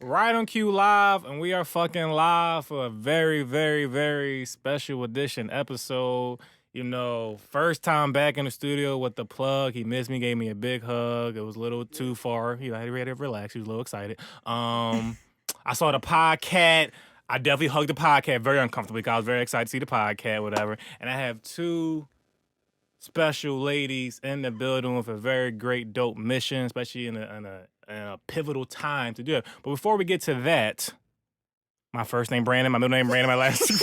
RightonQuelive, and we are fucking live for a very, very, very special edition episode. You know, first time back in the studio with the plug. He missed me, gave me a big hug. It was a little too far. He had to relax. He was a little excited. I saw the podcast. I definitely hugged the podcast very uncomfortably because I was very excited to see the podcast, whatever. And I have two special ladies in the building with a very great, dope mission, especially in a pivotal time to do it. But before we get to that, my first name Brandon, my middle name Brandon, my last You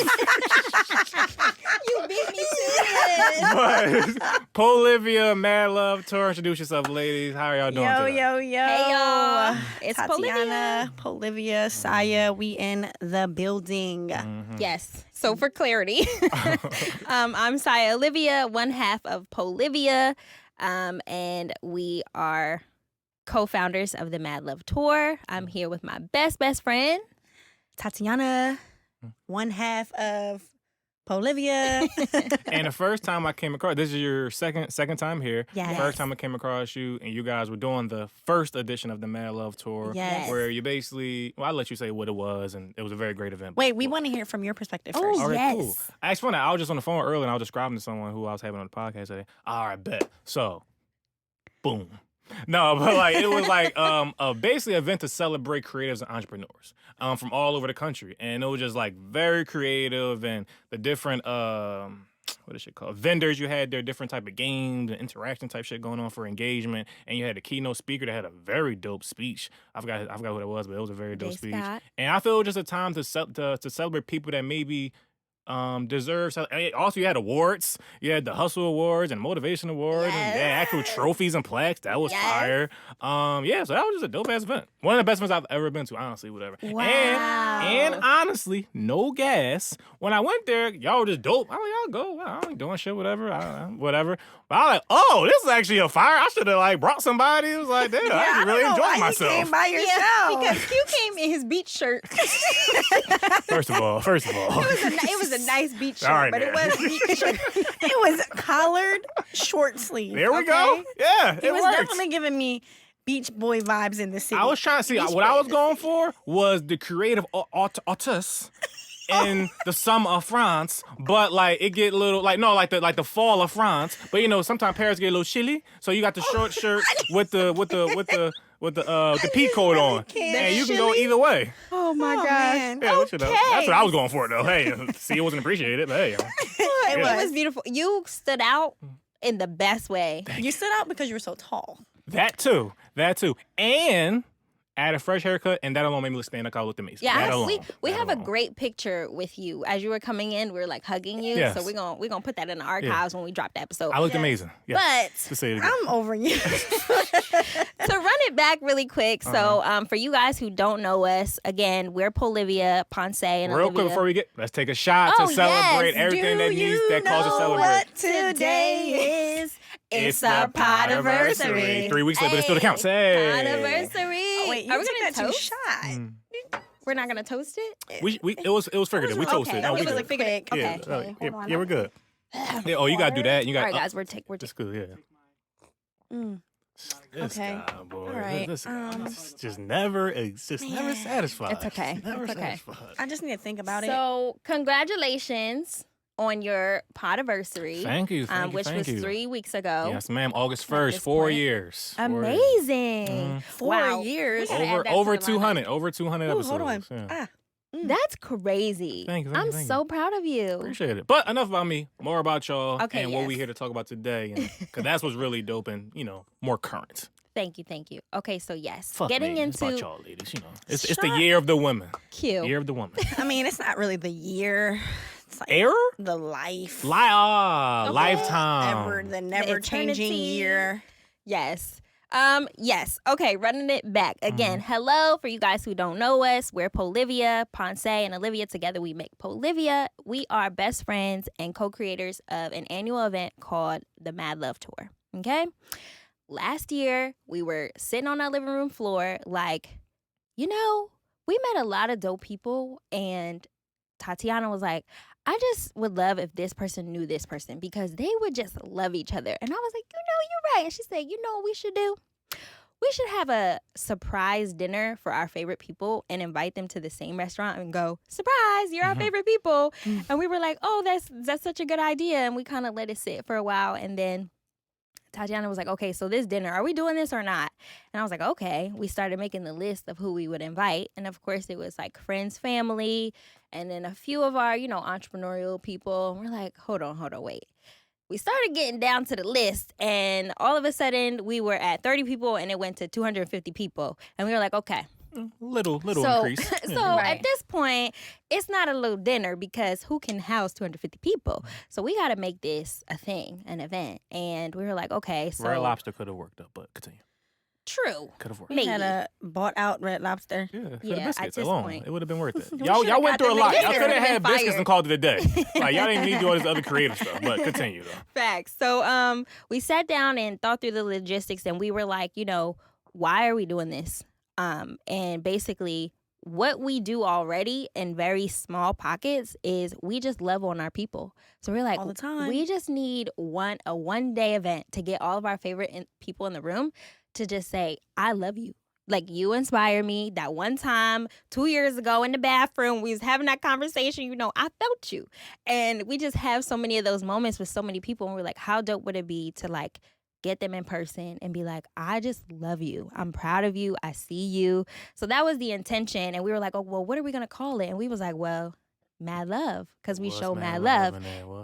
beat me to it. but Polivia, Mad Love Tour. Introduce yourself, ladies. How are y'all doing today? Yo. Hey, y'all. It's Tatiana, Polivia, Saya. We in the building. Mm-hmm. Yes. So for clarity, I'm Saya Olivia, one half of Polivia, and we are co-founders of the Mad Love Tour. I'm here with my best friend, Tatiana, one half of Polivia. And the first time I came across, this is your second time here. Yes. First time I came across you, and you guys were doing the first edition of the Mad Love Tour. Yes. Where you basically, well, I'll let you say what it was, and it was a very great event. Wait, we want to hear from your perspective Oh, first. All right, yes. cool. Actually, I was just on the phone earlier, and I was describing to someone who I was having on the podcast today. All right, bet. So, boom. No, but like it was like basically an event to celebrate creatives and entrepreneurs from all over the country, and it was just like very creative, and the different what is it called, vendors you had there, different type of games and interaction type shit going on for engagement, and you had a keynote speaker that had a very dope speech. I forgot what it was, but it was a very dope speech. Scott. And I feel it was just a time to celebrate people that maybe deserves. Also, you had awards. You had the Hustle Awards and Motivation Awards, and they had actual trophies and plaques. That was fire. Yeah, so that was just a dope ass event. One of the best events I've ever been to, honestly, whatever. Wow. And honestly, no gas. When I went there, y'all were just dope. I was like, y'all go. I ain't doing shit, whatever. Whatever. But I was like, oh, this is actually a fire. I should have like brought somebody. It was like, damn, I actually really enjoyed myself. You came by yourself. Yeah, because Q came in his beach shirt. First of all. It was a nice beach shirt, All right, but it man. was beach shirt. It was collared short sleeve. There we go. Yeah, It was worked. definitely giving me Beach Boy vibes in the city. I was trying to see what I was going for was the creative artists in the summer of France, but like it get a little like the fall of France. But you know, sometimes Paris get a little chilly, so you got the short shirt with the pea coat on, and you can go either way. Oh my gosh. man. Yeah, that's what I was going for though. Hey, see, it wasn't appreciated, but hey, It was beautiful. You stood out in the best way. You stood out because you were so tall. that too, and I had a fresh haircut, and that alone made me look stand up. I looked amazing. Yeah, that alone, we that have alone. a great picture with you as you were coming in. We were like hugging you, Yes. so we're gonna put that in the archives when we drop the episode. I looked amazing. Yeah. But To say it again. I'm over you. to run it back really quick, so for you guys who don't know us, again, we're Polivia, Ponce, and Real Olivia. quick before we get, let's take a shot Oh, to celebrate yes. everything Do that needs you that calls to know celebrate. what Today is it's our podiversary. 3 weeks later, but it still counts. Hey. Podiversary. Wait, you Are we took gonna that too toast? shy. We're not gonna toast it. It was figurative. We toasted. okay. No, we It was good. like figurative. Yeah, Okay. yeah, we're good. Yeah, oh, you gotta do that. You got. All right, guys, we're That's good. Yeah. Mm. This Okay. guy, boy. All right. This guy, it's just never satisfied. It's okay. Just never It's okay. satisfied. I just need to think about it. So, congratulations on your podiversary. Thank you. Which was 3 weeks ago. Yes, ma'am. August At 1st, this 4 point. years. 4 years. Amazing. 4 Wow. years. We gotta add that Over to the lineup. 200. Over 200 Ooh, episodes. hold on. Yeah. That's crazy. Thank you, I'm thank so you. proud of you. Appreciate it. But enough about me. More about y'all Okay, and what yes. we here to talk about today. Because that's what's really dope and, more current. Thank you. Okay, so yes, Fuck getting me. It's about into y'all ladies, It's the year of the women. Q. Year of the woman. I mean, it's not really the year. It's like Error? the life. Lifetime. The never changing eternity. year. Yes. Yes. Okay, running it back. Again, Mm-hmm. hello for you guys who don't know us. We're Polivia, Ponce, and Olivia. Together we make Polivia. We are best friends and co-creators of an annual event called the Mad Love Tour. Okay? Last year, we were sitting on our living room floor like, we met a lot of dope people, and Tatiana was like, I just would love if this person knew this person because they would just love each other. And I was like, you're right. And she said, you know what we should do? we should have a surprise dinner for our favorite people and invite them to the same restaurant and go, surprise, you're our favorite people. And we were like, oh, that's such a good idea. And we kind of let it sit for a while. And then Tatiana was like, okay, so this dinner, are we doing this or not? And I was like, okay. We started making the list of who we would invite. And of course, it was like friends, family, and then a few of our, entrepreneurial people. And we're like, hold on, wait. We started getting down to the list, and all of a sudden, we were at 30 people, and it went to 250 people. And we were like, okay. Little increase. So at this point, it's not a little dinner because who can house 250 people? So we got to make this a thing, an event. And we were like, okay, so. Red Lobster could have worked up, but continue. True. Could have worked. We had a bought out Red Lobster. Yeah, for the Yeah, biscuits at this alone, point. it would have been worth it. We Y'all should've went got through a them lot. niggas Y'all could have been had biscuits fired. and called it a day. Like y'all didn't need to do all this other creative stuff. But continue though. Facts. So we sat down and thought through the logistics, and we were like, why are we doing this? And basically, what we do already in very small pockets is we just love on our people. So we're like, All the time. we just need a 1-day event to get all of our favorite people in the room to just say, I love you. Like, you inspire me. That one time 2 years ago in the bathroom, we was having that conversation, I felt you. And we just have so many of those moments with so many people. And we're like, how dope would it be to like get them in person and be like, I just love you. I'm proud of you. I see you. So that was the intention. And we were like, oh, well, what are we going to call it? And we was like, well, Mad Love, because we show mad love.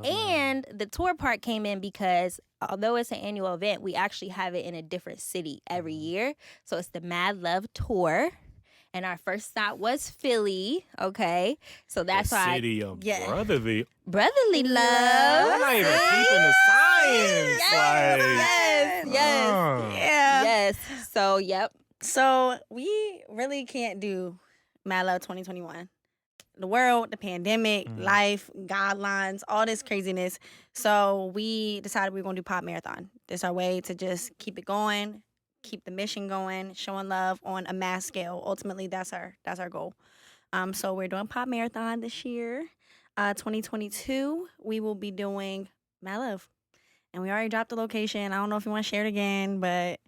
And the tour part came in because although it's an annual event, we actually have it in a different city every year. So it's the Mad Love Tour. And our first stop was Philly, okay? So that's the why. city of Yeah. brotherly. Brotherly love. I'm not even keeping the science. Yes. Yeah. Yes. So, yep. So we really can't do Mad Love 2021. The world, the pandemic, life, guidelines, all this craziness. So we decided we were going to do Pop Marathon. This is our way to just keep it going, keep the mission going, showing love on a mass scale. Ultimately, that's our goal. So we're doing Pop Marathon this year. 2022, we will be doing Mad Love. And we already dropped the location. I don't know if you want to share it again, but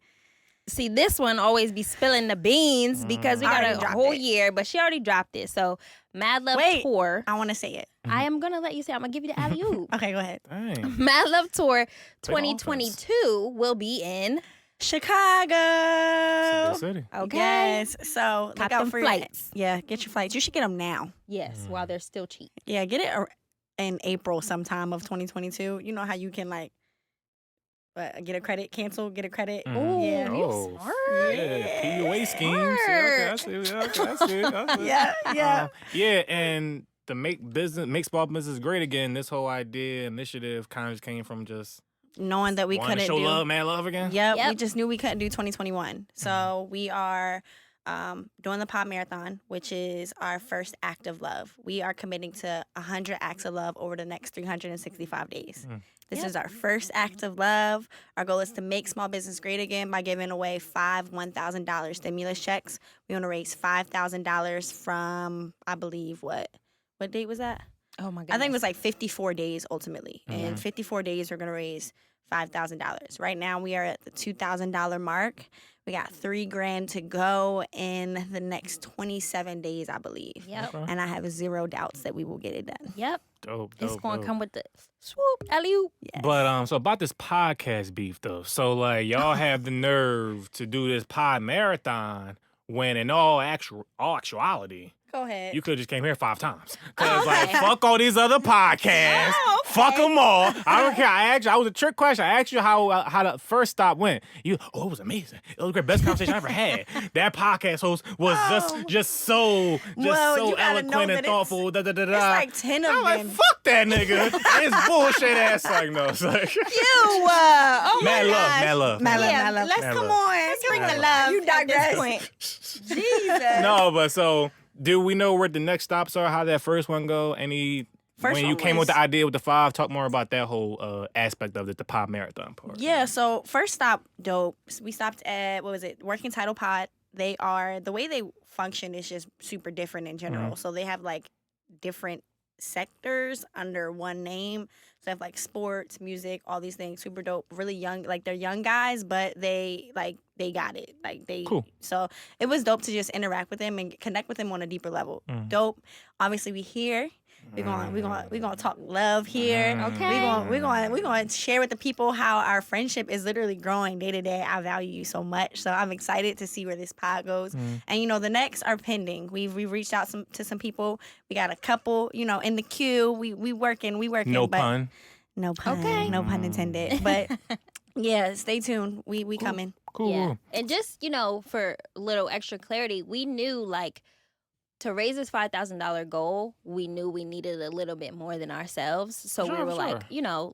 See, this one always be spilling the beans because we got Already a dropped whole it. year, but she already dropped it. So, Mad Love Wait. Tour. I want to say it. I am going to let you say, I'm going to give you the alley-oop. Okay, go ahead. Dang. Mad Love Tour Big 2022 will be in, Chicago. It's a good city. okay? Yes. So Cop look out them for flights. Yeah, get your flights. You should get them now. Yes, while they're still cheap. Yeah, get it in April sometime of 2022. You know how you can get a credit, cancel, get a credit. Ooh, Yeah. you Oh, smart. Yeah, PUA schemes. Yeah, okay, I see it. Okay, I see it. Yeah. Yeah, and to make small business great again, this whole initiative kind of just came from just Knowing that we wanting to couldn't show do. love, man, love again. Yep, we Yep. just knew we couldn't do 2021. So we are doing the Pop Marathon, which is our first act of love. We are committing to 100 acts of love over the next 365 days. This is our first act of love. Our goal is to make small business great again by giving away 5 $1,000 stimulus checks. We want to raise $5,000 from, I believe, what date was that? Oh, my goodness. I think it was like 54 days ultimately. And 54 days, we're going to raise $5,000. Right now, we are at the $2,000 mark. We got $3,000 to go in the next 27 days, I believe. Yep. Okay. And I have zero doubts that we will get it done. Yep. Dope, It's dope, going to dope. come with the swoop, alley-oop. Yes. But so about this podcast beef though. So like y'all have the nerve to do this pod marathon when in all actuality, Go ahead. you could have just came here 5 times. Cause Okay. like fuck all these other podcasts. Oh, okay. Fuck them all. I don't care. I was a trick question. I asked you how the first stop went. It was amazing. It was the best conversation I ever had. That podcast host was just so Well, you gotta know eloquent that and thoughtful. Da, da, da, it's da. like 10 of I'm like, them. fuck that nigga. It's bullshit ass. Like, no. It's like, You, oh mad my love, gosh. mad love. Mad love, Yeah, mad love. let's Mad come love. on. Bring Mad the love. love. You at this digress. point. Jesus. no, but so do we know where the next stops are? How that first one go? First when you one came with was- the idea with the 5, talk more about that whole aspect of it, the pod marathon part. Yeah, so first stop, dope. We stopped at, Working Title Pod. The way they function is just super different in general. So they have like different sectors under one name. So I have like sports, music, all these things, super dope, really young, like they're young guys, but they got it. Like they Cool. So it was dope to just interact with them and connect with them on a deeper level. Mm. Dope. Obviously we here. We're gonna talk love here. Okay. We're gonna share with the people how our friendship is literally growing day to day. I value you so much, so I'm excited to see where this pod goes. And the next are pending. We've reached out to some people. We got a couple, in the queue. We working. No but pun. no pun. Okay. No pun intended. But yeah, stay tuned. We coming. Cool. Yeah. And just, for a little extra clarity, we knew to raise this $5,000 goal, we knew we needed a little bit more than ourselves. So we were like,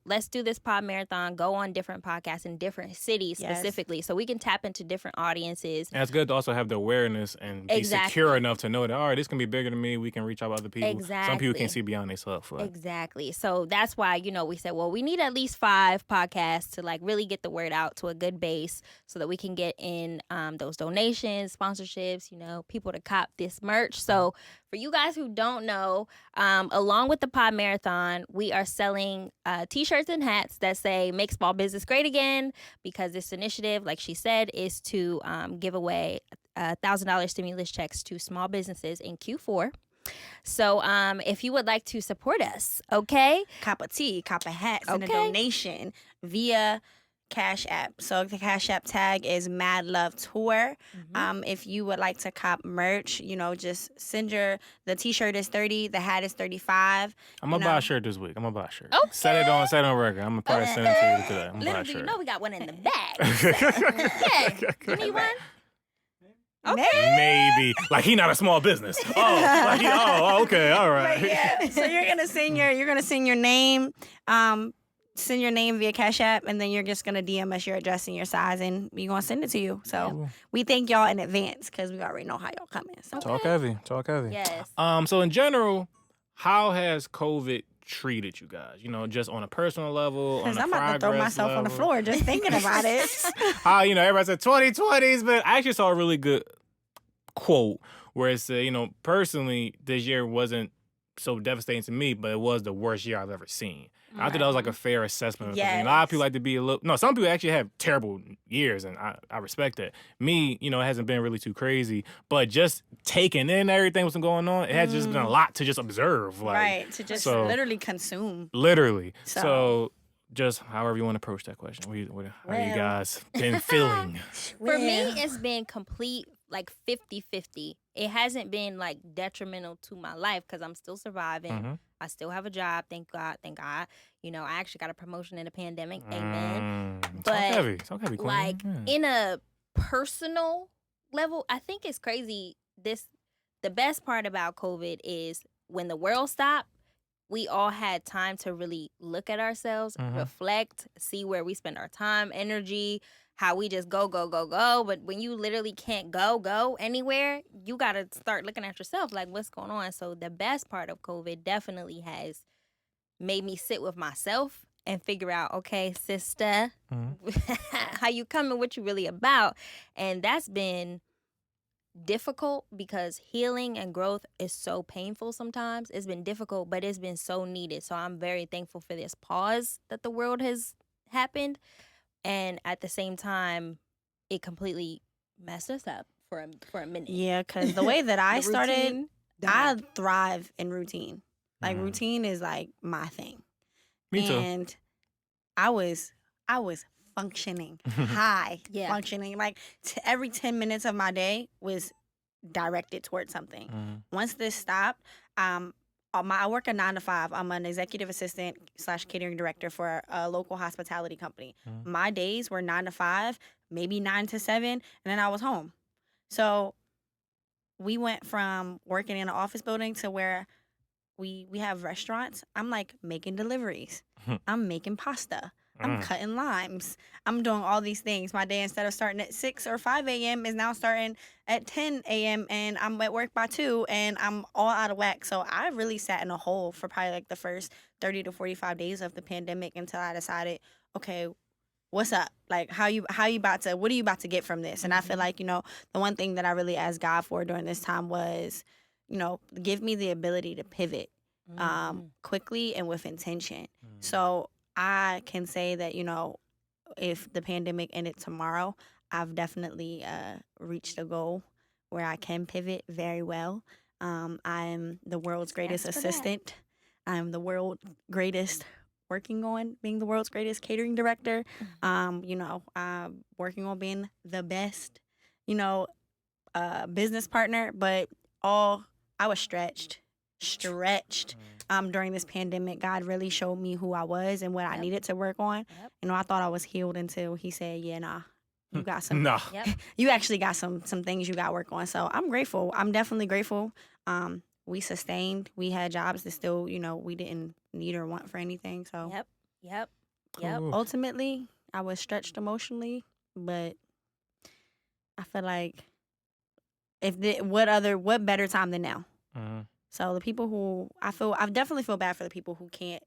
let's do this pod marathon, go on different podcasts in different cities specifically, so we can tap into different audiences. And it's good to also have the awareness and be secure enough to know that, all right, this can be bigger than me. We can reach out to other people. Exactly. Some people can't see beyond themselves. Exactly. So that's why, we said, well, we need at least 5 podcasts to really get the word out to a good base so that we can get in those donations, sponsorships, people to cop this merch. So for you guys who don't know, along with the pod marathon, we are selling T-shirts and hats that say "Make Small Business Great Again," because this initiative, like she said, is to give away $1,000 stimulus checks to small businesses in Q4. So if you would like to support us, okay? Cop a tee, cop a hat, send a donation via Cash App. So the Cash App tag is Mad Love Tour. If you would like to cop merch, just send the T-shirt is $30, the hat is $35. I'm gonna buy a shirt this week. Okay. Set it on record. I'm gonna probably send it to you today. I'm gonna buy a Little do shirt. you know we got one in the bag. Yeah. You need one? Okay. Maybe. Like he not a small business. Okay, all right. But yeah. So you're gonna send your name. Send your name via Cash App, and then you're just going to DM us your address and your size, and we're going to send it to you. So we thank y'all in advance because we already know how y'all coming. So. Talk heavy. Yes. So in general, how has COVID treated you guys? Just on a personal level, on a I'm about to throw myself on the floor just thinking about it. How, everybody said 2020s, but I actually saw a really good quote where it said, personally, this year wasn't so devastating to me, but it was the worst year I've ever seen. I think that was a fair assessment. Yes. A lot of people like to be some people actually have terrible years, and I respect that. Me, it hasn't been really too crazy, but just taking in everything what's going on, it has just been a lot to just observe. Right, to just literally consume. Literally. So just however you want to approach that question. How you guys been feeling? For me, it's been complete 50-50. It hasn't been detrimental to my life because I'm still surviving. I still have a job, thank God. I actually got a promotion in a pandemic. Amen. But Talk heavy, Queen. In a personal level, I think it's crazy. The best part about COVID is when the world stopped, we all had time to really look at ourselves, reflect, see where we spend our time, energy, how we just go. But when you literally can't go anywhere, you got to start looking at yourself what's going on. So the best part of COVID definitely has made me sit with myself and figure out, okay, sister, how you coming, what you really about. And that's been difficult because healing and growth is so painful sometimes. It's been difficult, but it's been so needed. So I'm very thankful for this pause that the world has happened. And at the same time, it completely messed us up for a minute. Yeah, because the way that I started, I thrive in routine. Routine is my thing. Me too. And I was functioning high, functioning every 10 minutes of my day was directed towards something. Once this stopped, I work a 9 to 5. I'm an executive assistant / catering director for a local hospitality company. My days were 9 to 5, maybe 9 to 7, and then I was home. So we went from working in an office building to where we have restaurants. I'm making deliveries. I'm making pasta. I'm cutting limes. I'm doing all these things. My day, instead of starting at 6 or 5 a.m., is now starting at 10 a.m. and I'm at work by 2 and I'm all out of whack. So I really sat in a hole for probably the first 30 to 45 days of the pandemic until I decided, okay, what's up? What are you about to get from this? And I feel the one thing that I really asked God for during this time was, give me the ability to pivot. quickly and with intention. Mm. So I can say that, if the pandemic ended tomorrow, I've definitely reached a goal where I can pivot very well. I'm the world's greatest Stamps for that. assistant. I'm the world's greatest working on being the world's greatest catering director. I'm working on being the best, business partner. But I was stretched during this pandemic. God really showed me who I was and what I needed to work on. Yep. I thought I was healed until he said, yeah, nah, you got some. Nah. Yep. You actually got some things you got to work on. So I'm grateful. I'm definitely grateful. We sustained. We had jobs that still, we didn't need or want for anything. So Yep. Cool. ultimately, I was stretched emotionally, but I feel like what better time than now? Mhm. So the people who I definitely feel bad for the people who can't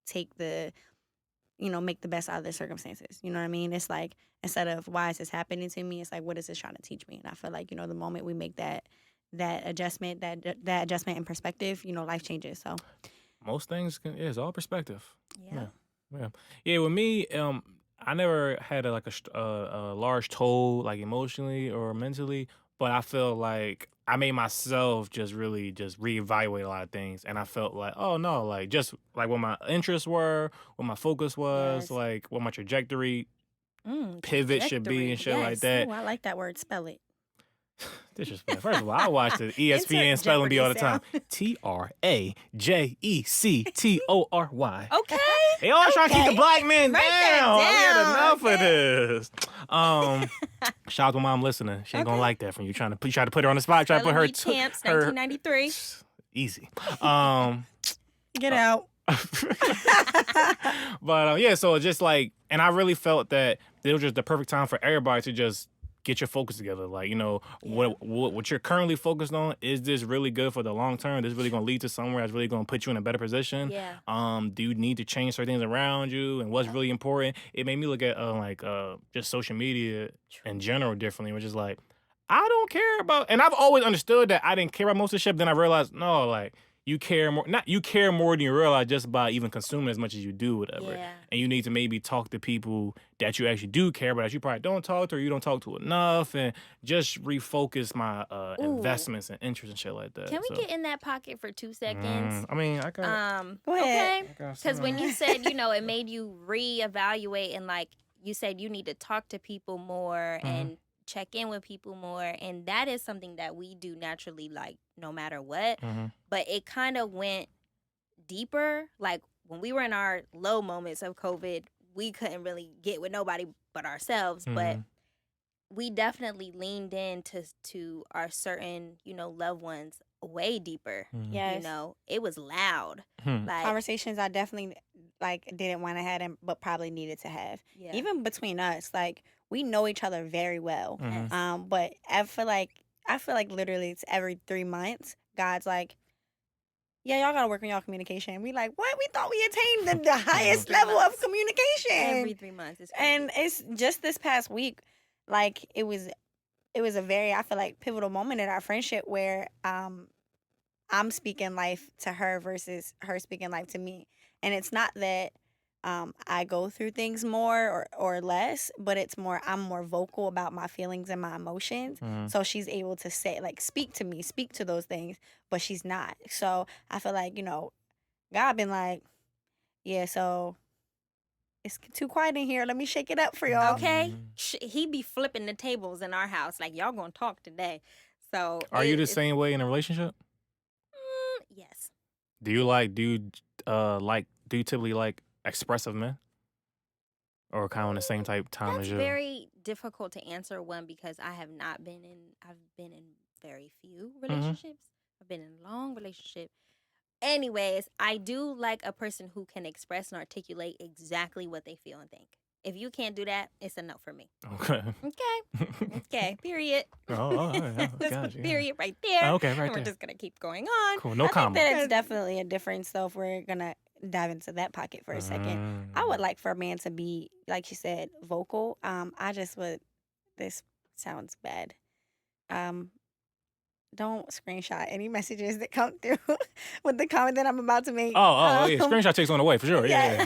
take make the best out of their circumstances. You know what I mean? It's like, instead of why is this happening to me, it's like, what is this trying to teach me? And I feel like, the moment we make that adjustment, that adjustment in perspective, life changes. So Most things it's all perspective. Yeah. Yeah. With me, I never had a large toll, like emotionally or mentally, but I felt like I made myself just really just reevaluate a lot of things, and I felt like, oh no, like just like what my interests were, what my focus was, Yes. like what my trajectory pivot should be and shit like that. Ooh, I like that word. Spell it. Disrespect. First of all, I watch the ESPN Insert spelling bee all the Jeopardy time. TRAJECTORY. Okay. They always trying to keep the Okay. black men Write that down. We had down, enough of okay. this. Shout out to mom listening. She ain't gonna like that from you. You try to put her on the spot. Try to put her Champs, her 1993. easy. Get out. But yeah, so just like, and I really felt that it was just the perfect time for everybody to just get your focus together. Like, what you're currently focused on, is this really good for the long term? Is this really going to lead to somewhere that's really going to put you in a better position? Yeah. Do you need to change certain things around you, and what's really important? It made me look at just social media in general differently, which is like, I don't care about, and I've always understood that I didn't care about most of the shit. Then I realized, no, like, you care more than you realize just by even consuming as much as you do, whatever. Yeah. And you need to maybe talk to people that you actually do care about, that you probably don't talk to, or you don't talk to enough, and just refocus my investments and interests and shit like that. Can we get in that pocket for 2 seconds? I mean, I got. Go ahead. Okay. Because when you said, it made you reevaluate, and like you said, you need to talk to people more and check in with people more, and that is something that we do naturally, like no matter what. But it kind of went deeper. Like when we were in our low moments of COVID, we couldn't really get with nobody but ourselves. But we definitely leaned into our certain, loved ones way deeper. Yes. It was loud. Like Conversations I definitely didn't want to have, but probably needed to have. Yeah. Even between us, like, we know each other very well. Yes. But I feel like literally it's every 3 months, God's like, yeah, y'all gotta work on y'all communication. We like, what? We thought we attained the highest level of communication. Every 3 months. It's crazy. And it's just this past week, like, it was a very, I feel like, pivotal moment in our friendship where I'm speaking life to her versus her speaking life to me. And it's not that I go through things more or less, but it's more, I'm more vocal about my feelings and my emotions. So she's able to say, like, speak to those things, but she's not. So I feel like, God been like, yeah, so it's too quiet in here. Let me shake it up for y'all. Okay. He be flipping the tables in our house. Like, y'all gonna talk today. So Are you the same way in a relationship? Yes. Do you typically like expressive men? Or kind of on the same type time That's as you? very difficult to answer, one, because I've been in very few relationships. I've been in a long relationship. Anyways, I do like a person who can express and articulate exactly what they feel and think. If you can't do that, it's a no for me. Okay. Okay. Period. Yeah. Let's Gotcha, put the period right there. Okay, right And we're there. just gonna keep going on. Cool. No I think comment. that it's definitely a difference, though, if we're gonna dive into that pocket for a second. I would like for a man to be, like you said, vocal. I just would. This sounds bad. don't screenshot any messages that come through with the comment that I'm about to make. Yeah. Screenshot takes on the way for sure. Yeah.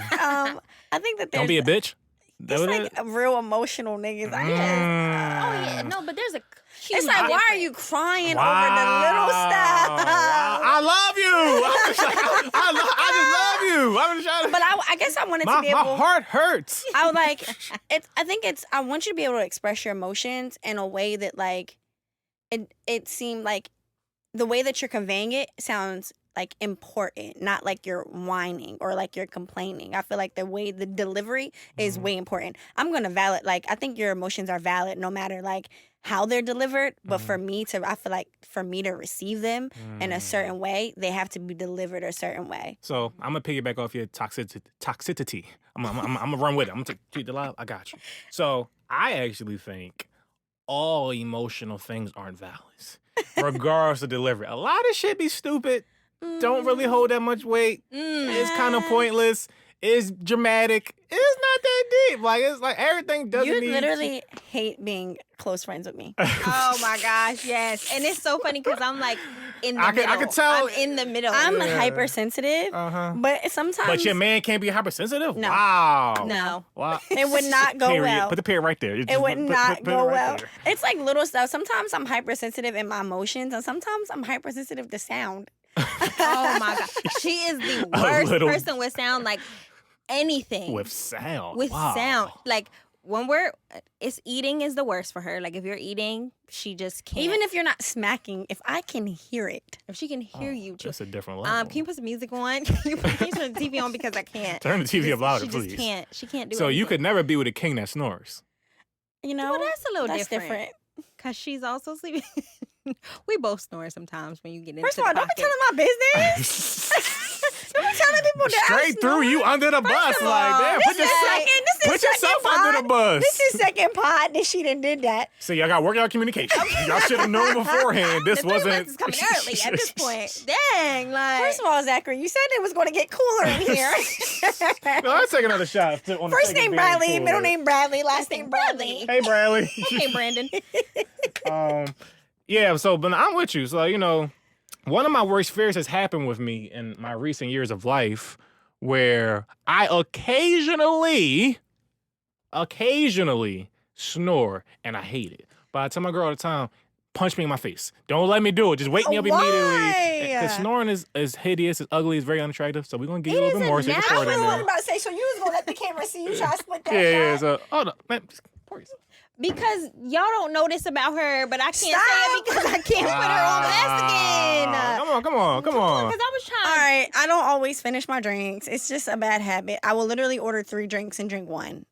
I think that Don't there's be a bitch. it's like a real emotional niggas. Oh yeah, no, but there's a huge It's like, why are you crying over the little stuff? I love you. I'm just like, I just love you. I'm just trying to, But I guess I wanted to be my able. heart hurts. I would like. I think it's. I want you to be able to express your emotions in a way that like, it seemed like, the way that you're conveying it sounds like important, not like you're whining or like you're complaining. I feel like the delivery is way important. I'm gonna valid. Like, I think your emotions are valid no matter like how they're delivered. But I feel like for me to receive them in a certain way, they have to be delivered a certain way. So I'm gonna piggyback off your toxicity. I'm gonna run with it. I'm gonna take the live. I got you. So I actually think all emotional things aren't valid, regardless of delivery. A lot of shit be stupid. Don't really hold that much weight. It's kind of pointless. It's dramatic. It's not that deep. Like, it's like everything doesn't You need... literally hate being close friends with me. Oh my gosh, yes. And it's so funny because I'm like in the middle. I could tell. I'm in the middle. I'm hypersensitive, but sometimes. But your man can't be hypersensitive? No. Wow. No. Wow. It would not go Period. well. Put the period right there. It would not go well. There. It's like little stuff. Sometimes I'm hypersensitive in my emotions, and sometimes I'm hypersensitive to sound. Oh my god, she is the worst person with sound. Like anything with sound. With wow. sound, like when it's eating is the worst for her. Like if you're eating, she just can't. Even if you're not smacking, if I can hear it, if she can hear you, that's a different level. Can you put some music on? Can you turn the TV on because I can't. Turn the TV up louder, please. She can't. She can't do. So anything. you could never be with a king that snores. You know, well, that's a little different. Cause she's also sleeping. We both snore sometimes when you get into First of all, don't be telling my business. Don't be telling people that I Straight through you under the bus. of all, Like, damn, put yourself under the bus. This is second pod that she done did that. So y'all got to work out communication. Y'all should have known beforehand. This the wasn't. Is coming early at this point. Dang, like. First of all, Zachary, you said it was going to get cooler in here. No, let's take another shot. First name Bradley, middle name Bradley, last name Bradley. Hey, Bradley. Okay, Brandon. Yeah, so, but I'm with you. So, you know, one of my worst fears has happened with me in my recent years of life where I occasionally snore and I hate it. But I tell my girl all the time, punch me in my face. Don't let me do it. Just wake me up immediately. Because snoring is hideous, it's ugly, it's very unattractive. So we're going to give you a little bit more. So you can pour it in I was there. about to say, so you was going to let the camera see you try to split that shot? Yeah, so, hold on. Man, just pour yourself. Because y'all don't know this about her, but I can't say it because I can't put her on blast again. Come on. Because I was trying. All right, I don't always finish my drinks. It's just a bad habit. I will literally order 3 drinks and drink 1.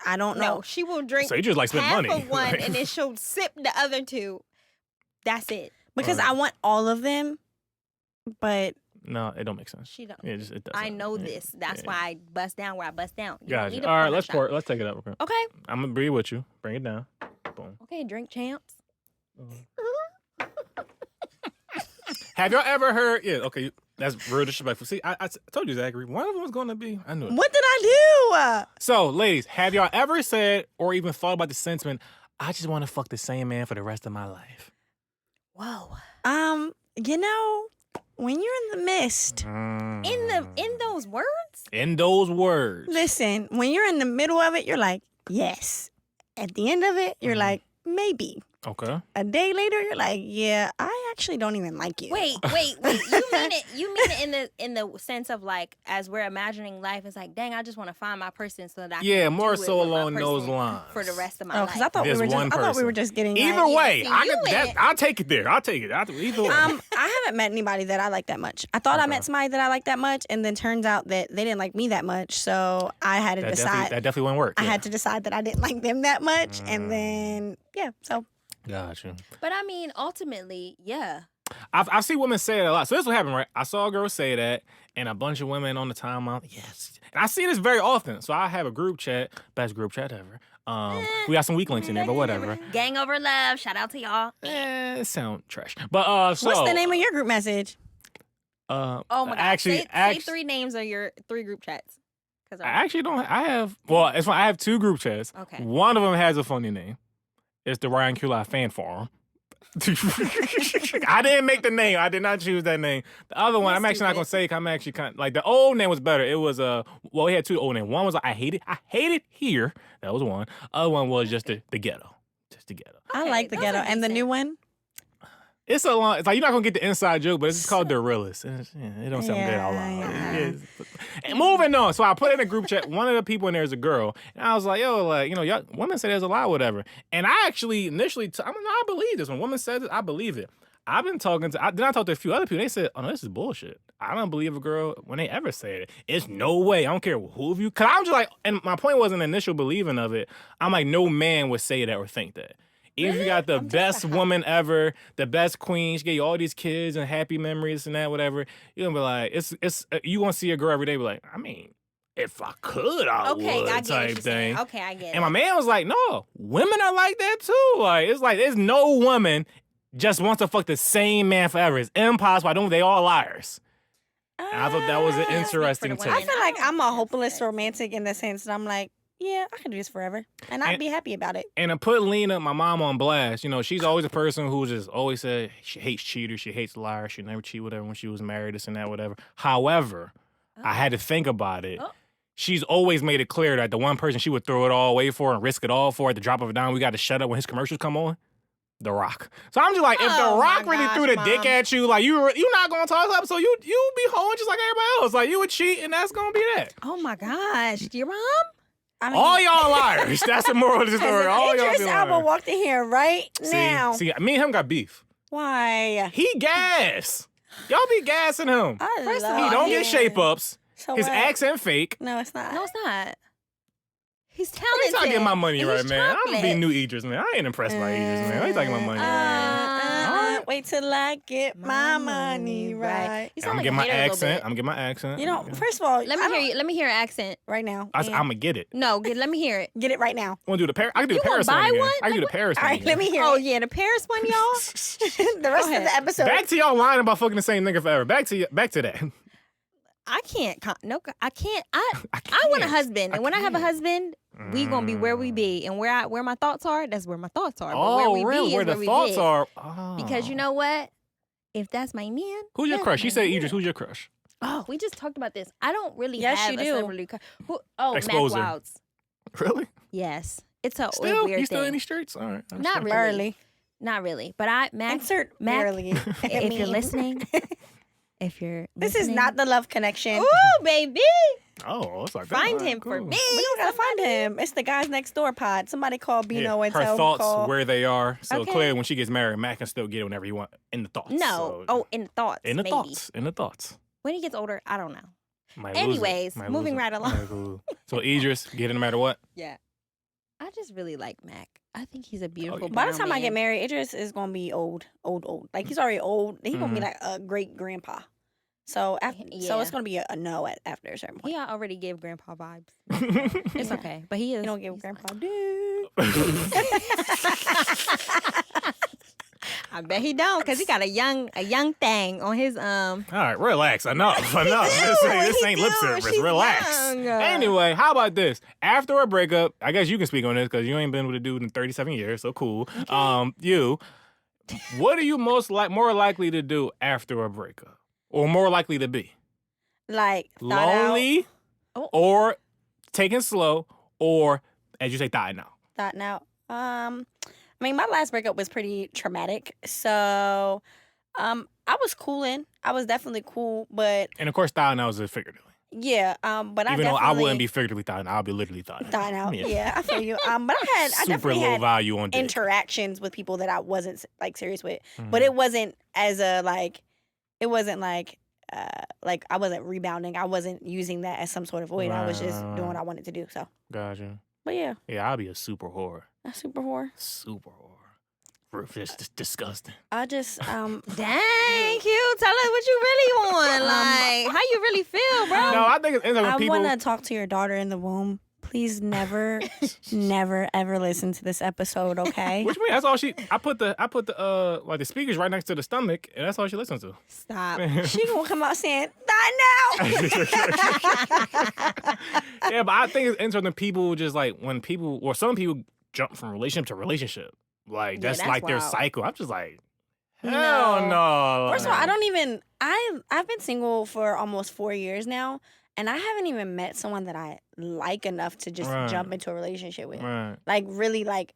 I don't know. No, she will drink So you just like spend half money. of one and then she'll sip the other 2. That's it. Because I want all of them, but No, it don't make sense. She don't. Yeah, it doesn't. I know this. That's why I bust down where I bust down. You don't Gotcha. need to All right, pour let's that pour shot. it. Let's take it up real quick. Okay. I'm gonna be with you. Bring it down. Boom. Okay, drink champs. Have y'all ever heard? Yeah. Okay. That's real disrespectful. See, I told you, Zachary. One of them was gonna be. I knew it. what did I do? So, ladies, have y'all ever said or even thought about the sentiment? I just want to fuck the same man for the rest of my life. Whoa. You know, when you're in the mist, In those words? In those words. listen, when you're in the middle of it, you're like, yes. At the end of it, you're like, maybe. Okay. A day later, you're like, yeah, I actually don't even like you. Wait. You mean it in the sense of like, as we're imagining life, it's like, dang, I just want to find my person so that I Yeah, can more do it so with my along those person lines. for the rest of my Oh, life. because I thought There's we one were person. just getting Either like, way, see, you went. I'll take it there. I'll take it. Either way. I haven't met anybody that I like that much. I thought I met somebody that I like that much, and then turns out that they didn't like me that much. So I had to decide. That definitely wouldn't work. I had to decide that I didn't like them that much, and then so. Gotcha. But I mean, ultimately, yeah. I've seen women say it a lot. So this is what happened, right? I saw a girl say that, and a bunch of women on the timeline, yes. And I see this very often. So I have a group chat, best group chat ever. We got some weak links in there, but whatever. Gang over love. Shout out to y'all. It sound trash. But so What's the name of your group message? Oh my God. Actually, say 3 names of your 3 group chats. I actually don't. I have. Well, it's fine. I have 2 group chats. Okay. One of them has a funny name. It's the RightonQuelive fan forum. I didn't make the name. I did not choose that name. The other one, I'm actually not gonna say. I'm actually kind of, like the old name was better. It was well, he had two old names. One was I hate it here. That was one. Other one was just the ghetto, just the ghetto. I like the those ghetto. are And the new one? It's a long. It's like you're not gonna get the inside joke, but it's just called the realist. It don't sound good out loud. Yeah. And moving on. So I put in a group chat. One of the people in there is a girl, and I was like, "Yo, like, y'all, women say there's a lie, whatever." And I actually initially, I believe this. When women said it, I believe it. I've been talking to. Then I talked to a few other people. They said, "Oh no, this is bullshit. I don't believe a girl when they ever say it. It's no way. I don't care who of you." Cause I'm just like, and my point wasn't initial believing of it. I'm like, no man would say that or think that. Even if you got the best woman ever, the best queen, she gave you all these kids and happy memories and that, whatever. You're gonna be like, it's you gonna see a girl every day, be like, I mean, if I could, I would, I get type what you're thing. saying. Okay, I get it. And my man was like, no, women are like that too. Like, there's no woman just wants to fuck the same man forever. It's impossible. They all liars. And I thought that was an interesting women. take. I feel like I'm a hopeless romantic in the sense that I'm like, yeah, I can do this forever. And I'd be happy about it. And to put Lena, my mom, on blast, she's always a person who just always said she hates cheaters, she hates liars, she never cheat, whatever, when she was married, this and that, whatever. However, I had to think about it. She's always made it clear that the one person she would throw it all away for and risk it all for at the drop of a dime, we got to shut up when his commercials come on. The Rock. So I'm just like, if The Rock really threw the dick at you, like you not gonna toss up, so you be hoeing just like everybody else. Like you would cheat, and that's gonna be that. Oh my gosh, your mom? I mean, All y'all liars. That's the moral of the story. All y'all Idris be Elba liars. walked in here right now. See, me and him got beef. Why? He gas. Y'all be gassing him. First of He all, don't get shape ups. So His what? accent fake. No, it's not. No, it's not. He's At talented. least I get my money And right, he's man. I'm chocolate. being new Idris, man. I ain't impressed by Idris, man. Why you talking about money? Wait till I get my money right. You I'm sound gonna like get a my hater a little accent. bit. I'm gonna get my accent. You know, first of all, Let me hear you. Let me hear an accent right now. I'm gonna get it. No, let me hear it. Get it right now. I want to do the Paris. I can do You the Paris wanna one buy again. one? I can do the Like, Paris All one right, again. let me hear Oh it. yeah, the Paris one, y'all. The rest Go of the ahead. episode. Back to y'all lying about fucking the same nigga forever. Back to that. I can't. I can't. I can't. want a husband, I and when I have a can't. husband, we gonna be where we be, and where my thoughts are, that's where my thoughts are. But Oh, where we really? be Where is the where we thoughts be. are? Oh. Because you know what? If that's my man, Who's your that's crush? You my said man. Idris. Who's your crush? Oh, we just talked about this. I don't really Yes, have you a do. celebrity crush. Mac Expose her. Wilds. Really? Yes, it's a Still? weird You still thing. in these streets? All right. Not really. Barely. Not really, but Mac. Insert Mac, barely. if you're listening, if you're This is listening- not the love connection. Ooh, baby, Oh, it's like that. find All right, him for cool. me. We don't gotta find him. It's the guys next door pod. Somebody call Bino and her tell him thoughts to call. where they are. So Okay. clearly, when she gets married, Mac can still get it whenever he want in the thoughts. No. So, Oh, in the thoughts. in the maybe. thoughts. In the thoughts. When he gets older, I don't know. Might lose it. Anyways, Might moving lose it. right along. Might lose it. So Idris, get it no matter what. Yeah. I just really like Mac. I think he's a beautiful. yeah. By the brown time I get man. married, Idris is gonna be old. Like he's already old. He's gonna be Mhm. like a great grandpa. So after, so Yeah. it's gonna be a no after a certain point. He already gave grandpa vibes. It's okay, but he is. You don't give he's grandpa fine. dude. I bet he don't, cause he got a young thing on his All right, relax. Enough. This ain't lip do. service. She's Relax. young. Anyway, how about this? After a breakup, I guess you can speak on this because you ain't been with a dude in 37 years, so cool. What are you more likely to do after a breakup, or more likely to be Like thought out, lonely, Oh. or taking slow, or as you say, dying out? thought out. I mean, my last breakup was pretty traumatic. So, I was cooling. I was definitely cool, but And of course, dying out is figuratively. yeah. But Even though I definitely wouldn't be figuratively dying, I'll be literally dying. thought out. Yeah, I feel you. But I Super definitely low had value on dick. interactions with people that I wasn't like serious with, Mhm. but it wasn't as a like, it wasn't like I wasn't rebounding. I wasn't using that as some sort of void. I was just doing what I wanted to do. So, Gotcha. but yeah, Yeah, I'll be a super whore. a super whore. Super whore. Just disgusting. I just Dang, Q, tell us what you really want. Like, how you really feel, bro? No, I think it's when I people. want to talk to your daughter in the womb. Please never, never, ever listen to this episode, okay? Which means that's all she. I put the like the speakers right next to the stomach, and that's all she listens to. Stop. She gonna come out saying, "Not now." Yeah, but I think it's interesting. People just like when people or some people jump from relationship to relationship. Like, Yeah, that's that's like their wild. cycle. I'm just like, hell No. no. First of all, like- I don't even. I've been single for almost 4 years now, and I haven't even met someone that I like enough to just Right. jump into a relationship with. Right. Like really, like.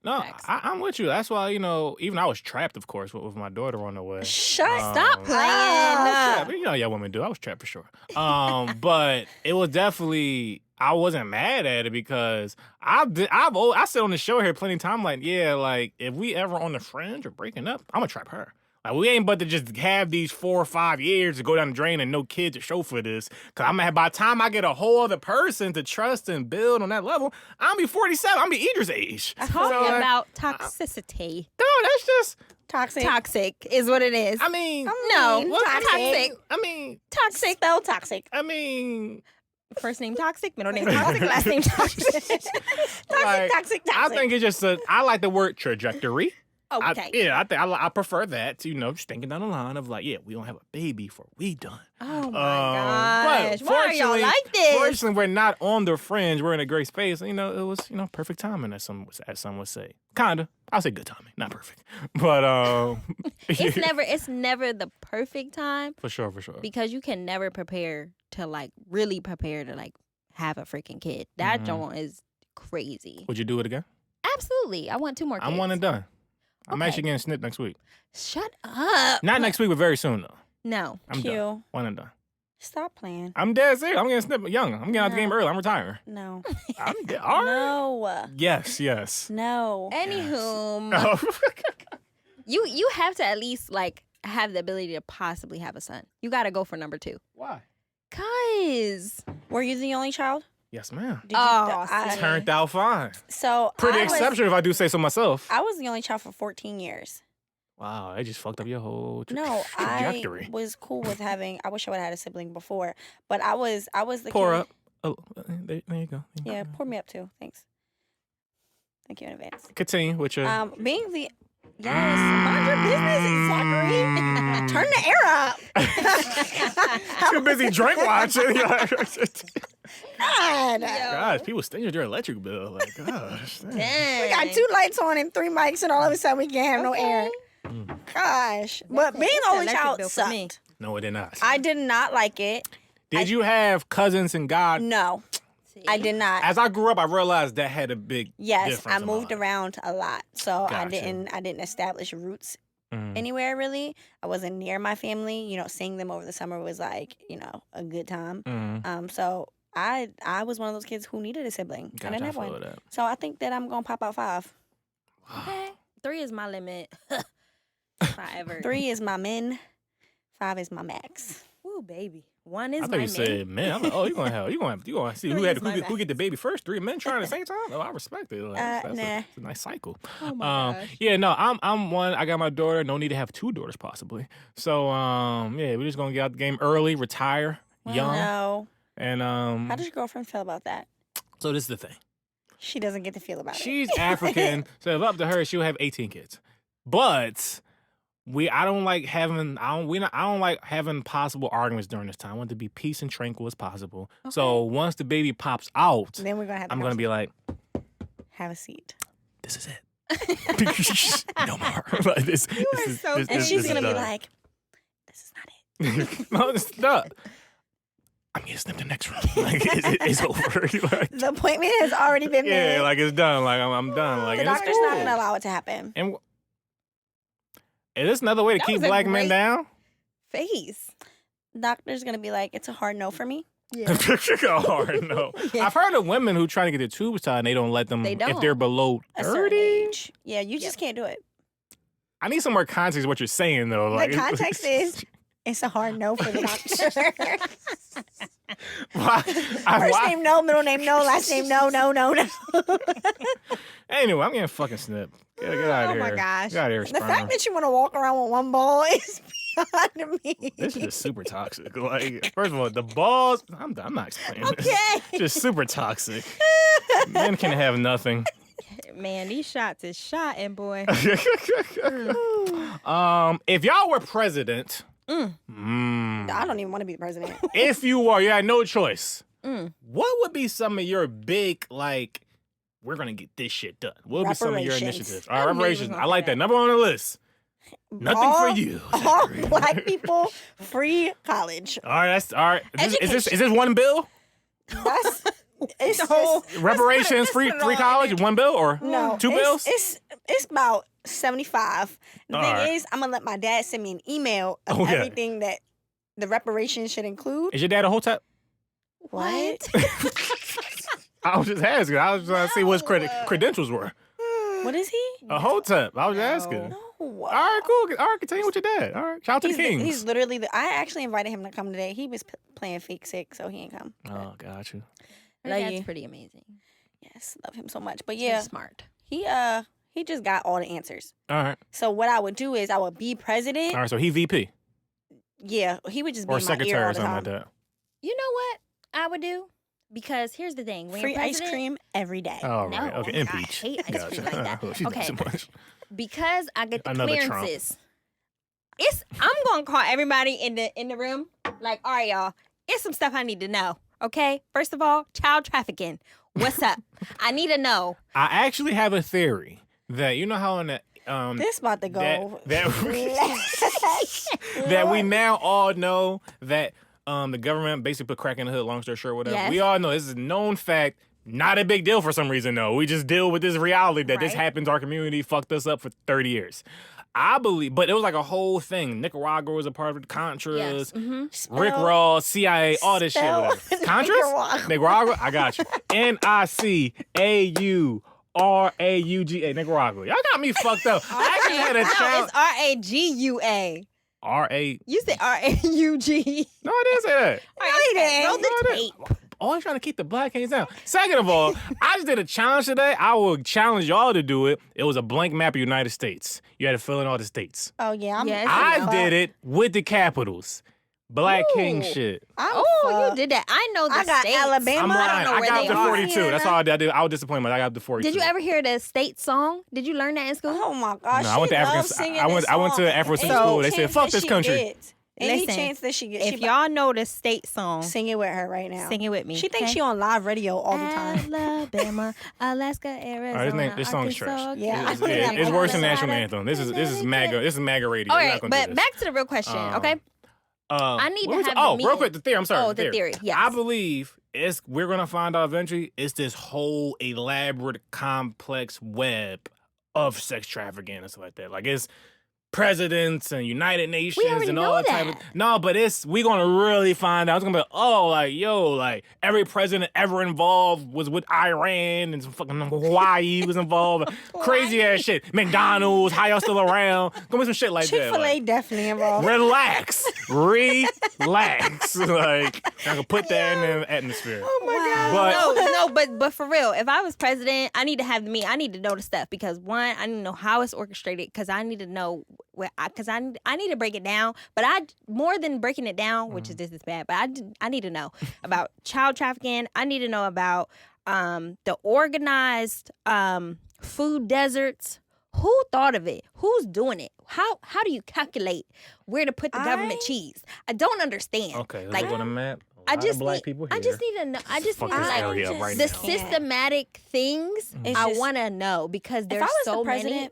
No, Facts. I'm with you. That's why, even I was trapped, of course, with my daughter on the way. Stop playing. Trapped. You know how y'all women do. I was trapped for sure. But it was definitely, I wasn't mad at it because I said on the show here plenty of time, like, yeah, like if we ever on the fringe or breaking up, I'm gonna trap her. Like, we ain't but to just have these 4 or 5 years to go down the drain and no kid to show for this. Cause by the time I get a whole other person to trust and build on that level, I'm gonna be 47. I'm gonna be Idris' age. Talking about toxicity. No, that's just, Toxic. Toxic is what it is. I mean, No, mean, toxic. I mean, Toxic. Spell toxic. I mean, First name toxic, middle name toxic, last name toxic. like, toxic. I think it's just I like the word trajectory. Okay. I prefer that to, just thinking down the line of like, yeah, we don't have a baby before we done. Oh my But gosh. Why are y'all fortunately- like this? Fortunately, we're not on the fringe. We're in a great space. It was, perfect timing, as some would say. Kinda. I'll say good timing, not perfect. But It's never the perfect time for sure. because you can never prepare to like really prepare to like have a freaking kid. That Mhm. joint is crazy. Would you do it again? Absolutely. I want 2 more kids. I'm one and done. I'm Okay. actually getting snipped next week. Shut up. Not next week, but very soon though. No. I'm Q. done. One and done. Stop playing. I'm dead serious. I'm getting snipped young. I'm getting out the game early. I'm retiring. No. I'm dead. All right. No. Yes. No. Anywho, you have to at least like have the ability to possibly have a son. You got to go for number 2. Why? Cause Were you the only child? Yes, ma'am. Did you, Oh, Turned out fine. So Pretty I was- exceptional if I do say so myself. I was the only child for 14 years. Wow, they just fucked up your whole No, trajectory. I was cool with having. I wish I would have had a sibling before, but I was the Pour kid. up. Oh, there you go. Yeah, pour me up too. Thanks. Thank you in advance. Continue with your. Being the mind your business, Zachary. Turn the air up. Too busy drink watching. God. Gosh, people stinging their electric bill. Like, gosh. Dang. dang. We got 2 lights on and 3 mics, and all of a sudden we can't have no air. Gosh, but being That's the only the electric child bill for me. sucked. No, it did not. I did not like it. Did you have cousins in God? No, I did not. As I grew up, I realized that had a big Yes, difference I in my moved life. around a lot, so I Gotcha. didn't establish roots Mhm. anywhere really. I wasn't near my family. Seeing them over the summer was like a good time. Mhm. So I was one of those kids who needed a sibling. I Gotcha, didn't I have feel one. that. So I think that I'm gonna pop out 5. Okay. 3 is my limit. If I ever. 3 is my min. 5 is my max. Ooh, baby. 1 is I my thought you min. said, man, I'm like, oh, you gonna see Three is my who get the baby first. 3 men trying at the same time. Oh, I respect it. Like, that's nah. a nice cycle. Oh my gosh. Yeah, no, I'm one. I got my daughter. No need to have 2 daughters possibly. So yeah, we're just gonna get out the game early, retire young, No. and How does your girlfriend feel about that? So this is the thing. She doesn't get to feel about it. She's African, so if up to her, she'll have 18 kids. But I don't like having possible arguments during this time. I want it to be peace and tranquil as possible. So once the baby pops out, Then we're gonna have. I'm gonna be like, have a seat. this is it. No more. Like, this are is- so this- And this she's is gonna be done. like, "This is not it." No, it's not. I'm getting snipped in the next room. Like, it's over. Like, The appointment has already been made. yeah, like it's done. Like I'm done. Like the and it's doctor's not cool. gonna allow it to happen. And is this another way to That keep was a black men great- down? Face. Doctor's gonna be like, "It's a hard no for me." Yeah. Oh, no. I've heard of women who try to get their tubes tied and they don't let them They if don't. they're below A certain 30. age. Yeah, you just can't do it. I need some more context of what you're saying though. Like, The context is, it's a hard no for the doctor. why? First name no, middle name no, last name no. Anyway, I'm getting fucking snipped. Get out of Oh here. my gosh. Get out of here, The sperm. fact that you want to walk around with one ball is beyond me. This is just super toxic. Like, first of all, the balls. I'm not explaining this. Okay. Just super toxic. Men can have nothing. Man, these shots is shotting, boy. If y'all were president, I don't even want to be the president. if you were, you had no choice. Mm. What would be some of your big, like, we're gonna get this shit done. What would be some of your Reparations. initiatives? I All right, knew you was reparations. gonna I say like that. that. Number one on the list. Nothing all, for you. All Zachary. black people free college. All right, that's all right. Is this Education. one bill? That's it's whole- just, Reparations, free college, one bill or no two bills? It's about 75. The All thing right. is, I'm gonna let my dad send me an email of Okay. everything that the reparations should include. Is your dad a hotep? What? I was just asking. I was trying to see what his credentials were. What is he? A hotep. I was asking. No. All right, cool. All right, continue with your dad. All right, shout out to the Kings. He's literally I actually invited him to come today. He was playing fake sick, so he ain't come. Oh, got you. Love That's you. pretty amazing. Yes, love him so much. But You're yeah, smart. he just got all the answers. All right. So what I would do is I would be president. All right, so he VP Yeah, he would just be or in my ear secretary all or the something time. like that. You know what I would do? Because here's the thing: when Free you're ice president, cream every day. All No, right. Okay. I Impeach. hate ice cream like that. She does Okay. too much. because I get the Another Trump. clearances. I'm gonna call everybody in the room. Like, all right, y'all. It's some stuff I need to know. Okay. First of all, child trafficking. What's up? I need to know. I actually have a theory that you know how in the This about to go. that we now all know that the government basically put crack in the hood, long story short, whatever. Yes. We all know this is a known fact. Not a big deal for some reason, though. We just deal with this reality that this Right. happens. Our community fucked us up for 30 years. I believe, but it was like a whole thing. Nicaragua was a part of it, Contras, Yes. Mm-hmm. Rick Ross, CIA, all this shit. spell Whatever. Contras? Nicaragua? I got you. NICAURAUGA, Nicaragua. Y'all got me fucked up. I actually had a No, child. it's RAGUA. R-A. You said RAUG. No, I didn't say that. Roll the No, I tape. didn't. Always trying to keep the black hands down. Second of all, I just did a challenge today. I will challenge y'all to do it. It was a blank map of United States. You had to fill in all the states. Oh yeah, I'm. Yes. I did it with the capitals. Black King Ooh. shit. Oh, you did that. I know the I got states. Alabama. I'm I lying. don't know I where got they up to are. 42. That's all I did. I was disappointed, but I got up to 42. Did you ever hear the state song? Did you learn that in school? Oh my gosh, No, I went to African. I went to Afro-Central school. They said, "Fuck this country." Any Listen, chance that she gets, If y'all know the state song, sing it with her right now. sing it with me. She thinks okay? she on live radio all the time. Alabama, Alaska, Arizona. This song is Arkansas, trash. Yeah, It's, I think it's I'm worse than on national Nevada. anthem. This is MAGA. This is MAGA radio. All We're right, not gonna do but this. back to the real question, okay? I need what to was- have Oh, the real meeting. quick, the theory. I'm sorry. Oh, the theory, yes. I believe we're gonna find out eventually. It's this whole elaborate, complex web of sex trafficking and stuff like that. Like it's presidents and United Nations already and know all type of that. no, but we gonna really find out. It's gonna be like every president ever involved was with Iran and some fucking Hawaii was involved. Crazy ass shit. McDonald's, how y'all still around? Gonna be some shit like that. Chick-fil-A Like, definitely involved. relax. Like I can put that in the atmosphere. Oh my god. But for real, if I was president, I need to have the meeting. I need to know the stuff because one, I need to know how it's orchestrated because I need to know because I need to break it down. But more than breaking it down, which is this is bad, but I need to know about child trafficking. I need to know about the organized food deserts. Who thought of it? Who's doing it? How do you calculate where to put the government cheese? I don't understand. Okay, let's Like, look on the map. I just black need, people I here. just need to know. I just Fuck need to this like area up right the now. systematic things. It's I just- want to know because If there's I was so the president,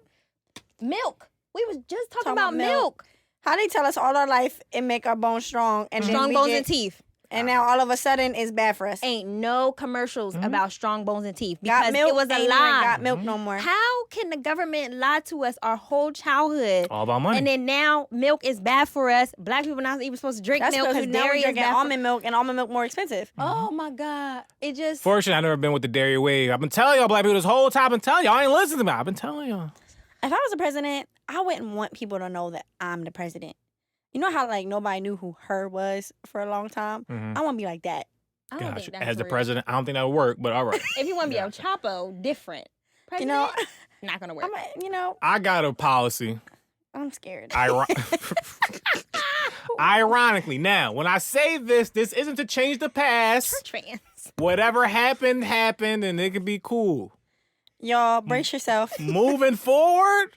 many. Milk. We was just talking Talking about about milk. milk. how they tell us all our life it make our bones strong, and then Strong we bones get, and teeth. and now all of a sudden it's bad for us. Ain't no commercials about strong bones and teeth Got because milk, it was a ain't even lie. got milk no more. How can the government lie to us our whole childhood? All about money. And then now milk is bad for us. Black people not even supposed to drink That's milk because because now dairy we're is drinking bad. almond milk, and almond milk more expensive. Oh my God! It just Fortunately, I've never been with the dairy wave. I've been telling y'all black people this whole time. I've been telling y'all. I ain't listening to me. I've been telling y'all. If I was the president, I wouldn't want people to know that I'm the president. You know how like nobody knew who her was for a long time? I want to be like that. I don't Gosh, think that's as the real. president, I don't think that would work, but all right. If you want to be El Chapo, different. You President, know, not gonna work. I got a policy. I'm scared. Ironically, now, when I say this isn't to change the past. Trans. Whatever happened, and it can be cool. Y'all, brace yourself. Moving forward,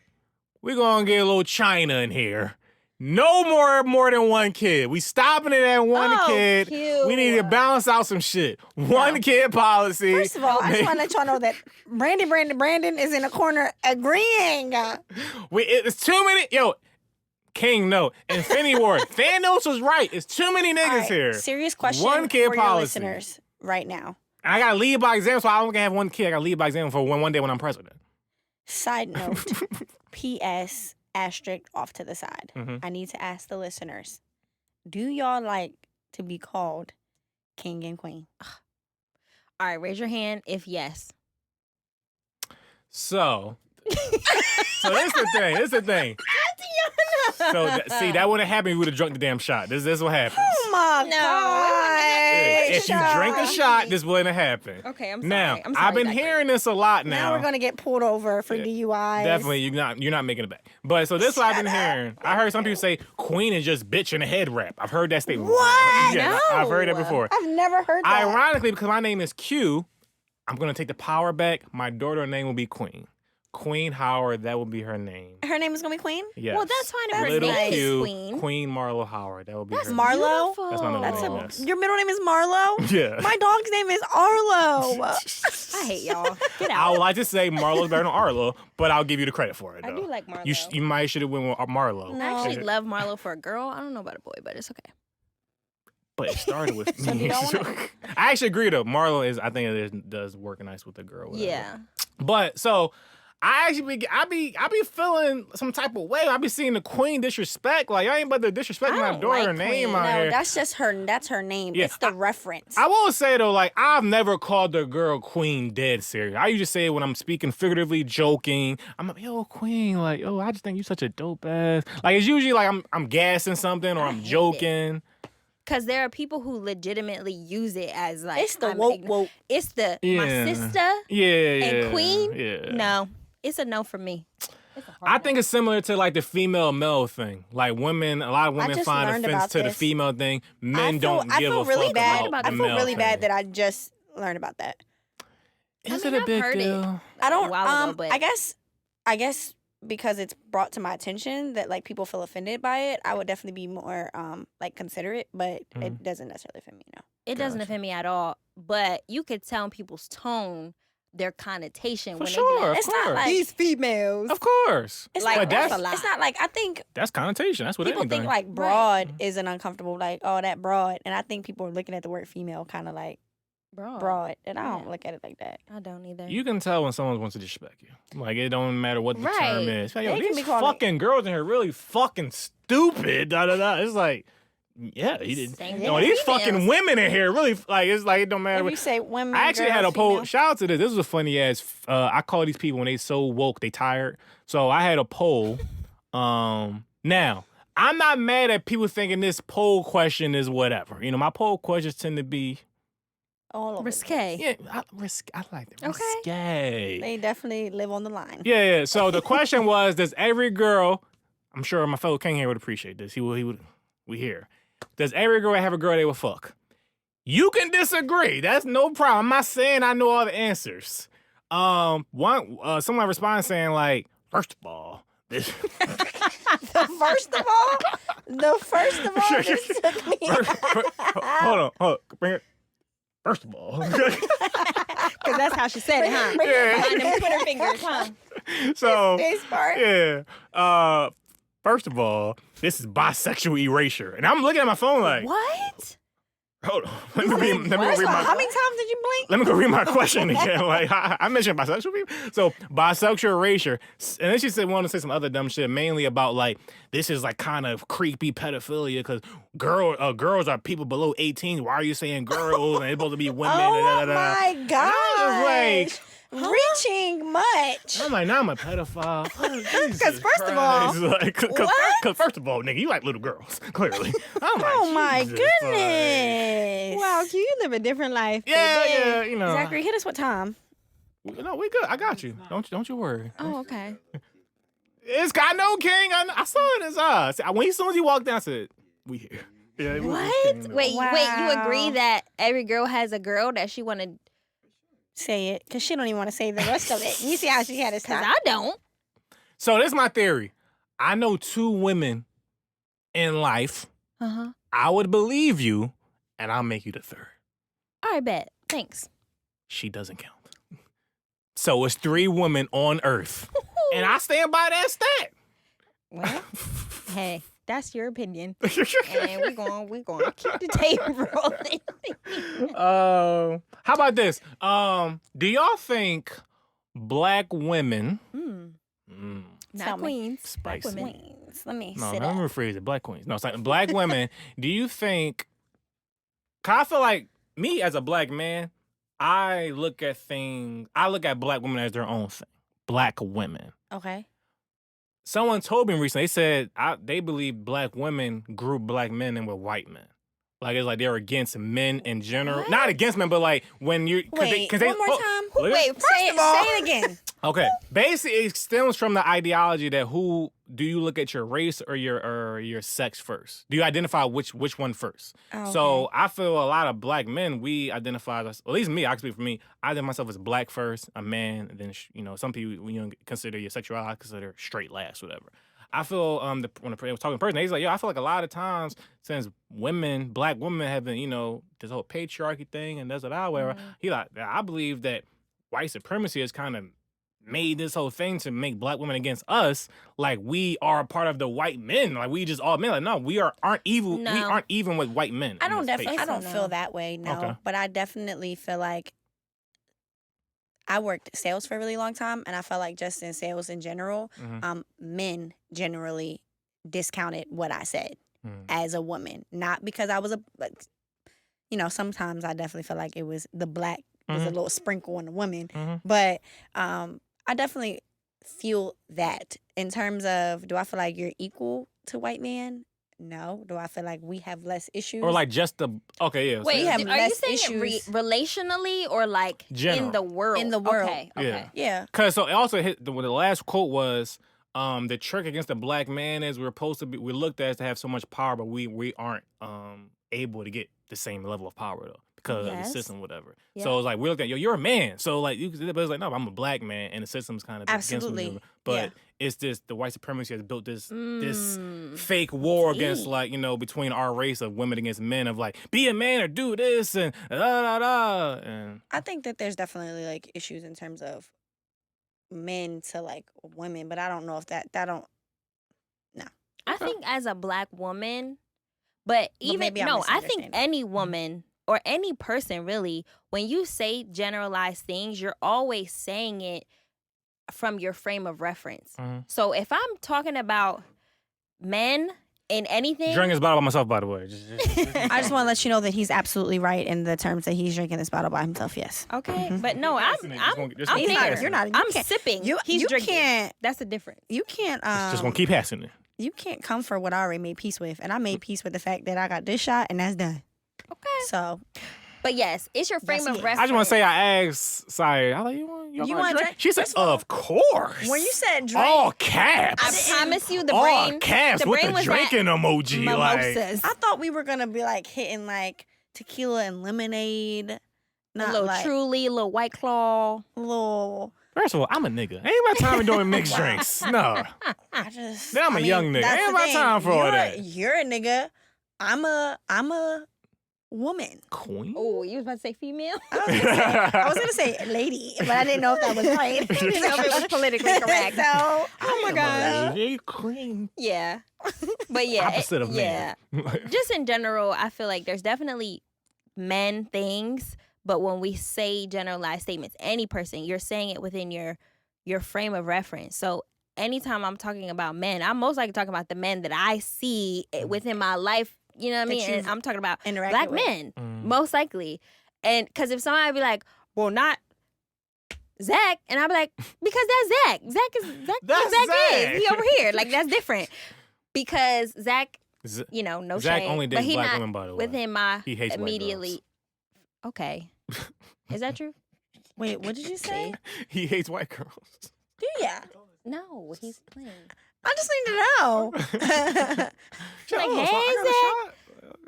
we're going to get a little China in here. No more than one kid. We stopping it at one kid. Cute. We need to balance out some shit. One kid policy. First of all, I just want to let y'all know that Brandon is in the corner agreeing. It's too many. Yo, King, no. Infinity War. Thanos was right. It's too many niggas All right, here. serious question One kid for policy. your listeners right now. And I got to lead by example, so I don't have one kid. I got to lead by example for one day when I'm president. Side note, P.S. asterisk off to the side. Mhm. I need to ask the listeners, do y'all like to be called king and queen? All right, raise your hand if yes. So this is the thing. So see, that wouldn't happen. You would have drunk the damn shot. This is what happens. Oh my God. If you drink the shot, this wouldn't happen. Okay, I'm sorry. Now, I'm sorry, I've been Zachary. hearing this a lot Now we're gonna get pulled over for DUIs. Definitely, you're not making it back. But so this is what I've been hearing. I heard some people say Queen is just bitch in a head wrap. I've heard that statement. What? Yeah, I've heard that No. before. I've never heard that. Ironically, because my name is Q, I'm gonna take the power back. My daughter's name will be Queen. Queen Howard, that will be her name. Her name is gonna be Queen? Yes. Well, that's fine if her Little name is Q, Queen. Marlo Howard. That will be That's her Marlo? beautiful. That's my middle That's name. a, Yes. your middle name is Marlo? name. Yeah. My dog's name is Arlo. I hate y'all. Get I out. would like to say Marlo's better than Arlo, but I'll give you the credit for it. I Though. do like Marlo. You might should have went with Marlo. No. I actually love Marlo for a girl. I don't know about a boy, but it's okay. But it started with So me. you don't I actually agree though. Marlo is, I think it does work nice with the girl. Whatever. Yeah. But so I actually I be feeling some type of way. I be seeing the Queen disrespect. Like, y'all ain't about to disrespect I my don't daughter like name Queen. out No, here. that's her name. Yeah, It's the reference. I will say though, like, I've never called the girl Queen dead serious. I usually say it when I'm speaking figuratively, joking. I'm like, yo, Queen, like, yo, I just think you such a dope ass. Like, it's usually like I'm gassing something or I'm hate it. joking. Because there are people who legitimately use it as like It's the I'm woke ign- woke. It's the my Yeah. sister Yeah. and Queen. Yeah. No, it's a no for me. It's a hard I no. think it's similar to like the female male thing. Like women, a lot of women just find learned offense about to the this. female thing. Men I feel, don't I give feel a really fuck bad. about I the feel male really bad thing. that I just learned about that. Is I it mean, a I've big heard it. deal? I don't. A while ago, but I guess because it's brought to my attention that like people feel offended by it, I would definitely be more like considerate, but it doesn't necessarily offend me. No. it doesn't Gotcha. offend me at all. But you could tell in people's tone their connotation For when sure, they be like, of It's not course. like- these females. Of course. It's Like, not. that's a lot. It's not like I think That's connotation. That's what people anything. think like broad is an uncomfortable like that broad, and I think people are looking at the word female kind of like broad, and I don't Yeah. look at it like that. I don't either. You can tell when someone wants to disrespect you. Like, it don't matter what the term Right. is. Like, yo, They can these be calling it- fucking girls in here really fucking stupid. Da da da. It's like, yeah, he did. Same No, thing these with fucking females. women in here really like. It's like it don't matter. If What, you say women, I actually girls, had a poll. female, Shout out to this. This was a funny ass. I call these people when they so woke they tired. So I had a poll. Now I'm not mad at people thinking this poll question is whatever. You know, my poll questions tend to be all over the Risque. yeah. I like that. Okay. Risque. They definitely live on the line. Yeah. So the question was, does every girl? I'm sure my fellow king here would appreciate this. He would. We here. Does every girl have a girl they would fuck? You can disagree. That's no problem. I'm not saying I know all the answers. Someone responded saying like, first of all, this. The first of all, this took me. Hold on. Bring it. First of all. Because that's how she said it, huh? Yeah. Behind them Twitter fingers, huh? So This part. yeah. First of all, this is bisexual erasure, and I'm looking at my phone like, What? hold on. Let me read First of all, my. how many times did you blink? Let me go read my question again. Like I mentioned bisexual people. So bisexual erasure. And then she said wanted to say some other dumb shit, mainly about like this is like kind of creepy pedophilia because girls are people below 18. Why are you saying girls and they're supposed to be women? Oh da, da, da, da. my And gosh. I was like, Reaching much. I'm like, now I'm a pedophile. Because first of all, because first of all, nigga, you like little girls, clearly. I'm like, Oh my Jesus, like- goodness. Wow, Q, you live a different life. Yeah, you know. Zachary, hit us with time. No, we good. I got you. Don't you worry. Oh, okay. It's got no king. I saw it in his eyes. As soon as he walked down, I said, "We here." Yeah, What? Wait, you Wow. agree that every girl has a girl that she want to? Say it, because she don't even want to say the rest of it. You see how she had us Because time. I don't. So this is my theory. I know two women in life, Uh-huh. I would believe you, and I'll make you the third. All right, bet. Thanks. She doesn't count. So it's 3 women on Earth. And I stand by that stat. Well, hey, that's your opinion. And we're going to keep the tape rolling. How about this? Do y'all think black women... Not Tell me. queens. Spicy. Black women. Queens. Let me No, sit let me up. rephrase it. Black queens. No, it's like black women. Do you think... Cause I feel like me as a black man, I look at black women as their own thing. Black women. Okay. Someone told me recently, they said they believe black women group black men in with white men. Like, it's like they're against men in general. What? Not against men, but like when you... Wait, one more time. Wait, Say it again. Okay. Basically, it stems from the ideology that do you look at your race or your sex first? Do you identify which one first? Oh, So okay. I feel a lot of black men, we identify as, at least me, I can speak for me, I identify myself as black first, a man, and then, some people, when you consider your sexuality, I consider straight last, whatever. I feel when I was talking to person, he's like, I feel like a lot of times since black women have been, this whole patriarchy thing and that's what whatever, he like, I believe that white supremacy has kind of made this whole thing to make black women against us like we are a part of the white men, like we just all men. Like, no, we aren't evil. No. We aren't even with white men. I don't No. feel that way, no. Okay. But I definitely feel like I worked sales for a really long time, and I felt like just in sales in general, men generally discounted what I said as a woman. Not because I was sometimes I definitely feel like it was the black was a little sprinkle on the women. But I definitely feel that in terms of, do I feel like you're equal to white man? No. Do I feel like we have less issues? Or like just the okay, yeah. Wait, We have are you less saying issues. it relationally or like General. in the world? In the world. Okay. Yeah. Yeah. Cause so it also hit the last quote was the trick against the black man is we're looked at as to have so much power, but we aren't able to get the same level of power though. Because of the Yes. system, whatever. Yeah. So it's like we look at you're a man. So like but it's like no, I'm a black man, and the system's kind of Absolutely. against me. But Yeah. it's just the white supremacy has built this fake war against like between our race of women against men of like be a man or do this and da da da. And I think that there's definitely like issues in terms of men to like women, but I don't know if that don't. I think as a black woman, but even maybe I'm no, I think misunderstanding. any woman or any person really, when you say generalized things, you're always saying it from your frame of reference. So if I'm talking about men in anything, drinking this bottle by myself, by the way. I just want to let you know that he's absolutely right in the terms that he's drinking this bottle by himself. Yes. okay, but no, I'm Just I'm gonna keep thinking- passing You're it. not. You I'm can't- sipping. You He's you drinking. can't. That's the difference. You can't. Just gonna keep passing it. You can't come for what I already made peace with, and I made peace with the fact that I got this shot and that's done. Okay. So But yes, it's your frame Yes, of yes. reference. I just want to say I asked Sire, I like you You want want to a drink? drink? She said, First of all, of course. when you said drink, all caps. I promise you, the all brain. caps the with brain the was drinking at emoji. Like, mimosas. I thought we were gonna be like hitting like tequila and lemonade, a not little like Truly, a little White Claw. little. first of all, I'm a nigga. Ain't my time doing mixed drinks. No. I just. Then I'm a young nigga. that's Ain't the my thing. time for all You're- that. You're a nigga. I'm a woman. Queen? Oh, you was about to say female? I was gonna say lady, but I didn't know if that was right. I didn't know if it was politically correct. So, oh my I'm god. a lady queen. Yeah. But yeah. Opposite of yeah. man. Just in general, I feel like there's definitely men things, but when we say generalized statements, any person, you're saying it within your frame of reference. So anytime I'm talking about men, I'm most likely talking about the men that I see within my life. You know what I That mean? And you've I'm talking about interacted black with. men, most likely. And because if somebody be like, well, not Zach, and I'll be like, because that's Zach. Zach That's Zach Zach. is. He over here. Like, that's different. Because Zach, Z- no Zach shade. only but dates he black not women, by the way. within my He hates white girls. immediately. Okay. Is that true? Wait, what did you say? He hates white girls. Do ya? No, he's playing. I just need to know. Like, Oh, so hey, I got a shot?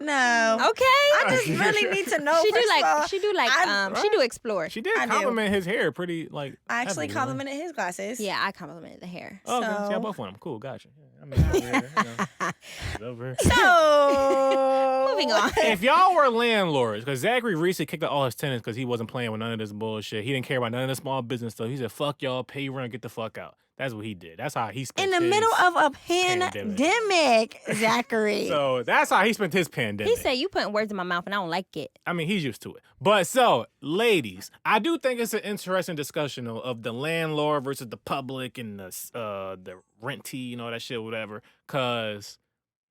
No. Okay. I just really need to know. she do first of all, she do explore. She did I do. compliment his hair pretty, like, I actually heavily, complimented his glasses. Yeah, I complimented the hair. Okay, so So- yeah, both of them. Cool, gotcha. Yeah. I mean, over here, you know, it's over here. So Moving on. If y'all were landlords, because Zachary recently kicked out all his tenants because he wasn't playing with none of this bullshit. He didn't care about none of the small business stuff. He said, "Fuck y'all, pay rent, get the fuck out." That's what he did. That's how he spent in the his middle of a pandemic. pandemic, Zachary. So that's how he spent his pandemic. He said you putting words in my mouth and I don't like it. I mean, he's used to it. But so, ladies, I do think it's an interesting discussion of the landlord versus the public and the rentee and all that shit, whatever. Cause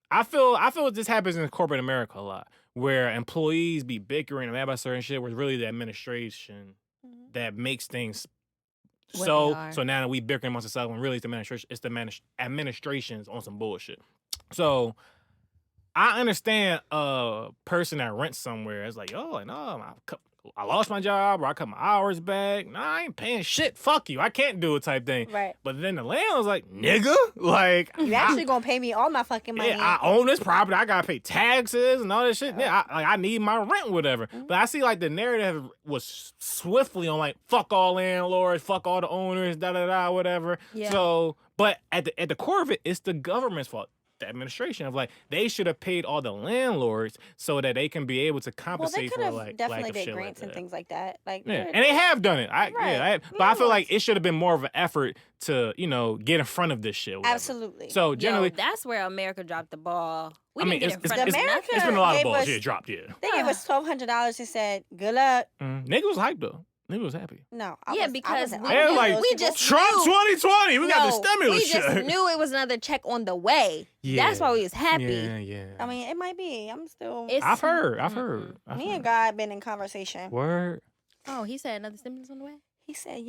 I feel this happens in corporate America a lot, where employees be bickering and mad about certain shit, where it's really the administration that makes things What so. they are. So now that we bickering amongst ourselves, when really it's the administration's on some bullshit. So I understand a person that rents somewhere. It's like, oh, like, no, I lost my job or I cut my hours back. Nah, I ain't paying shit. Fuck you. I can't do it type thing. Right. But then the landlord's like, nigga, like You actually gonna pay me all my fucking money. yeah, I own this property. I gotta pay taxes and all this shit. Yeah, I need my rent, whatever. But I see like the narrative was swiftly on like fuck all landlords, fuck all the owners, da da da, whatever. Yeah. So, but at the core of it, it's the government's fault. The administration of like they should have paid all the landlords so that they can be able to well, they compensate could for have like definitely lack of did shit grants like and that. things like that. Like, Yeah, good. and they have done it. But I feel like Landlords. it should have been more of an effort to get in front of this shit. Whatever. Absolutely. So generally, Yo, that's where America dropped the ball. We I mean, didn't get in front it's- of America- nothing. it's been a lot of gave balls. us- Yeah, dropped. Yeah. they gave us $1,200 and said, "Good luck." Nigga was hyped though. Nigga was happy. No, Yeah, I because wasn't. we- I They was wasn't like, those we people. just Trump knew. 2020. We got the stimulus we just check. knew it was another check on the way. Yeah. That's why we was happy. Yeah. I mean, it might be. I'm still. It's- I've heard. Me and God been in conversation. Word. Oh, he said another stimulus on the way? He said,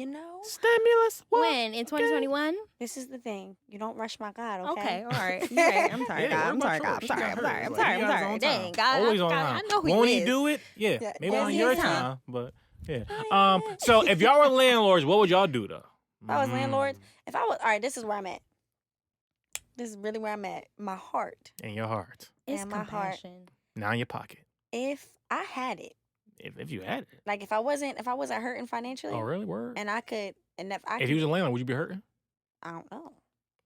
Stimulus. What? When? In 2021? this is the thing. You don't rush my God, okay? Okay, all right. You're right. I'm sorry, Yeah, God. what I'm about sorry, yours? God. I'm She sorry. got I'm hers. sorry. I'm Like, sorry. you I'm got his sorry. own Dang, time. God. Always on I time. know who Won't he he is. do it? Yeah. Yeah, Maybe yes, on he your is. time. But yeah. So if y'all were landlords, what would y'all do though? If I was landlord, if I was, all right, this is where I'm at. This is really where I'm at. My heart. In your heart. It's And my heart. compassion. Now in your pocket. If I had it, If you had it. like if I wasn't hurting financially, Oh really? Word. and I could, and if I If could, you was a landlord, would you be hurting? I don't know.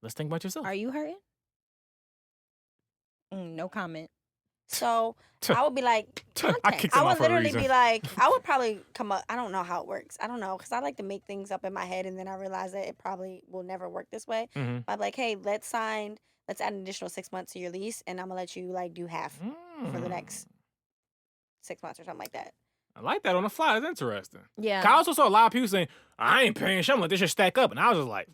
Let's think about yourself. Are you hurting? No comment. So I would be like, I kicked him I out would for a literally reason. be like, I would probably come up. I don't know how it works. I don't know because I like to make things up in my head, and then I realize that it probably will never work this way. Mhm. I'd be like, hey, let's add an additional 6 months to your lease, and I'm gonna let you like do half for the next 6 months or something like that. I like that on the fly. That's interesting. Yeah. I also saw a lot of people saying, I ain't paying shit. I'm like, this should stack up. And I was just like,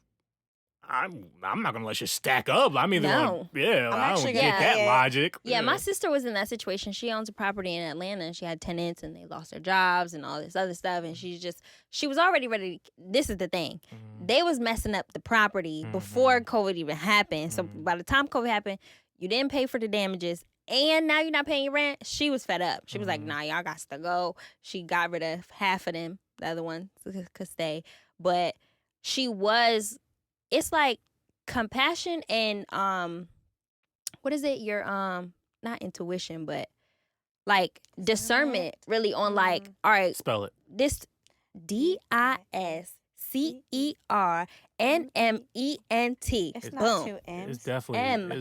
I'm not going to let you stack up. I'm either No. going to, I don't actually get gonna- that yeah. logic. Yeah, my sister was in that situation. She owns a property in Atlanta and she had tenants and they lost their jobs and all this other stuff. And she was already ready. This is the thing. They was messing up the property before COVID even happened. So by the time COVID happened, you didn't pay for the damages and now you're not paying your rent. She was fed up. She was like, nah, y'all got to go. She got rid of half of them. The other one could stay. But it's like compassion and what is it? Your not intuition, but like discernment really on like, all right, Spell it. this DISCERNMENT. It's Boom. not two M's. It's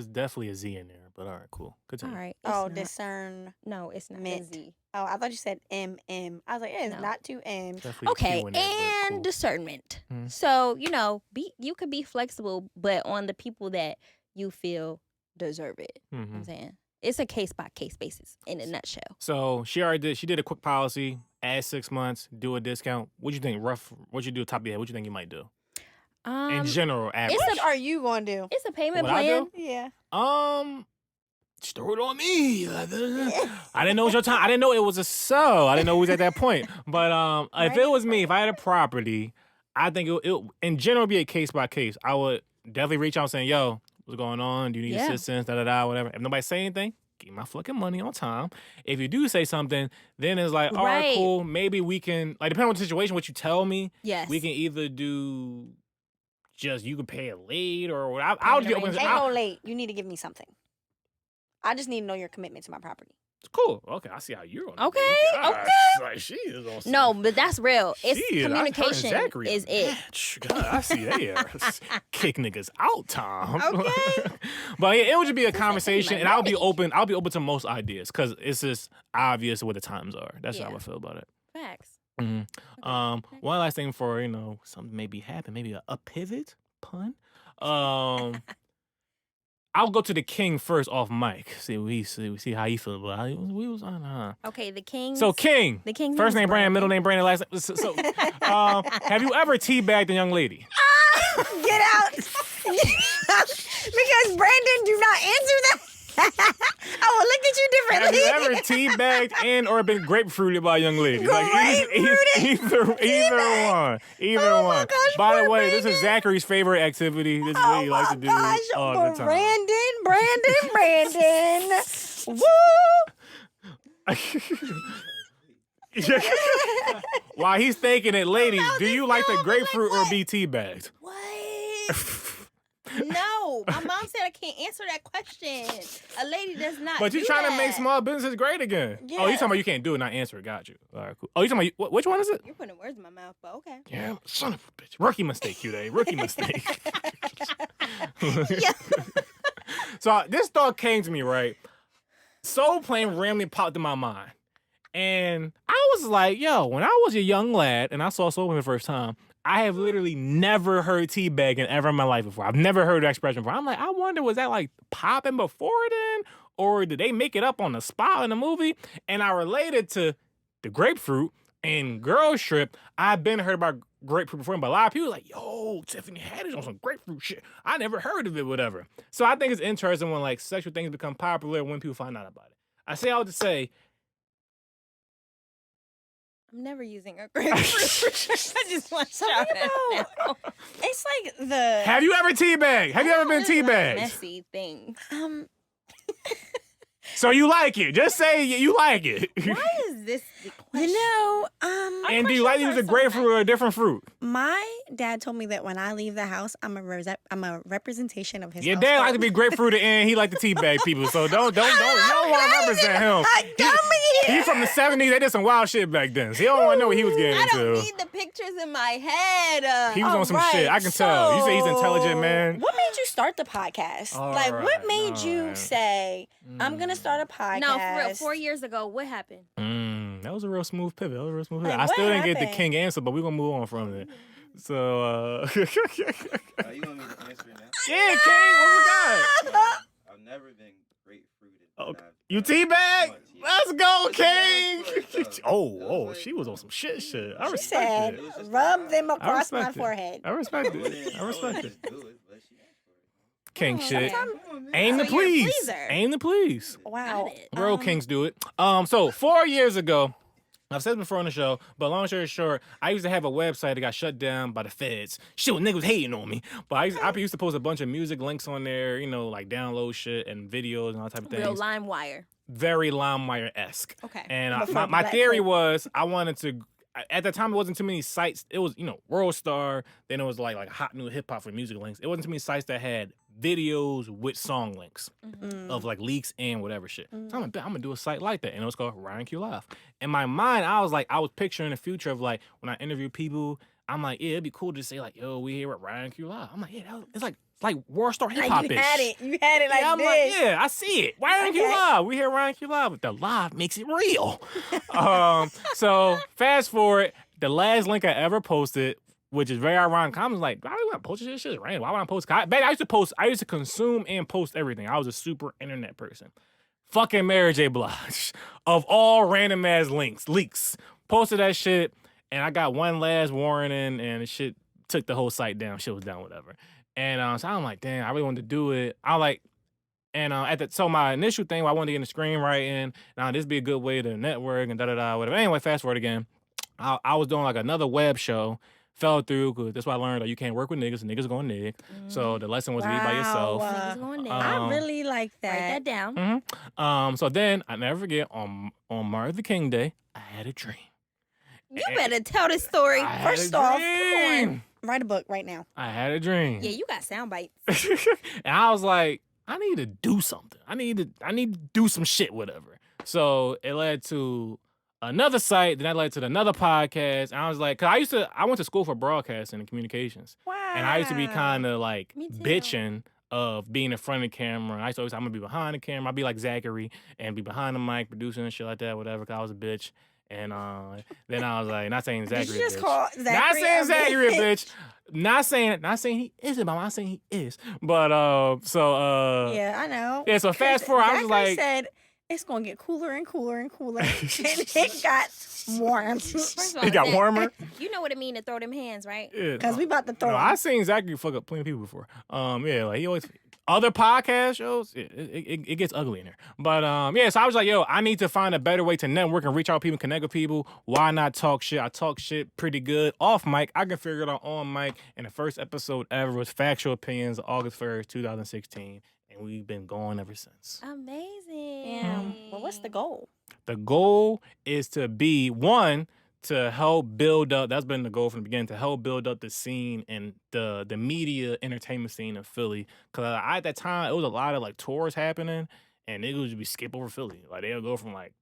definitely a Z in there. But all right, cool. All Continue. right. Oh, it's not. discern. No, it's not. Mint. A Z. Oh, I thought you said MM. I was like, it's No. not two M's. Definitely a Okay, Q in there, but and cool. discernment. Mhm. So you could be flexible, but on the people that you feel deserve it. You know what I'm saying it's a case by case basis in a nutshell. So she did a quick policy, add 6 months, do a discount. What you think, what you do top of your head? What you think you might do? In general, average. What are you going to do? It's a payment What I plan. do? Yeah. Just throw it on me. I didn't know it was your time. I didn't know it was a so. I didn't know it was at that point. But if it was me, if I had a property, I think it in general be a case by case. I would definitely reach out saying, yo, what's going on? Do you need Yeah. assistance? Whatever. If nobody say anything, give me my fucking money on time. If you do say something, then it's like, all right, Right. cool. Maybe we can, like, depending on the situation, what you tell me, Yes. we can either do just you can pay it late or what. I'll Payment get Ain't no late. You need to give me something. I just need to know your commitment to my property. It's cool. Okay, I see how you're on. Okay, Gosh, like she is on. Some, No, but that's real. It's she is- communication her and Zachary is a it. match. God, I see they are kick niggas out, Tom. Okay. But yeah, it would just be a conversation, my and I'll be leg. open. I'll be open to most ideas because it's just obvious what the times are. That's how Yeah. I feel about it. Facts. Mhm. One last thing for something maybe happen, maybe a pivot pun. I'll go to the king first off mic. See how he feel about it. We was on. Okay, the king. So king, The king's first name is name Brandon, middle name Brandon, last name. So, have you ever teabagged a young lady? Get out. Because Brandon do not answer that. I will look at you Have differently. you ever teabagged and or been grapefruited by a young lady? Either one. Either Oh my one. gosh, By the poor way, this is Brandon. Zachary's favorite activity. This is what he likes to do all the time. Brandon. Woo! While he's thinking it, ladies, No, do this you like the no, but grapefruit like or what? be teabagged? What? No, my mom said I can't answer that question. A lady does not. But you're do trying to that. make small businesses great again. Oh, Yeah. you talking about you can't do it, not answer it. Got you. All right, cool. Oh, you talking about, which one is it? You're putting words in my mouth, but okay. Yeah, son of a bitch. Rookie mistake, Q-Day. Rookie mistake. Yeah. So this thought came to me, right? Soul Plane randomly popped in my mind. And I was like, yo, when I was a young lad and I saw Soul Plane the first time, I have literally never heard teabagging ever in my life before. I've never heard the expression before. I'm like, I wonder, was that like popping before then? Or did they make it up on the spot in the movie? And I related to the grapefruit and girl strip. I've been heard about grapefruit before, but a lot of people like, yo, Tiffany Haddish on some grapefruit shit. I never heard of it, whatever. So I think it's interesting when like sexual things become popular when people find out about it. I say all to say, I'm never using a grapefruit. I just want to shout that now. It's like the have you ever teabagged? Have you ever been This is like teabagged? messy thing. So you like it. Just say you like it. Why is this the question? And do you like to use a grapefruit or a different fruit? My dad told me that when I leave the house, I'm a representation of his Your household. dad like to be grapefruited and he like to teabag people. So don't you don't want to represent him. He from the 70s. They did some wild shit back then. So he don't want to know what he was getting I don't into. need the pictures in my head. He was on some Alright, shit. I can tell. You say he's intelligent, so man. What made you start the podcast? Like, what Alright, made you alright. say, I'm going to start a podcast? No, for real. 4 years ago, what happened? That was a real smooth pivot. Like, I still what didn't get the happened? king answer, but we're going to move on from it. So, You want me to answer it now? yeah, king, what we got? I've never been grapefruited. Oh, but I've you done teabag? once, yeah. Let's go, But she king. asked for it, though. Oh, It oh, was she like, was on some shit. I She respect said, it. It was just rub like, them I across my respect it. forehead. I respect I it. wouldn't- I respect wouldn't it. just do it, but she asked for it. King Oh, shit. okay. Come on, man. Aim to So you're a please. pleaser. Aim to please. Wow. Got it. Real kings do it. So 4 years ago, I've said it before on the show, but long story short, I used to have a website that got shut down by the feds. Shit, niggas was hating on me. But I used to post a bunch of music links on there, like download shit and videos and all type of things. Real LimeWire. Very LimeWire-esque. Okay. And Before my Black theory folk. was I wanted to. At the time, it wasn't too many sites. It was, World Star. Then it was like hot new hip hop for music links. It wasn't too many sites that had videos with song links of like leaks and whatever shit. So I'm gonna do a site like that, and it was called RightonQuelive. In my mind, I was picturing the future of like when I interview people. I'm like, yeah, it'd be cool to say like, yo, we here at RightonQuelive. I'm like, yeah, it's like World Star hip hop. Like, you had it. You had it like I'm this. like, yeah, I see it. RightonQuelive. Okay. We hear RightonQuelive, but the live makes it real. So fast forward, the last link I ever posted, which is very ironic. I was like, why would I post this shit? Right? Why would I post? Babe, I used to consume and post everything. I was a super internet person. Fucking Mary J. Blige, of all random ass leaks, posted that shit, and I got one last warning, and the shit took the whole site down. Shit was down, whatever. And so I'm like, damn, I really wanted to do it. So my initial thing, I wanted to get into screenwriting. Now this be a good way to network and whatever. Anyway, fast forward again. I was doing like another web show, fell through because that's why I learned you can't work with niggas. Niggas gonna nig. So the lesson was to be by yourself. Niggas going down. I really like Write that. that down. So then I never forget on Martin Luther King Day, I had a dream. You better tell this story. I had First a off, dream. Write a book right now. I had a dream. Yeah, you got sound bites. And I was like, I need to do something. I need to do some shit, whatever. So it led to another site, then that led to another podcast. And I was like, cause I went to school for broadcasting and communications. Wow. And I used to be kind of like Me too. bitching of being in front of the camera. I used to always, I'm gonna be behind the camera. I'd be like Zachary and be behind the mic, producing and shit like that, whatever, cause I was a bitch. And then I was like, not saying Zachary Did you just a bitch. call Not Zachary saying a Zachary a bitch? bitch. Not saying he isn't, but I'm not saying he is. But Yeah, I know. yeah, so fast forward, I was Zachary like, said it's gonna get cooler and cooler and cooler, and it got warm. First of all, it got Zach, warmer. You know what it mean to throw them hands, right? Yeah, Because we about to throw. no, him. I seen Zachary fuck up plenty of people before. Yeah, like he always other podcast shows, it gets ugly in there. But yeah, so I was like, yo, I need to find a better way to network and reach out to people, connect with people. Why not talk shit? I talk shit pretty good off mic. I can figure it out on mic. And the first episode ever was Factual Opinions, August 1st, 2016. And we've been going ever since. Amazing. Damn. Well, what's the goal? The goal is to be one, to help build up. That's been the goal from the beginning, to help build up the scene and the media entertainment scene in Philly. Cause at that time it was a lot of like tours happening, and niggas would just be skip over Philly. Like they'll go from like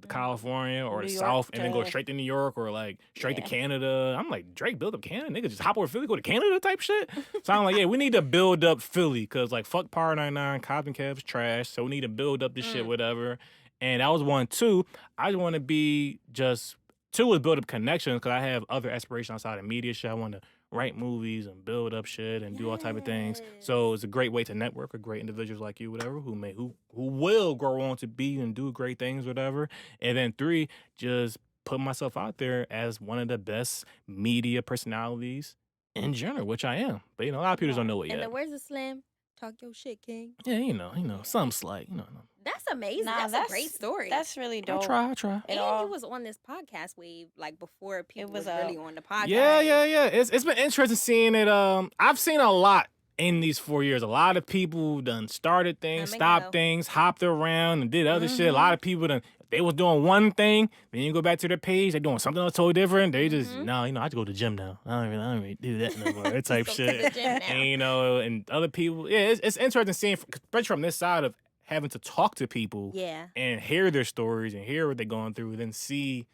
California or New the York South, and then go to- straight to New York or like straight to Yeah. Canada. I'm like, Drake built up Canada, nigga, just hop over Philly, go to Canada type shit. So I'm like, yeah, we need to build up Philly, cause like fuck Power 99, Compton Cavs trash. So we need to build up this shit, whatever. And that was 1. 2, I just want to be just. 2 was build up connections, because I have other aspirations outside of media shit. I want to write movies and build up shit and do all type of things. So it's a great way to network with great individuals like you, whatever, who will grow on to be and do great things, whatever. And then 3, just put myself out there as one of the best media personalities in general, which I am. But a lot of people don't know it And yet. then where's the Slim? Talk your shit, King. Yeah, something slight, That's amazing. Nah, that's a great story. That's really I dope. try. It and all- you was on this podcast wave like before people was was really on the podcast. Yeah. It's been interesting seeing it. I've seen a lot in these 4 years. A lot of people done started things, Come and stopped go. things, hopped around and did other shit. A lot of people done, they was doing one thing, then you go back to their page, they doing something else totally different. They just, no, I have to go to the gym now. I don't really do that no more. That type Go to the shit. gym now. And, and other people, yeah, it's interesting seeing, especially from this side of having to talk to people Yeah. and hear their stories and hear what they're going through, and then see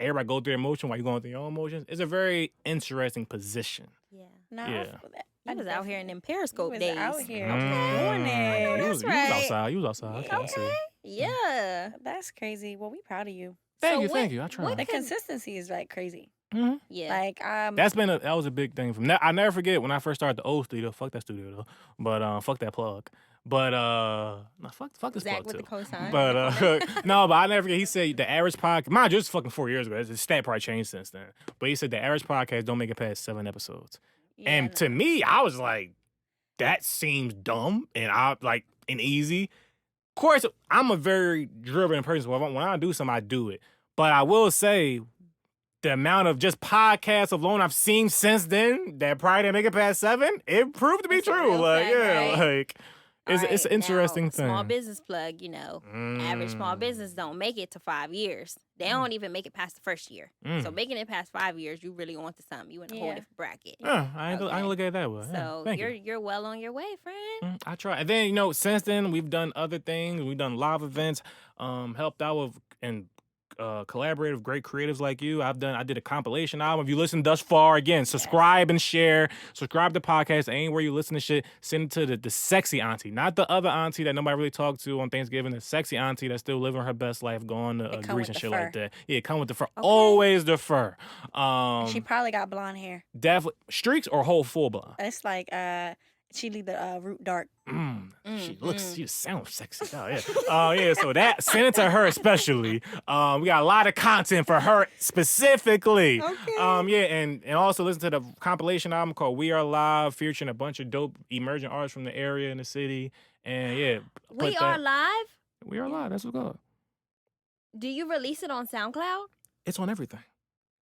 everybody go through their emotion while you're going through your own emotions. It's a very interesting position. Yeah. No, Yeah. I feel that. I was out here in them You Periscope was days. out here Mm. doing it. You that's was right. outside. You was outside. Okay. I see. Yeah. That's crazy. Well, we proud of you. Thank you. I what tried. The consistency is like crazy. Mhm. Yeah. Like That was a big thing from that. I never forget when I first started the old studio. Fuck that studio though. But fuck that plug. But no, fuck this Zach plug with too. the cosign. But no, but I never forget. He said the average podcast. Mind you, this is fucking 4 years ago. The stat probably changed since then. But he said the average podcast don't make it past 7 episodes. And to me, I was like, that seems dumb and easy. Of course, I'm a very driven person. When I do something, I do it. But I will say, the amount of just podcasts alone I've seen since then that probably didn't make it past 7, it proved to be It's a true. real Like, fact, yeah, right? like it's an interesting thing. Small business plug, average small Mm. business don't make it to 5 years. They don't even make it past the first year. So making it past 5 years, you really on to something. You in a whole Yeah. different bracket. I ain't Okay. look at it that way. So Thank you. you're well on your way, friend. I try. And then, since then, we've done other things. We've done live events, helped out with and collaborated with great creatives like you. I did a compilation album. If you listen thus far, again, subscribe and share. Subscribe to the podcast. Anywhere you listen to shit, send it to the sexy auntie, not the other auntie that nobody really talked to on Thanksgiving. The sexy auntie that's still living her best life, going to It come Greece with and the shit fur. like that. Yeah, come with the fur. Always the fur. she probably got blonde hair. Definitely streaks or whole full blonde. It's like she leave the root dark. She sounds sexy. Oh, yeah. Yeah, so send it to her especially. We got a lot of content for her specifically. Okay. Yeah, and also listen to the compilation album called We Are Live, featuring a bunch of dope emerging artists from the area and the city. And yeah. We are live. We Are Live, that's what's called. Do you release it on SoundCloud? It's on everything.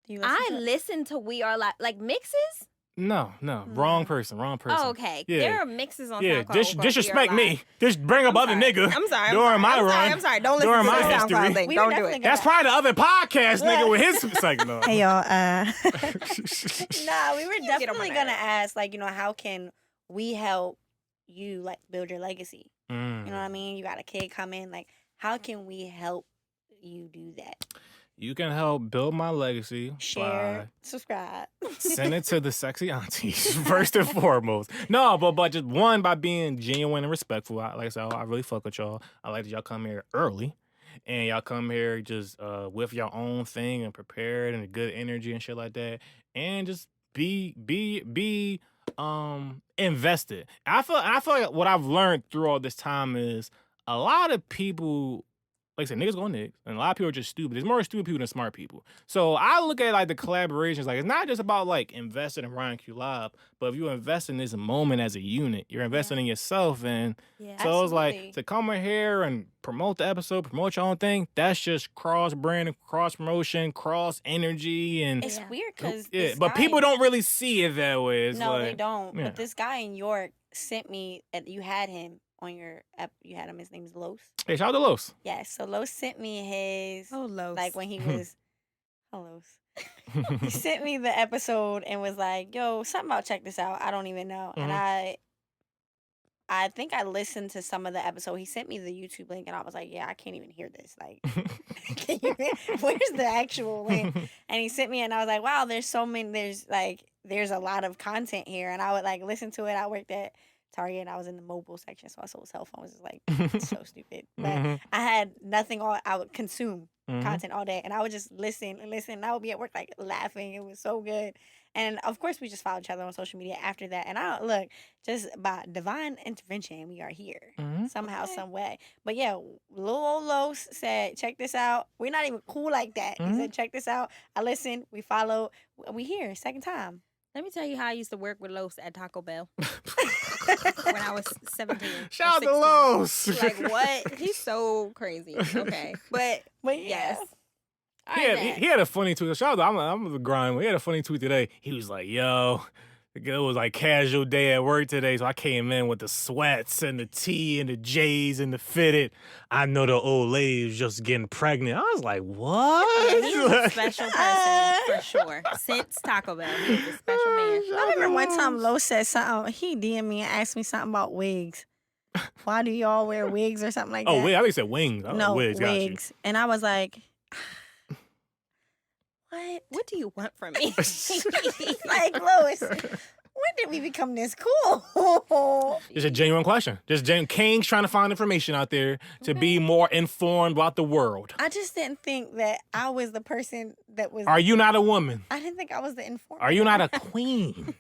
Do you listen I to it? listen to We Are Live, like mixes. No, wrong person. Oh, okay. Yeah. There are mixes on Yeah, SoundCloud. called disrespect We Are Live. me. Just bring up other niggas. during my run. I'm sorry. Don't listen during to my the history. SoundCloud link. We Don't were do definitely it. That's probably the other podcast nigga with his. It's like, no. Hey y'all. Nah, we were get 'em on definitely my gonna nerves. ask, like, how can we help you like build your legacy? Mm. You know what I mean? You got a kid coming, like, How can we help you do that? You can help build my legacy. Share, subscribe. Send it to the sexy aunties first and foremost. No, but just one, by being genuine and respectful. Like I said, I really fuck with y'all. I like that y'all come here early, and y'all come here just with your own thing and prepared and good energy and shit like that, and just be invested. I feel like what I've learned through all this time is a lot of people. Like I said, niggas go niggas, and a lot of people are just stupid. There's more stupid people than smart people. So I look at like the collaborations, like it's not just about like investing in RightonQuelive, but if you invest in this moment as a unit, you're investing in yourself. And so it's like to come in here and promote the episode, promote your own thing. That's just cross branding, cross promotion, cross energy, and it's weird because but people don't really see it that way. It's no, like, they don't. But this guy in York sent me. You had him on your app. You had him. His name is Los. Hey, shout out to Los. Yes, so Los sent me his. Oh, Los. Like when he was. Los. He sent me the episode and was like, "Yo, something about check this out. I don't even know." And I think I listened to some of the episode. He sent me the YouTube link, and I was like, "Yeah, I can't even hear this. Like, where's the actual link?" And he sent me, and I was like, "Wow, there's so many. There's a lot of content here." And I would like listen to it. I worked at Target, and I was in the mobile section, so I sold cell phones. It's like so stupid, but I had nothing. I would consume content all day, and I would just listen and listen. And I would be at work like laughing. It was so good. And of course, we just followed each other on social media after that. And I look, just by divine intervention, we are here somehow, some way. But yeah, Lil old Los said, "Check this out." We're not even cool like that. He said, "Check this out." I listened. We followed. We here second time. Let me tell you how I used to work with Los at Taco Bell when I was 17. Shout out to Los. Like, what? He's so crazy. Okay. But yes. He had a funny tweet. Shout out to, I'm the grind. He had a funny tweet today. He was like, "Yo, it was like casual day at work today, so I came in with the sweats and the tee and the J's and the fitted. I know the old lady was just getting pregnant." I was like, "What?" Yeah, he's a special person for sure. Since Taco Bell, he's a special man. I remember one time Los said something. He DM'd me and asked me something about wigs. Why do y'all wear wigs or something like that? Oh, wait, I think he said wings. No, wigs. Got you. And I was like, What do you want from me? like, Lois, when did we become this cool? It's a genuine question. Just King's trying to find information out there to be more informed about the world. I just didn't think that I was the person that was. Are you not a woman? I didn't think I was the informer. Are you not a queen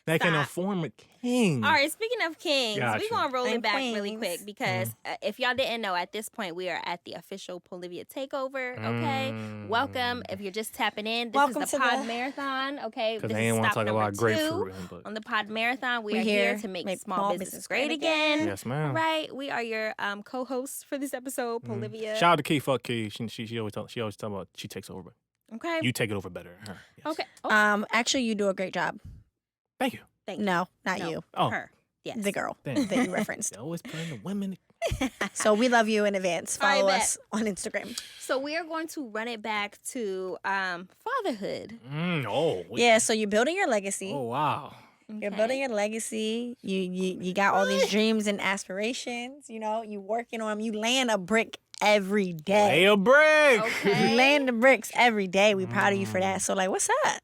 that can inform a king? All right, speaking of kings, we're going to roll it back queens. really quick because if y'all didn't know, at this point, we are at the official Polivia takeover, okay? Welcome. If you're just tapping in, this is the Pod Marathon, okay? Because this they is ain't want stop to talk number about grapefruit. two on the Pod Marathon. We are here to make small business great again. Yes, ma'am. Right? We are your co-hosts for this episode, Polivia. Shout out to Key. Fuck Key. She always talk about she takes over, but okay, you take it over better than her. Yes. Okay. Oh. Actually, you do a great job. Thank you. No, not you. Oh, her. Yes. The girl that you referenced. Always putting the women. So we love you in advance. Follow us on Instagram. So we are going to run it back to fatherhood. Yeah, so you're building your legacy. Oh, wow. You're building your legacy. You got all these dreams and aspirations. You know, you working on them. You laying a brick every day. Lay a brick. Okay. You laying the bricks every day. We proud of you for that. So like, what's up?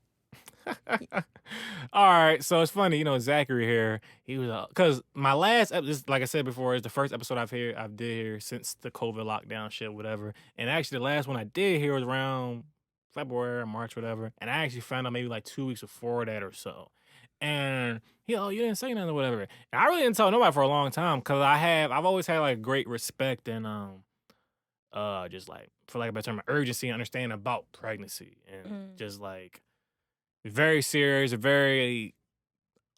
All right, so it's funny, Zachary here. He was because my last episode, like I said before, is the first episode I've did here since the COVID lockdown shit, whatever. And actually, the last one I did here was around February or March, whatever. And I actually found out maybe like 2 weeks before that or so. And you didn't say nothing or whatever. And I really didn't tell nobody for a long time because I've always had like great respect and just like for like a better term, urgency and understanding about pregnancy and just like. Very serious, a very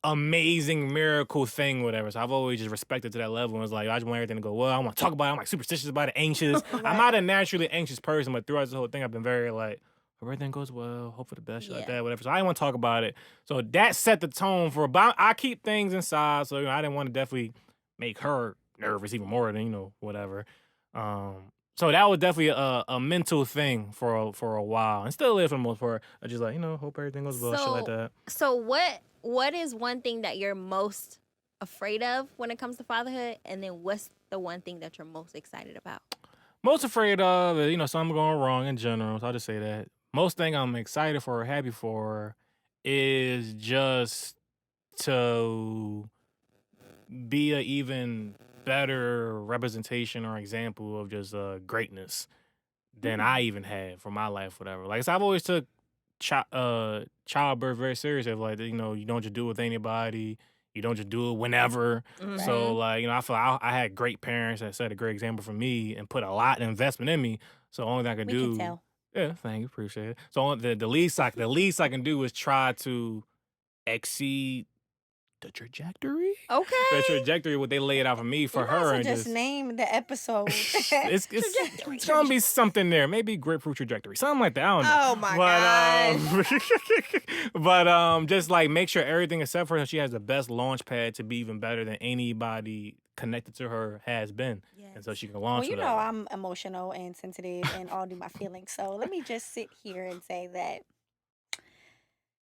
amazing miracle thing, whatever. So I've always just respected to that level. And it's like, I just want everything to go well. I want to talk about it. I'm like superstitious about it, anxious. Right. I'm not a naturally anxious person, but throughout this whole thing, I've been very like, everything goes well, hope for the best, shit like that, whatever. So I didn't want to talk about it. So that set the tone for about, I keep things inside. So I didn't want to definitely make her nervous even more than, whatever. So that was definitely a mental thing for a while, and still is for the most part. I just like hope everything goes well, shit like that. So what is one thing that you're most afraid of when it comes to fatherhood, and then what's the one thing that you're most excited about? Most afraid of, something going wrong in general. So I'll just say that. Most thing I'm excited for or happy for is just to be a even better representation or example of just greatness than I even had for my life, whatever. Like, so I've always took childbirth very serious. Of like, you don't just do it with anybody. You don't just do it whenever. So like, I feel I had great parents that set a great example for me and put a lot of investment in me. So the only thing I could We do, can tell. yeah, thank you, appreciate it. So the least I can do is try to exceed the trajectory. Okay. The trajectory, what they laid out for me, for You might her, as well and just name the episode. it's gonna be something there. Maybe grapefruit trajectory, something like that. I don't know. Oh my But just like make sure everything except for her, she has the best launch pad to be even better than anybody connected to her has been, and so she can launch. Well, you whatever. know I'm emotional and sensitive and all do my feelings. So let me just sit here and say that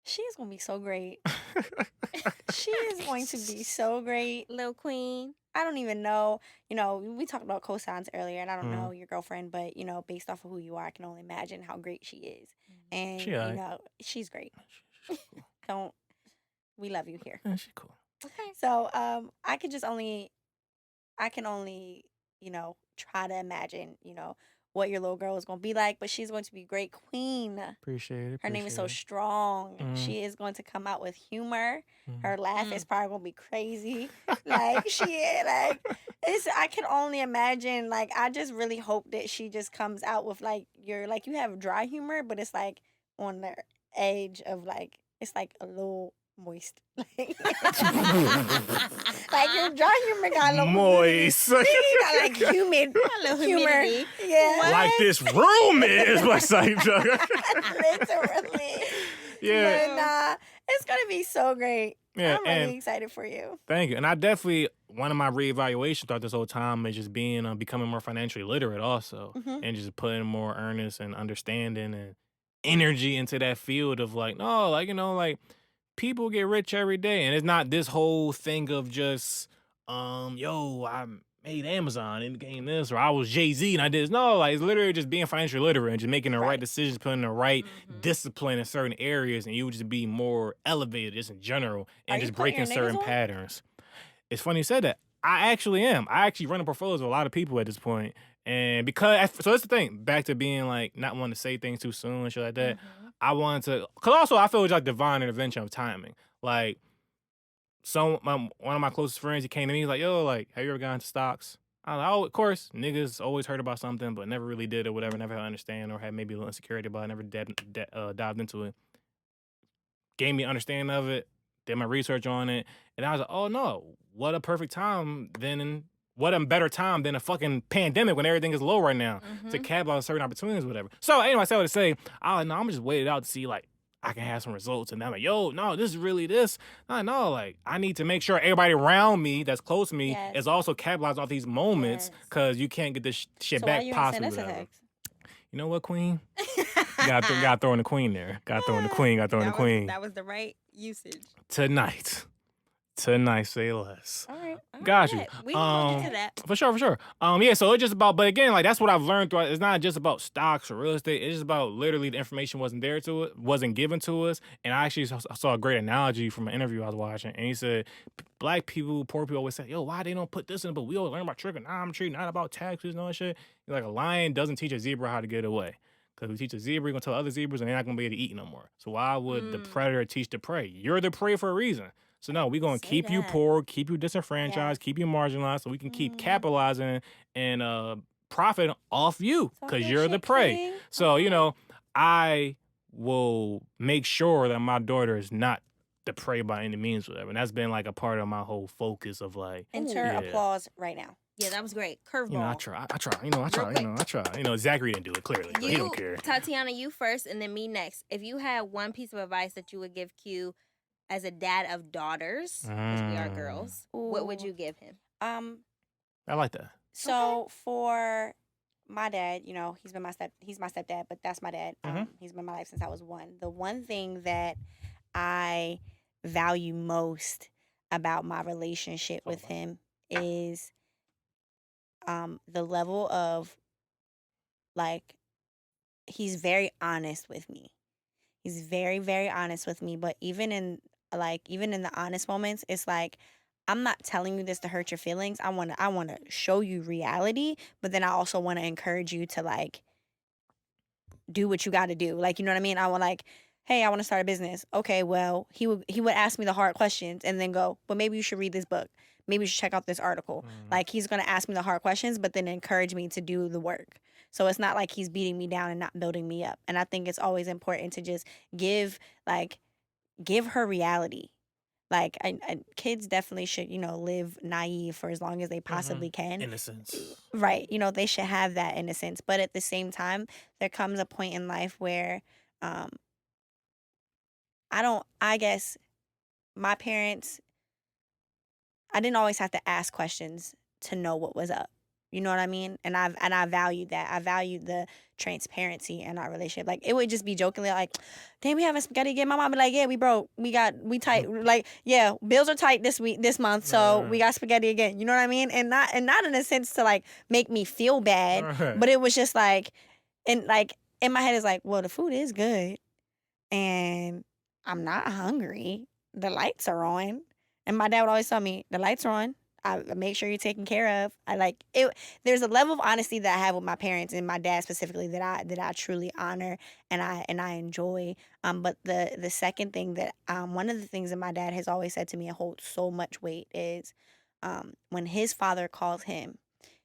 she is going to be so great. She is going to be so great. Little queen. I don't even know. We talked about cosigns earlier, and I don't know your girlfriend, but based off of who you are, I can only imagine how great she is. And She alright. she's great. She's cool. We love you here. Yeah, she's cool. Okay. So I can only try to imagine what your little girl is going to be like, but she's going to be a great queen. Appreciate it. Her name is so appreciate strong. She is going to come out with humor. Her laugh is probably going to be crazy. I can only imagine. Like, I just really hope that she just comes out with you have dry humor, but it's like on the edge of it's like a little moist. Like your dry humor got a little Moist. You got like humid, A little humor. humidity. Yeah, Like this room is, my site. literally. Yeah. But it's gonna be so great. Yeah, I'm and really excited for you. thank you. And I definitely, one of my reevaluations throughout this whole time is just becoming more financially literate also. And just putting more earnest and understanding and energy into that field of like, no, like, people get rich every day. And it's not this whole thing of just, I made Amazon and gained this, or I was Jay-Z and I did this. No, like, it's literally just being financially literate and just making the right decisions, putting the right discipline in certain areas, and you would just be more elevated just in general and Are you just putting breaking your certain niggas on? patterns. It's funny you said that. I actually am. I actually run a portfolio with a lot of people at this point. And so that's the thing. Back to being like not wanting to say things too soon and shit like that. I wanted to, because also I feel it's like divine intervention of timing. Like, one of my closest friends, he came to me, he's like, yo, like, have you ever gotten into stocks? I was like, oh, of course. Niggas always heard about something, but never really did it, whatever, never had to understand or had maybe a little insecurity about it, never dived into it. Gave me understanding of it, did my research on it, and I was like, oh no, what a perfect time what a better time than a fucking pandemic when everything is low right now to capitalize on certain opportunities, whatever. So anyway, I said what to say. I was like, no, I'm just waiting out to see like I can have some results. And I'm like, yo, no, this is really this. No, like I need to make sure everybody around me that's close to me is also capitalizing off these moments because you can't get this shit So back why you ain't possibly. send us a Whatever. text? You know what, Queen? Got throw in the Queen there. Got throw in the Queen. Got throw in the Queen. That was the right usage. Tonight, say less. All right. Got you. We can get to that. For sure. Yeah, so it's just about, but again, like that's what I've learned throughout. It's not just about stocks or real estate. It's just about literally the information wasn't given to us. And I actually saw a great analogy from an interview I was watching, and he said, black people, poor people always say, yo, why they don't put this in? But we always learn about trigonometry, not about taxes and all that shit. Like a lion doesn't teach a zebra how to get away. Because we teach a zebra, you're going to tell other zebras, and they're not going to be able to eat no more. So why would the predator teach the prey? You're the prey for a reason. So no, we're going to keep you poor, keep you disenfranchised, keep you marginalized, so we can keep capitalizing and profit off you because you're the prey. King. So, I will make sure that my daughter is not the prey by any means, whatever. And that's been like a part of my whole focus of like. Enter applause right now. Yeah, that was great. Curveball. I try. Zachary didn't do it clearly, but he don't care. Tatiana, you first, and then me next. If you had one piece of advice that you would give Q as a dad of daughters, because we are girls, what would you give him? I like that. So for my dad, he's my stepdad, but that's my dad. He's been in my life since I was 1. The one thing that I value most about my relationship with him is the level of like, he's very honest with me. He's very, very honest with me. But even in the honest moments, it's like, I'm not telling you this to hurt your feelings. I wanna show you reality, but then I also wanna encourage you to like do what you gotta do. Like, you know what I mean? I want like, hey, I wanna start a business. Okay, well, he would ask me the hard questions and then go, but maybe you should read this book. Maybe you should check out this article. Like, he's gonna ask me the hard questions, but then encourage me to do the work. So it's not like he's beating me down and not building me up. And I think it's always important to just give her reality. Like, kids definitely should, live naive for as long as they possibly can. Innocence. Right. They should have that innocence. But at the same time, there comes a point in life where I guess my parents, I didn't always have to ask questions to know what was up. You know what I mean? And I valued that. I valued the transparency in our relationship. Like, it would just be jokingly like, damn, we having spaghetti again. My mom be like, yeah, we broke. We tight. Like, yeah, bills are tight this month, so we got spaghetti again. You know what I mean? And not in a sense to like make me feel bad, but it was just like, and like in my head is like, well, the food is good, and I'm not hungry. The lights are on, and my dad would always tell me, the lights are on. I make sure you're taken care of. I like it. There's a level of honesty that I have with my parents and my dad specifically that I truly honor and I enjoy. But the second thing that one of the things that my dad has always said to me and holds so much weight is when his father calls him,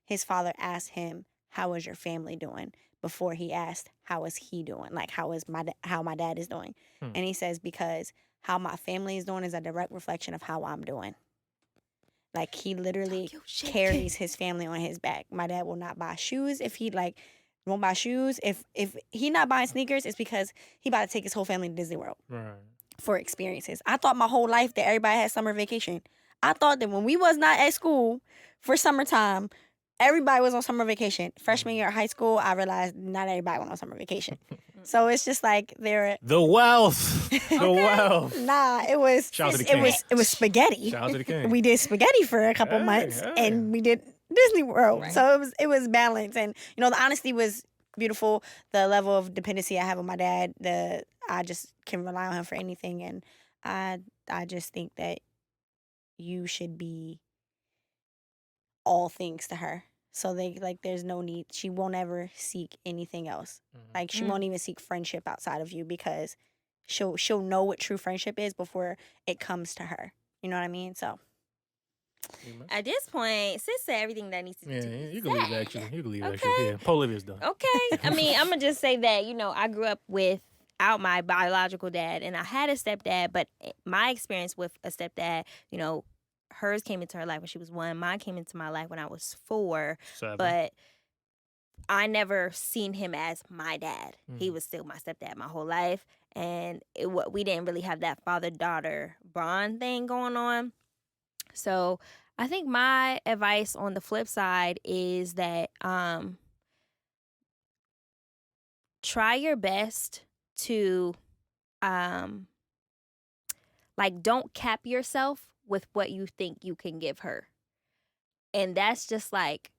his father asks him, "How is your family doing?" before he asked, "How is he doing?" Like, how my dad is doing. And he says, because how my family is doing is a direct reflection of how I'm doing. Like, he literally carries his family on his back. My dad will not buy shoes if he won't buy shoes. If he not buying sneakers, it's because he about to take his whole family to Disney World for experiences. I thought my whole life that everybody had summer vacation. I thought that when we was not at school for summertime, everybody was on summer vacation. Freshman year of high school, I realized not everybody went on summer vacation. So it's just like the wealth. The wealth. Nah, it was Shout out to the king. It was spaghetti. Shout out to the king. We did spaghetti for a couple months and we did Disney World. Right. So it was balanced, and the honesty was beautiful. The level of dependency I have on my dad, I just can rely on him for anything, and I just think that you should be all things to her. So there's no need. She won't ever seek anything else. Like, she won't even seek friendship outside of you, because she'll know what true friendship is before it comes to her. You know what I mean? So at this point, sis said everything that needs to be Yeah, you can leave actually. You can leave Okay. actually. Yeah, Polivia's done. Okay. I mean, I'm gonna just say that I grew up without my biological dad, and I had a stepdad, but my experience with a stepdad, hers came into her life when she was 1. Mine came into my life when I was 4. 7. But I never seen him as my dad. He was still my stepdad my whole life. And we didn't really have that father-daughter bond thing going on. So I think my advice on the flip side is that try your best to don't cap yourself with what you think you can give her. And that's just like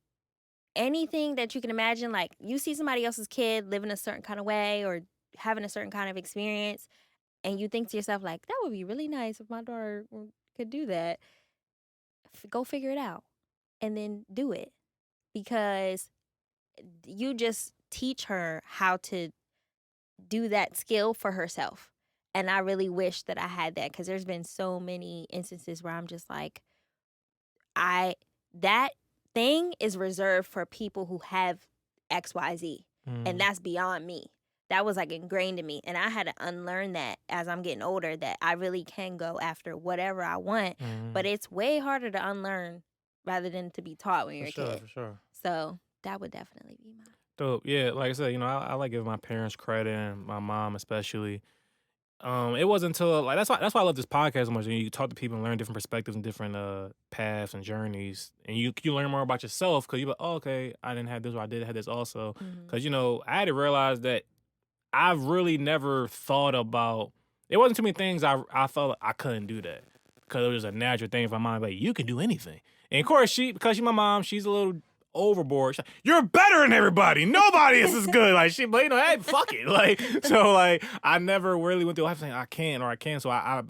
anything that you can imagine. Like, you see somebody else's kid living a certain kind of way or having a certain kind of experience, and you think to yourself, like, that would be really nice if my daughter could do that. Go figure it out and then do it, because you just teach her how to do that skill for herself. And I really wish that I had that, because there's been so many instances where I'm just like, that thing is reserved for people who have XYZ, and that's beyond me. That was like ingrained in me, and I had to unlearn that as I'm getting older, that I really can go after whatever I want, but it's way harder to unlearn rather than to be taught when you're a kid. For sure. So that would definitely be mine. Dope. Yeah, like I said, I like giving my parents credit, and my mom especially. It wasn't until that's why I love this podcast so much. And you talk to people and learn different perspectives and different paths and journeys, and you learn more about yourself, because you're like, oh, okay, I didn't have this, or I did have this also. Because I had to realize that I've really never thought about. It wasn't too many things I felt like I couldn't do that, because it was a natural thing for my mom. Like, you can do anything, and of course because she's my mom, she's a little overboard. She's like, you're better than everybody. Nobody is as good. Like she, but hey, fuck it. Like so, like I never really went through life saying I can or I can. So I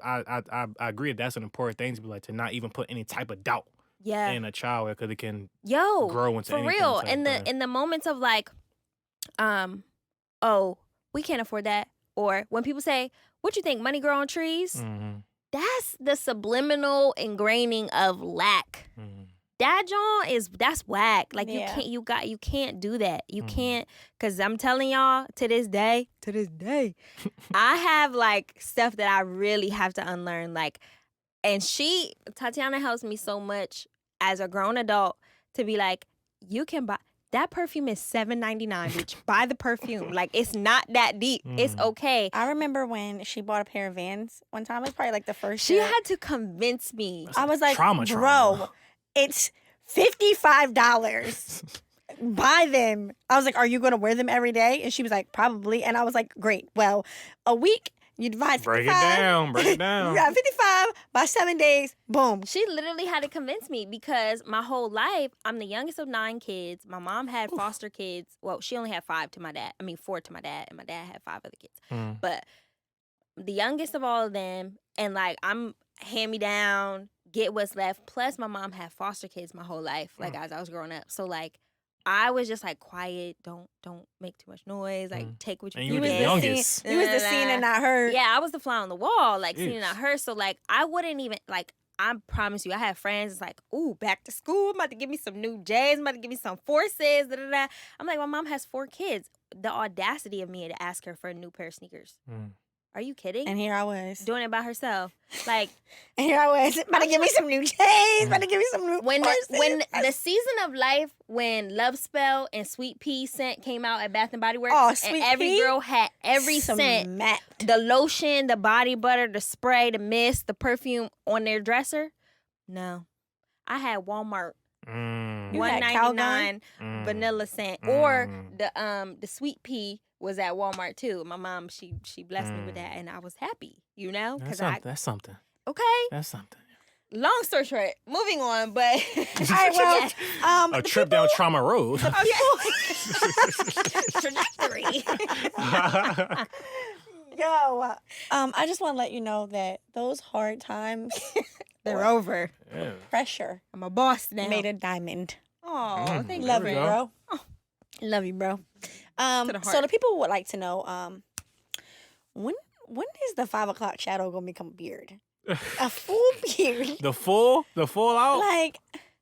agree that's an important thing to be like to not even put any type of doubt in a child because it can grow into for anything. real. In the moments of like, oh, we can't afford that, or when people say, "What you think, money grow on trees?" Mm-hmm. That's the subliminal ingraining of lack. Mm-hmm. That that's whack. Like Yeah. you can't do that. You can't, cause I'm telling y'all to this day, I have like stuff that I really have to unlearn. Like, and Tatiana helps me so much as a grown adult to be like, you can buy that perfume is $7.99, bitch. Buy the perfume. Like it's not that deep. It's okay. I remember when she bought a pair of Vans one time. It was probably like the first She year. had to convince me. I was like, trauma. bro, it's $55. Buy them. I was like, are you going to wear them every day? And she was like, probably. And I was like, great. Well, a week, you divide 55. Break it down. You got 55 by 7 days. Boom. She literally had to convince me because my whole life, I'm the youngest of 9 kids. My mom had foster kids. Well, she only had 4 to my dad, and my dad had 5 other kids. But the youngest of all of them, and like I'm hand-me-down, get what's left. Plus, my mom had foster kids my whole life, like as I was growing up. So like, I was just like quiet. Don't make too much noise. Like take what you And can you were the get. youngest. You was the seen and not heard. Yeah, I was the fly on the wall, like Jeez. seen and not heard. So like, I wouldn't even like. I promise you, I have friends. It's like, ooh, back to school. I'm about to give me some new J's. I'm about to give me some forces. Da, da, da. I'm like, my mom has 4 kids. The audacity of me to ask her for a new pair of sneakers. Are you kidding? And here I was. Doing it by herself. Like, And here I was. About to give me some new J's. About to give me some new when horses. the season of life when Love Spell and Sweet Pea scent came out at Bath and Body Works, Oh, and Sweet every Pea? girl had every scent, Smacked. the lotion, the body butter, the spray, the mist, the perfume on their dresser. No, I had Walmart You had $1.99 vanilla scent, or the Sweet Pea was at Walmart too. My mom she blessed me with that, and I was happy, you know, because That's something. okay. That's something. Long story short, moving on, but All right, well, A trip down Trauma Road. trajectory. Yo, I just want to let you know that those hard times, They're over. Yeah. pressure I'm a boss now. made a diamond. Oh, thank Love we you, go. bro. Love you, bro. the So heart. the people would like to know, when is the 5 o'clock shadow gonna become a beard? A full beard? The full out. Like,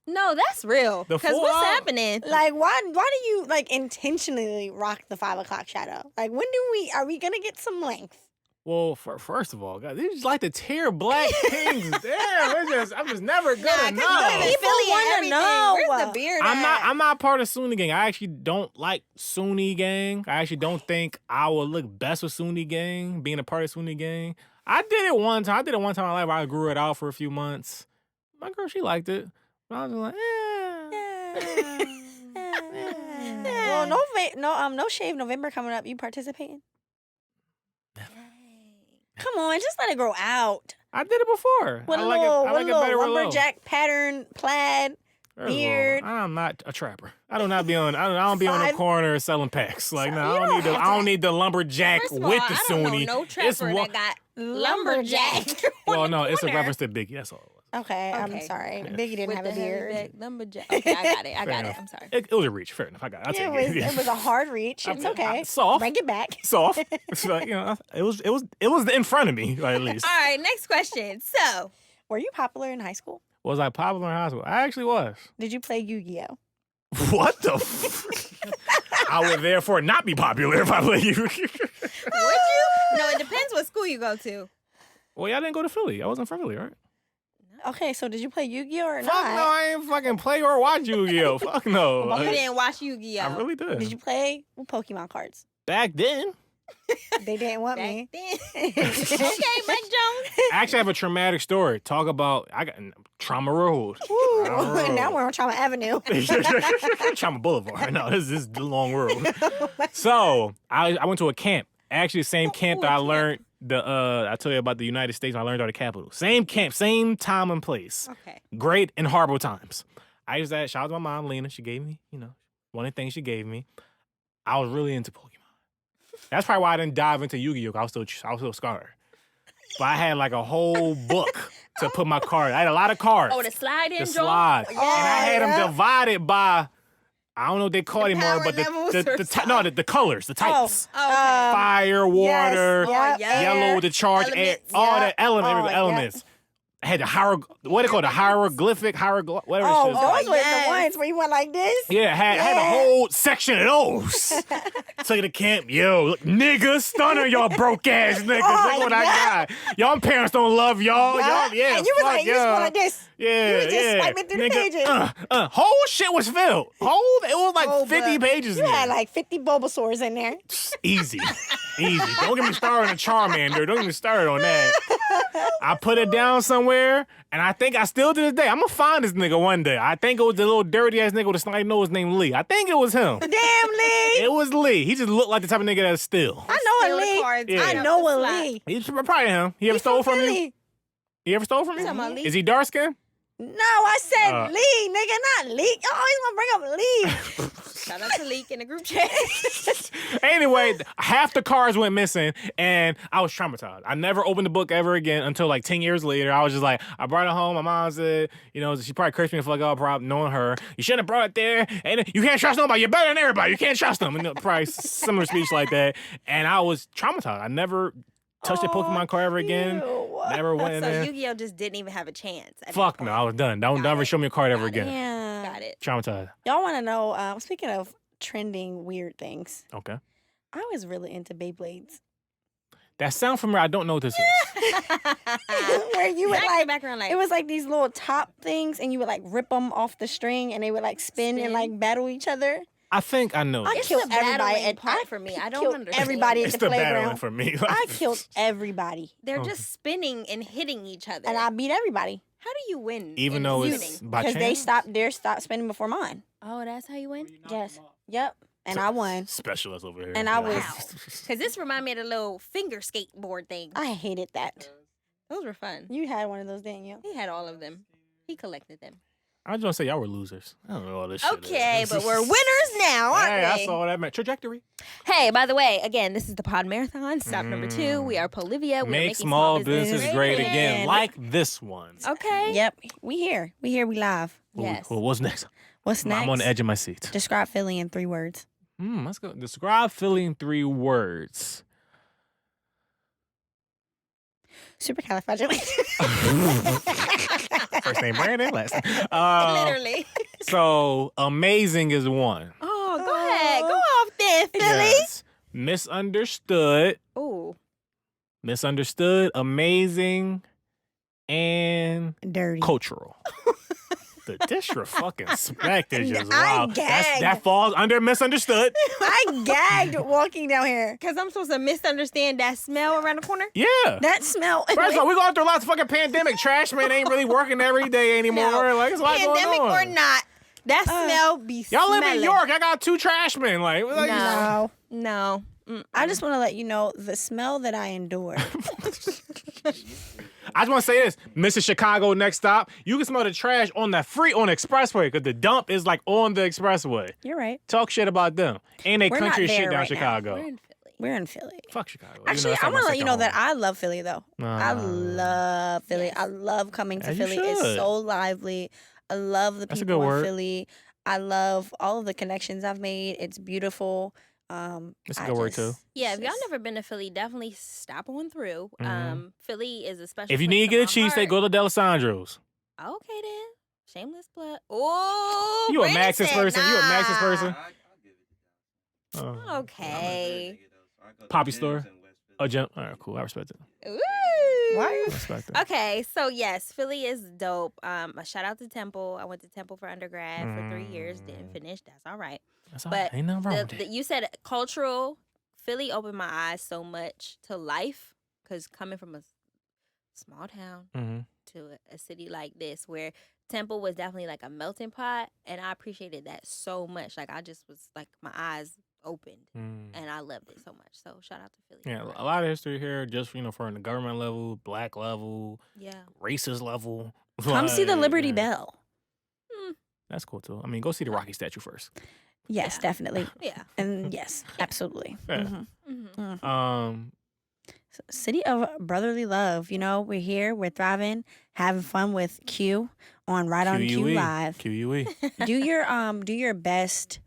No, that's real. The Because full what's out? happening? why do you like intentionally rock the 5 o'clock shadow? Like, are we gonna get some length? Well, first of all, guys, they just like to tear black things. Damn, I'm just never gonna Nah, 'cause know. you live in People Philly and wanna everything. know. Where's the beard I'm at? not part of Sunni gang. I actually don't like Sunni gang. I actually don't think I would look best with Sunni gang, being a part of Sunni gang. I did it one time in my life where I grew it out for a few months. My girl, she liked it. But I was just like, Well, no shave November coming up. You participating? Come on, just let it grow out. I did it before. With I a like little, it better with low. lumberjack pattern plaid. First of all, beard. I'm not a trapper. I don't be on the Five- corner selling packs. Like, no, You I don't don't need the lumberjack First of all, with the I don't know Sunni. no It's trapper one. that got lumberjack. Well, no, it's a corner. reference to Biggie. That's all it was. Okay, I'm Okay. sorry. Biggie didn't With have the a beard. heavy back lumberjack. Okay, I got it. Fair enough. I'm sorry. It was a reach. Fair enough. I got it. I'll Yeah, take it. it was a hard reach. It's okay. Soft. Bring it back. Soft. It's like, it was in front of me, at least. All right, next question. So, Were you popular in high school? Was I popular in high school? I actually was. Did you play Yu-Gi-Oh? What the? I would therefore not be popular if I played you. would you? No, it depends what school you go to. Well, y'all didn't go to Philly. I wasn't from Philly, right? Okay, so did you play Yu-Gi-Oh or Fuck not? no, I ain't fucking play or watch Yu-Gi-Oh. Fuck no. You didn't watch Yu-Gi-Oh. I really did. Did you play with Pokemon cards? Back then, They didn't want Back me. then. Okay, Mike Jones. I actually have a traumatic story. Talk about, I got Trauma Road. Ooh, Oh. now we're on Trauma Avenue. Trauma Boulevard. No, this is the long road. So, I went to a camp. Actually, the same camp that I learned I tell you about the United States when I learned all the capitals. Same camp, same time and place. Okay. Great and horrible times. I used that. Shout out to my mom, Lena. She gave me, one of the things she gave me. I was really into Pokemon. That's probably why I didn't dive into Yu-Gi-Oh! I was still scarred. But I had like a whole book to put my card. I had a lot of cards. Oh, the slide in The joint? slide. Oh, And I had them divided by, I don't know what they call it anymore, power but levels or the colors, the types. Oh, okay. Fire, water, Yes, yellow, the charge, Elements. all Yep. the elements. Oh, elements. I had the what they call it, the hieroglyphic, whatever Oh, it's called. those were yes. the ones where you went like this. Yeah, I had a whole section of those. Took it to camp. Yo, look, niggas, stunner y'all broke ass niggas. Oh, Look what I got. Y'all parents don't love y'all. Y'all, yeah, And you was fuck like, you just y'all. went like this. Yeah, You was just yeah. swiping through the Nigga, pages. whole shit was filled. It was like Oh, 50 but pages. You in had there. like 50 Bulbasaurs in there. Easy. Don't get me started on the Charmander. Don't get me started on that. I put it down somewhere, and I think I still to this day, I'm gonna find this nigga one day. I think it was the little dirty ass nigga with the snide nose named Lee. I think it was him. Damn, Lee. It was Lee. He just looked like the type of nigga that'll steal. I know Steal a the Lee. cards, Yeah. I pick up know the a slot. Lee. He's probably him. He ever He's stole from you? Philly. He ever stole from you? talking about Lee? Is he dark skinned? No, I said Uh. Lee, nigga, not Lee. You always want to bring up Lee. Shout out to Leak in the group chat. Anyway, half the cards went missing, and I was traumatized. I never opened the book ever again until like 10 years later. I was just like, I brought it home. My mom said, she probably cursed me for like, knowing her. You shouldn't have brought it there. And you can't trust nobody. You're better than everybody. You can't trust them. And probably similar speech like that. And I was traumatized. I never touched a Pokemon card ever again. Never went in So there. Yu-Gi-Oh just didn't even have a chance. at Fuck that no, point. I was done. Don't ever show me a card ever again. Yeah. Got it. Traumatized. Y'all want to know, speaking of trending weird things, Okay. I was really into Beyblades. That sound familiar. I don't know what this is. Where you would Back in the like, background, like it was like these little top things and you would like rip them off the string and they would like spin and like battle each other. I think I know. I this. killed the everybody battling at part I for me. I don't killed understand. everybody It's at the the battling playground. for me. I killed everybody they're just spinning and hitting each other. and I beat everybody How do you win? Even in though spinning? it's by because chance. they stopped spinning before mine. Oh, that's how you win? Yes. Yep. And I won. Specialist over here. And I was- Because this remind me of the little finger skateboard thing. I hated that. Those were fun. You had one of those, didn't you? He had all of them. He collected them. I just want to say y'all were losers. I don't know all this shit. Okay, is. but we're winners now, aren't Hey, we? I saw that man. Trajectory. Hey, by the way, again, this is the Pod Marathon. Stop number 2. We are Polivia. We are Make making small business great again, again. like this one. Okay. Yep. We here. We live. Yes. Well, what's next? What's next? I'm on the edge of my seat. Describe Philly in 3 words. Let's go. Describe Philly in 3 words. Supercalifragilistic. First name Brandon, last name. Literally. So amazing is one. Oh, go ahead. Go off there, Philly. Yes. Misunderstood. Ooh. Misunderstood. Amazing. And Dirty. cultural. The disrespect is just I wild. gagged. That falls under misunderstood. I gagged walking down here. Because I'm supposed to misunderstand that smell around the corner? Yeah. That smell. First of all, we're going through lots of fucking pandemic. Trash man ain't really working every day anymore. No. Like, it's a lot Pandemic going or on. not, that smell be Y'all live smelling. in York. I got 2 trash men. Like, No. No. I just want to let you know the smell that I endure. I just want to say this. Mrs. Chicago next stop. You can smell the trash on the expressway because the dump is like on the expressway. You're right. Talk shit about them. And they We're not country as shit there down right now. Chicago. We're in Philly. We're in Philly. Fuck Chicago. Actually, I want to let you know that I love Philly, though. I Ah. love Philly. Yes. I love coming to As you Philly. It's should. so lively. I love the That's a people good in word. Philly. I love all of the connections I've made. It's beautiful. That's a I good word, just- too. Yeah, it's if y'all just- never been to Philly, definitely stop on through. Mhm. Philly is a special. If you place need to in get a my cheesesteak, heart. go to D'Alessandro's. Okay then, shameless plug. Oh, You a Max's person? You a Max's person? I'll give it to y'all. Oh. Okay. Poppy store? A gym. All right, cool. I respect it. Ooh. Why? I respect it. Okay, so yes, Philly is dope. A shout out to Temple. I went to Temple for undergrad for 3 years. Didn't finish. That's all right. That's all right. But Ain't nothing wrong with it. you said cultural. Philly opened my eyes so much to life because coming from a small town Mhm. to a city like this where Temple was definitely like a melting pot, and I appreciated that so much. Like I just was like my eyes opened, Mm. and I loved it so much. So shout out to Philly. Yeah, a lot of history here, just from the government level, black level, Yeah. racist level. Come see the Like, Liberty yeah. Bell. That's cool too. I mean, go see the Rocky statue first. Yes, Yeah. definitely. Yeah. And yes, absolutely. Yeah. City of brotherly love. You know, we're here, we're thriving, having fun with Q on Right on Q QUE. Live. QUE. Do your best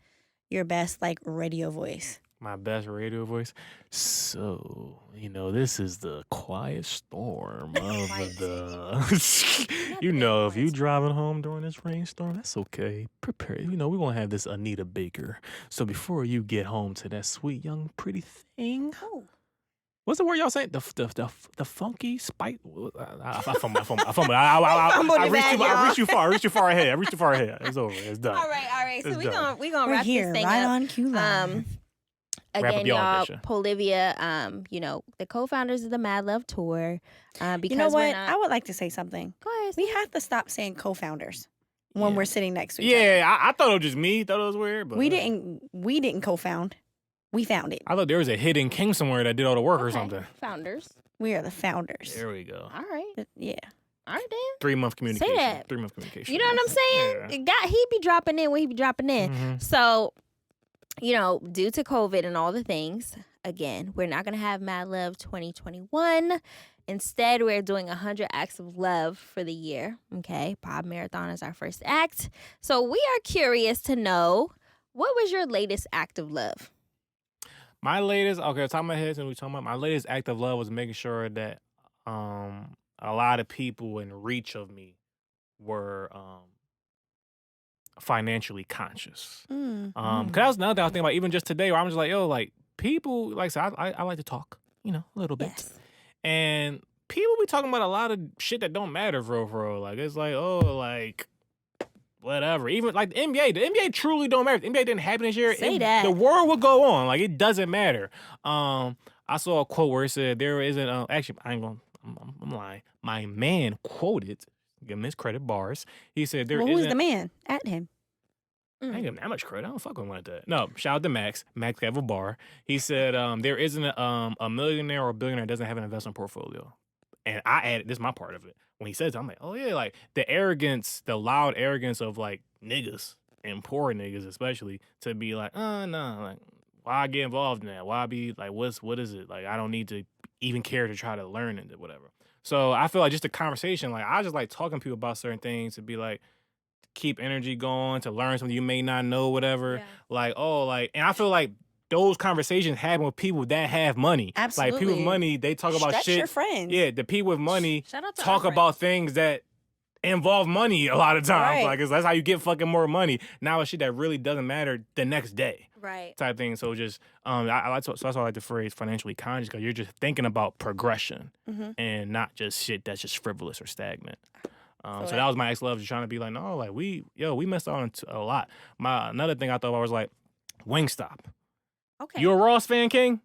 like radio voice. My best radio voice. So, this is the quiet storm of the. If you driving home during this rainstorm, that's okay. Prepare. We're going to have this Anita Baker. So before you get home to that sweet, young, pretty thing. Oh. What's the word y'all saying? The funky spite. I fumbled. I reached too far ahead. It's over. It's done. All right. So It's we done. gonna We're wrap here, this thing right up. on Q Live. Wrap Again, up your y'all, audition. Polivia, the co-founders of the Mad Love Tour. Because You know we're what? not... I would like to say something. Go ahead. We have to stop saying co-founders when Yeah. we're sitting next to each other. Yeah, I thought it was just me. Thought it was weird, but We didn't co-found. We found it. I thought there was a hidden king somewhere that did all the work or Okay. something. Founders. We are the founders. There we go. All right. Yeah. All right, then. 3-month communication. that. 3-month communication. You know what I'm saying? He be dropping in when he be dropping in. Mhm. So, due to COVID and all the things, again, we're not going to have Mad Love 2021. Instead, we're doing 100 acts of love for the year. Okay. Pod Marathon is our first act. So we are curious to know, what was your latest act of love? My latest, okay, top of my head, since we talking about my latest act of love was making sure that a lot of people in reach of me were financially conscious. Mm. Cause that was another thing I was thinking about even just today, where I'm just like, yo, like people, like I said, I like to talk, a little bit. Yes. And people be talking about a lot of shit that don't matter for real. Like, it's like, oh, like, whatever. Even like the NBA truly don't matter. If the NBA didn't happen this year, Say that. the world would go on. Like, it doesn't matter. I saw a quote where it said there isn't, actually, I'm lying. My man quoted, give him his credit, bars. He said there Well, who's isn't. the man? At him. I ain't give him that much credit. I don't fuck with him like that. No, shout out to Max. Max have a bar. He said there isn't a millionaire or a billionaire that doesn't have an investment portfolio. And I added, this is my part of it. When he says it, I'm like, oh yeah, like the arrogance, the loud arrogance of like niggas and poor niggas especially to be like, oh no, like why get involved in that? Why be like, what is it? Like I don't need to even care to try to learn it or whatever. So I feel like just a conversation, like I just like talking to people about certain things to be like, keep energy going, to learn something you may not know, whatever. Yeah. Like, oh, like, and I feel like those conversations happen with people that have money. Like people with Absolutely. money, they talk about Stretch shit. your friends. Yeah, the people with money Shout out to talk our about things that involve money a lot of times. Right. Like, that's how you get fucking more money. Now it's shit that really doesn't matter the next day. Right. Type thing. So just I like to, so that's why I like the phrase financially conscious, because you're just thinking about progression Mhm. and not just shit that's just frivolous or stagnant. So So that was my ex-love, just trying to be like, no, like we missed out on a lot. Another thing I thought about was like Wingstop. Okay. You a Ross fan, King?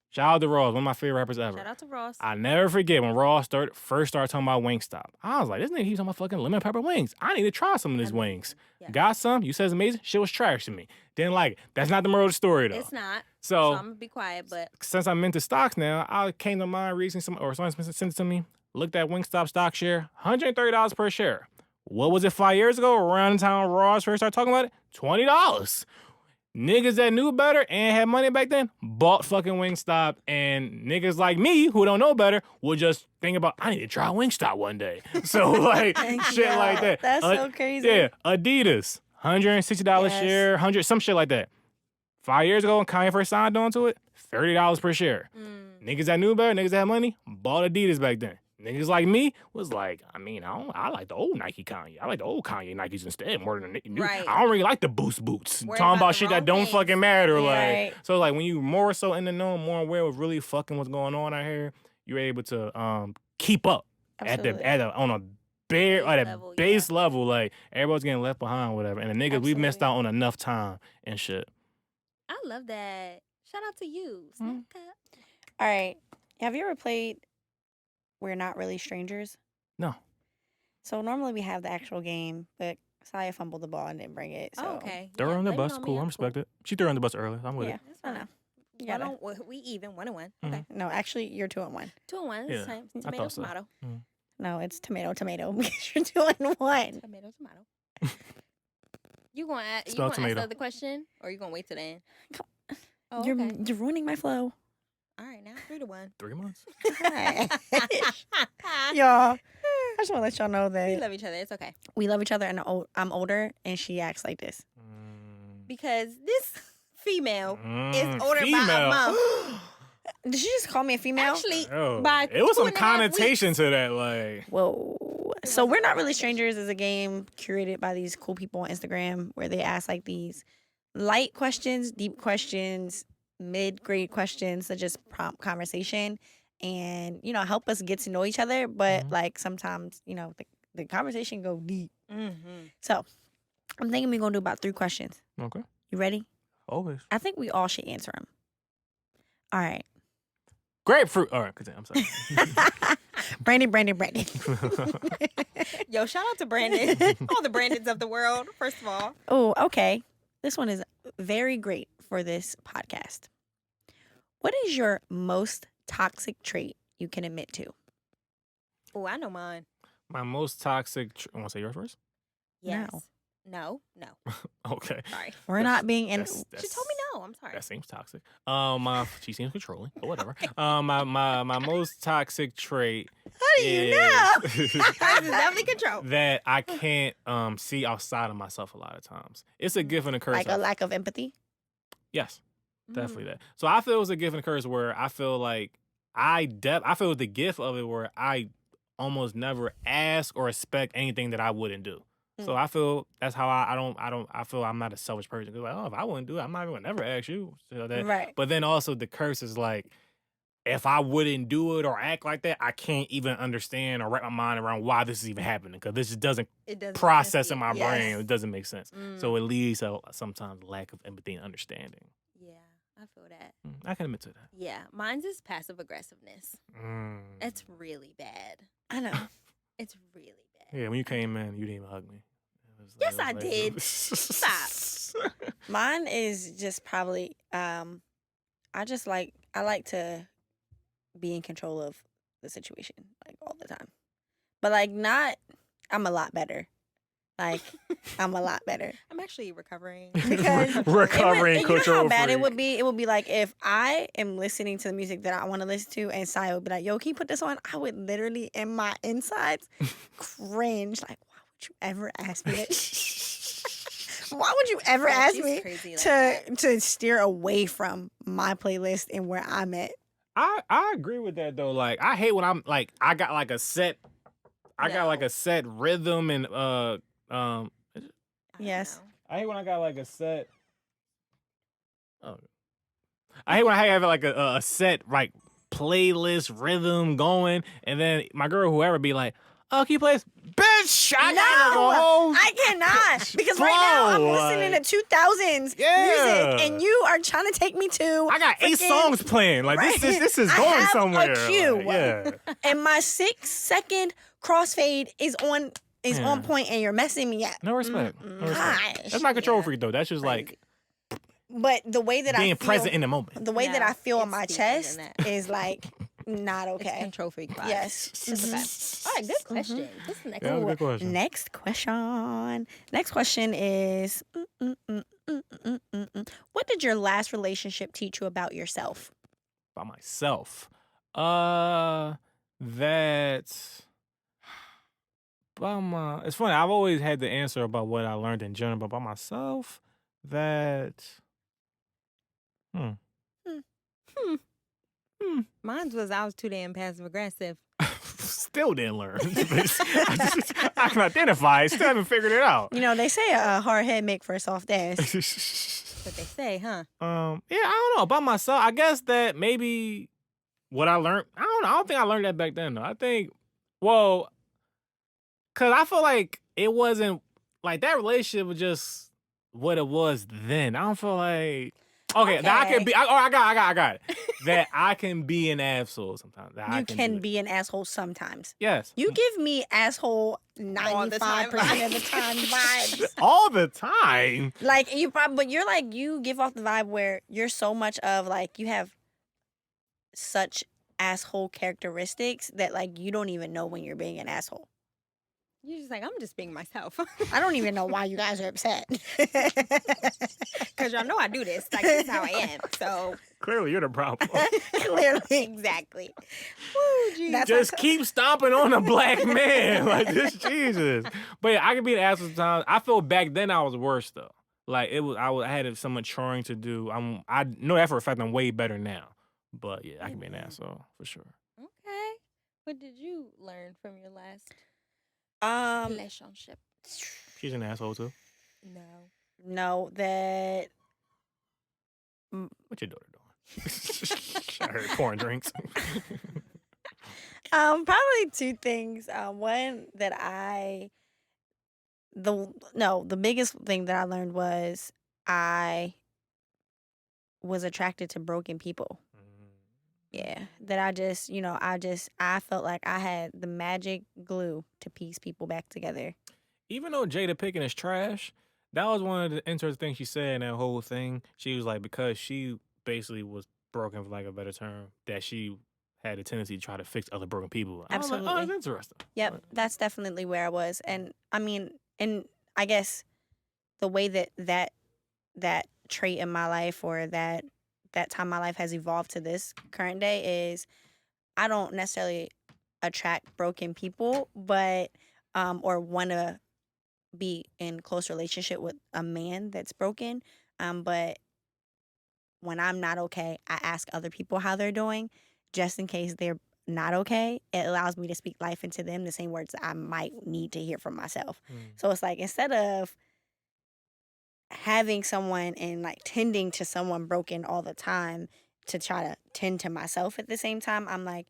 Shout out to Ross, one of my favorite rappers ever. Shout out to Ross. I never forget when Ross first started talking about Wingstop. I was like, this nigga keeps talking about fucking lemon pepper wings. I need to try some of these wings. Yeah. Got some. You said it's amazing. Shit was trash to me. Didn't like it. That's not the moral of the story though. It's not. So I'm gonna be quiet, but since I'm into stocks now, I came to mind recently, someone sent it to me. Looked at Wingstop stock share, $130 per share. What was it 5 years ago? Around the time Ross first started talking about it, $20. Niggas that knew better and had money back then bought fucking Wingstop, and niggas like me who don't know better would just think about, I need to try Wingstop one day. So like shit Yo, like that. That's so crazy. Yeah, Adidas, $160 Yes. share, 100 some shit like that. 5 years ago when Kanye first signed on to it, $30 per share. Niggas that knew better, niggas that had money, bought Adidas back then. Niggas like me was like, I like the old Nike Kanye. I like the old Kanye Nikes instead more than the new. Right. I don't really like the Boost boots. Worried Talking about about the shit wrong that don't things. fucking matter. Right. Like, so like when you more so in the know, more aware of really fucking what's going on out here, you're able to keep up Absolutely. on a base level. Like everybody's getting left behind, whatever. And the niggas we missed out on enough time and shit. I love that. Shout out to you. Mhm. Snapchat. All right. Have you ever played We're Not Really Strangers? No. So normally we have the actual game, but Saya fumbled the ball and didn't bring it. So Oh, okay. Throw her on the blame it bus. on me, Cool. I'm I respect it. She threw her on the bus early. I'm with yeah, it. That's I fine. know. You gotta- We even 1-1. Mhm. Okay. No, actually, you're 2-1. 2-1. Yeah, It's same. I Tomato, thought so. tomato. No, it's tomato because you're 2-1. Tomato, tomato. You gonna ask Spell tomato. another question, or you gonna wait till the end? Oh, You're okay. you're ruining my flow. All right, now 3-1. 3 months. Hi. Y'all, I just want to let y'all know We that love each other. It's okay we love each other, and I'm older, and she acts like this. because this female is older by a female. month. Did she just call me a female? Actually, Oh, by it was some 2.5 connotation weeks. to that, like. Whoa. It So wasn't We're a Not Really conversation. Strangers is a game curated by these cool people on Instagram where they ask like these light questions, deep questions, mid-grade questions that just prompt conversation and, help us get to know each other. But like sometimes, the conversation go deep. Mm-hmm. So I'm thinking we're going to do about 3 questions. Okay. You ready? Always. I think we all should answer them. All right. Grapefruit. All right, continue. I'm sorry. Brandon. Yo, shout out to Brandon. All the Brandons of the world, first of all. Oh, okay. This one is very great for this podcast. What is your most toxic trait you can admit to? Oh, I know mine. My most toxic. I want to say yours first. Yes. No. Okay. Sorry. We're not being in. She told me no. I'm sorry. That seems toxic. She seems controlling, but whatever. My most toxic trait. How do you know? Hers is definitely control. That I can't see outside of myself a lot of times. It's a gift and a curse. Like a lack of empathy? Yes, definitely that. So I feel it's a gift and a curse where I feel like I feel the gift of it where I almost never ask or expect anything that I wouldn't do. So I feel that's how I feel I'm not a selfish person. 'Cause like, if I wouldn't do it, I'm not even gonna never ask you. So that, Right. But then also the curse is like, if I wouldn't do it or act like that, I can't even understand or wrap my mind around why this is even happening. Because this just doesn't It doesn't process in fit. my Yes. brain. It doesn't make sense. Mm. So it leads to sometimes lack of empathy and understanding. Yeah, I feel that. I can admit to that. Yeah, mine's is passive aggressiveness. Mm. It's really bad. I know. It's really bad. Yeah, when you came in, you didn't even hug me. Yes, I did. Stop. Mine is just probably, I like to be in control of the situation, like all the time. But I'm a lot better. Like, I'm a lot better. I'm actually recovering. Because Recovering you know how control bad it freak. would be? It would be like if I am listening to the music that I want to listen to and Sai would be like, yo, can you put this on? I would literally, in my insides, cringe. Like, why would you ever ask me that? Why would you ever ask She's me crazy like that. to steer away from my playlist and where I'm at? I agree with that though. Like I hate when I'm like I got like a set rhythm and I don't Yes. know. I hate when I got like a set. Oh, I hate when I have like a set like playlist rhythm going, and then my girl whoever be like, "Oh, can you play this?" Bitch, I got No, a whole. I cannot because right now I'm Flow, listening like- to 2000s Yeah. music, and you are trying to take me to. I got 8 freaking- songs playing. Like Right. this is I going have a somewhere. cue. Like, yeah. and my 6-second crossfade is on Yeah. point, and you're messing me up. No respect. No respect. Gosh. That's my control Yeah. freak though. That's just like But the way that being I feel, present in the moment. the way that No, I feel in it's my deeper chest than that. is like not It's okay. control freak vibes. Yes. It's okay. All right, good question. This is the next Yeah, that was a one. good question. Next question is, what did your last relationship teach you about yourself? By myself. It's funny. I've always had the answer about what I learned in general, but by myself, Mine was I was too damn passive aggressive. still didn't learn. I can identify it. Still haven't figured it out. You know, they say a hard head make for a soft ass. That's what they say, huh? Yeah, I don't know. By myself, I guess that maybe what I learned, I don't know. I don't think I learned that back then, though. I think, well, because I feel like it wasn't, like, that relationship was just what it was then. I don't feel like, okay. That I can be, I got it. That I can be an asshole sometimes. That I You do can it. be an asshole sometimes. Yes. You give me asshole the 95% time of the time vibes. All the time. Like but you're like, you give off the vibe where you're so much of like, you have such asshole characteristics that like you don't even know when you're being an asshole. You're just like, I'm just being myself. I don't even know why you guys are upset. Because y'all know I do this. Like, this is how I am. So, Clearly, you're the problem. Clearly. exactly. Woo, geez. That's Just keep stomping on a black man. Like, this Jesus. But yeah, I can be an asshole sometimes. I feel back then I was worse, though. Like, I had some maturing to do. I know that for a fact I'm way better now. But yeah, I can be an asshole for sure. Okay. What did you learn from your last relationship? She's an asshole, too. No, that What your daughter doing? I heard pouring drinks. probably two things. One that the biggest thing that I learned was I was attracted to broken people. Yeah, that I felt like I had the magic glue to piece people back together. Even though Jada Pinkett is trash, that was one of the interesting things she said in that whole thing. She was like, because she basically was broken, for lack of a better term, that she had a tendency to try to fix other broken people. I was like, Absolutely. oh, that's interesting. Yep, that's definitely where I was. And I mean, and I guess the way that trait in my life or that time my life has evolved to this current day is I don't necessarily attract broken people, but or want to be in close relationship with a man that's broken. But when I'm not okay, I ask other people how they're doing, just in case they're not okay. It allows me to speak life into them, the same words that I might need to hear from myself. So it's like instead of having someone and like tending to someone broken all the time to try to tend to myself at the same time, I'm like,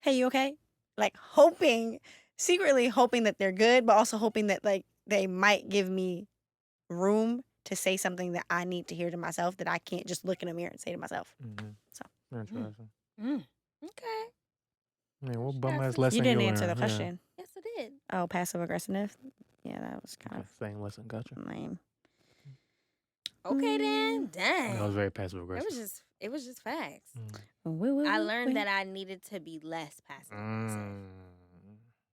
hey, you okay? Like secretly hoping that they're good, but also hoping that like they might give me room to say something that I need to hear to myself that I can't just look in a mirror and say to myself. So Interesting. Okay. Man, what bum ass lesson you didn't you answer the learned? question. Yes, I did. Oh, passive aggressive. Yeah, that was kind Same lesson, gotcha. of lame. Okay, then. Dang. That was very passive aggressive. It was just facts. Mm. I learned that I needed to be less passive aggressive. Mm.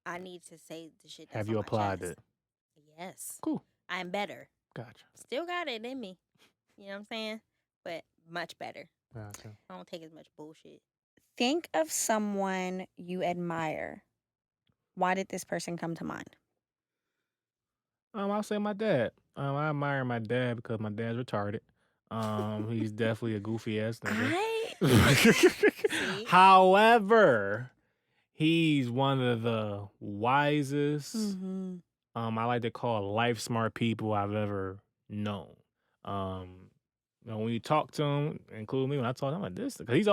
I need to say the shit that's Have on you my applied chest. it? Yes. Cool. I'm better. Gotcha. Still got it in me. You know what I'm saying? But much better. Gotcha. I don't take as much bullshit. Think of someone you admire. Why did this person come to mind? I'll say my dad. I admire my dad because my dad's retarded. He's definitely a goofy ass nigga. However, he's one of the wisest, I like to call life smart people I've ever known. When you talk to him, include me when I talk to him, I'm like this, because he's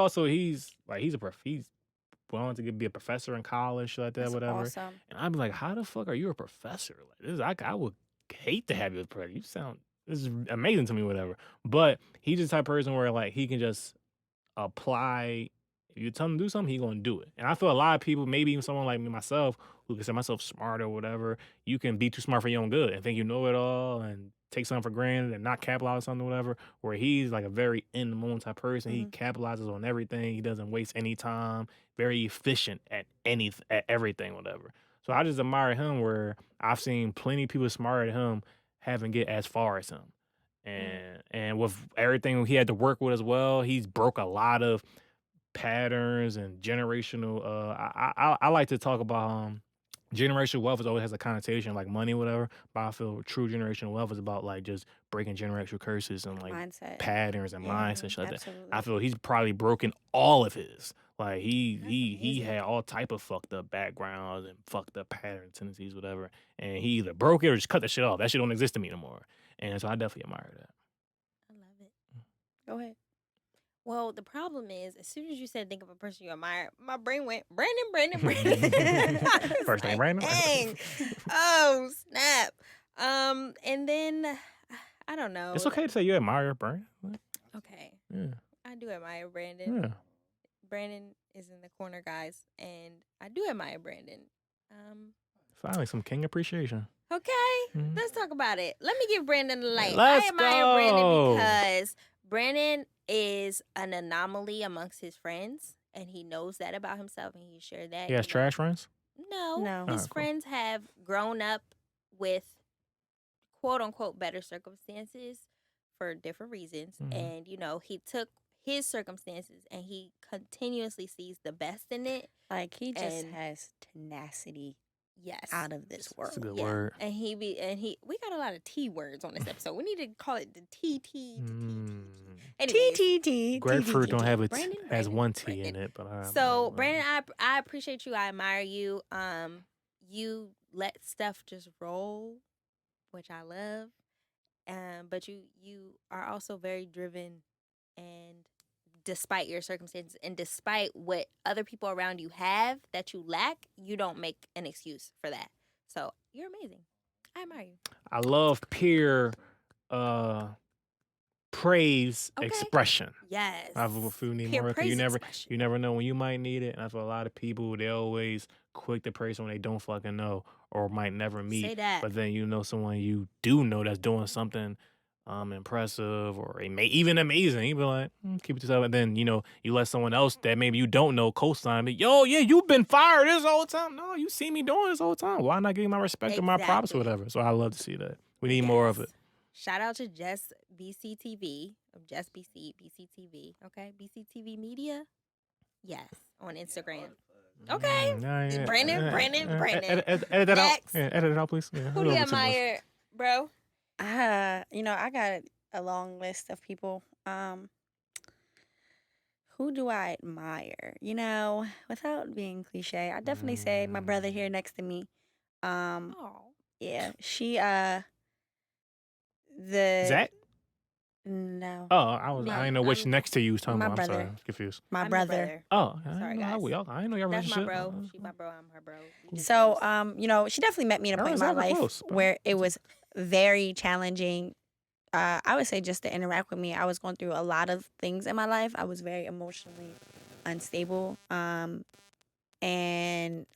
wanted to be a professor in college, shit like that, That's whatever. awesome. And I'd be like, how the fuck are you a professor? Like this, I would hate to have you as a professor. This is amazing to me, whatever. But he's the type of person where like he can just apply. If you tell him to do something, he's gonna do it. And I feel a lot of people, maybe even someone like me myself, who consider myself smart or whatever, you can be too smart for your own good and think you know it all and take something for granted and not capitalize on something, whatever. Where he's like a very in the moment type person. He capitalizes on everything. He doesn't waste any time. Very efficient at everything, whatever. So I just admire him. Where I've seen plenty of people smarter than him haven't get as far as him. And with everything he had to work with as well, he's broke a lot of patterns and generational. I like to talk about generational wealth always has a connotation like money, whatever. But I feel true generational wealth is about like just breaking generational curses and like Mindset. patterns and mindset, shit like that. Absolutely. I feel he's probably broken all of his. Like he had all type of fucked up backgrounds and fucked up patterns, tendencies, whatever. And he either broke it or just cut that shit off. That shit don't exist to me no more. And so I definitely admire that. I love it. Go ahead. Well, the problem is, as soon as you said think of a person you admire, my brain went, Brandon. First name, Brandon. Dang. Oh, snap. And then, I don't know. It's okay to say you admire Brandon. Okay. Yeah. I do admire Brandon. Yeah. Brandon is in the corner, guys, and I do admire Brandon. Finally, some king appreciation. Okay, let's talk about it. Let me give Brandon a light. Let's I admire go. Brandon because Brandon is an anomaly amongst his friends, and he knows that about himself, and he shared that. He has trash friends? No. His Cool. friends have grown up with quote unquote better circumstances for different reasons. Mhm. And, he took his circumstances and he continuously sees the best in it. Like he just And- has tenacity Yes. out of this That's a world. good word. And we got a lot of T words on this episode. We need to call it the T. Anyways, TTT. Grapefruit don't have has Brandon, one T in it, but So, Brandon, I appreciate you. I admire you. You let stuff just roll, which I love. But you are also very driven, and despite your circumstances and despite what other people around you have that you lack, you don't make an excuse for that. So you're amazing. I admire you. I love peer praise Okay. expression. Yes. I have a few need Peer more. 'Cause praise you expression. never know when you might need it. And I feel a lot of people, they always quick to praise someone they don't fucking know or might never meet. Say that. But then you know someone you do know that's doing something impressive or even amazing. You be like, keep it to yourself. And then, you let someone else that maybe you don't know co-sign it. Yo, yeah, you've been fired this whole time. No, you see me doing this whole time. Why not give you my respect or my props or Exactly. whatever? So I love to see that. We need more of it. Shout out to Jess BCTV, Jess BCTV, okay? BCTV Media? Yes, on Instagram. Okay. Yeah. Brandon. Edit that out. Next. Yeah, edit it out, please. Yeah, Who do you admire, bro? I got a long list of people. Who do I admire? Without being cliche, I definitely say my brother here next to me. Oh. Yeah, she Zach? No. Oh, I didn't know which I'm- next to you was talking my about. I'm sorry, brother. I was confused. My I'm your brother. Oh, Sorry, I guys. didn't know your That's my relationship. bro. She my bro. I'm her bro. We just So, close. she definitely met me in a Oh, point in my Zach, we're life close, bro. where it was very challenging. I would say just to interact with me. I was going through a lot of things in my life. I was very emotionally unstable. And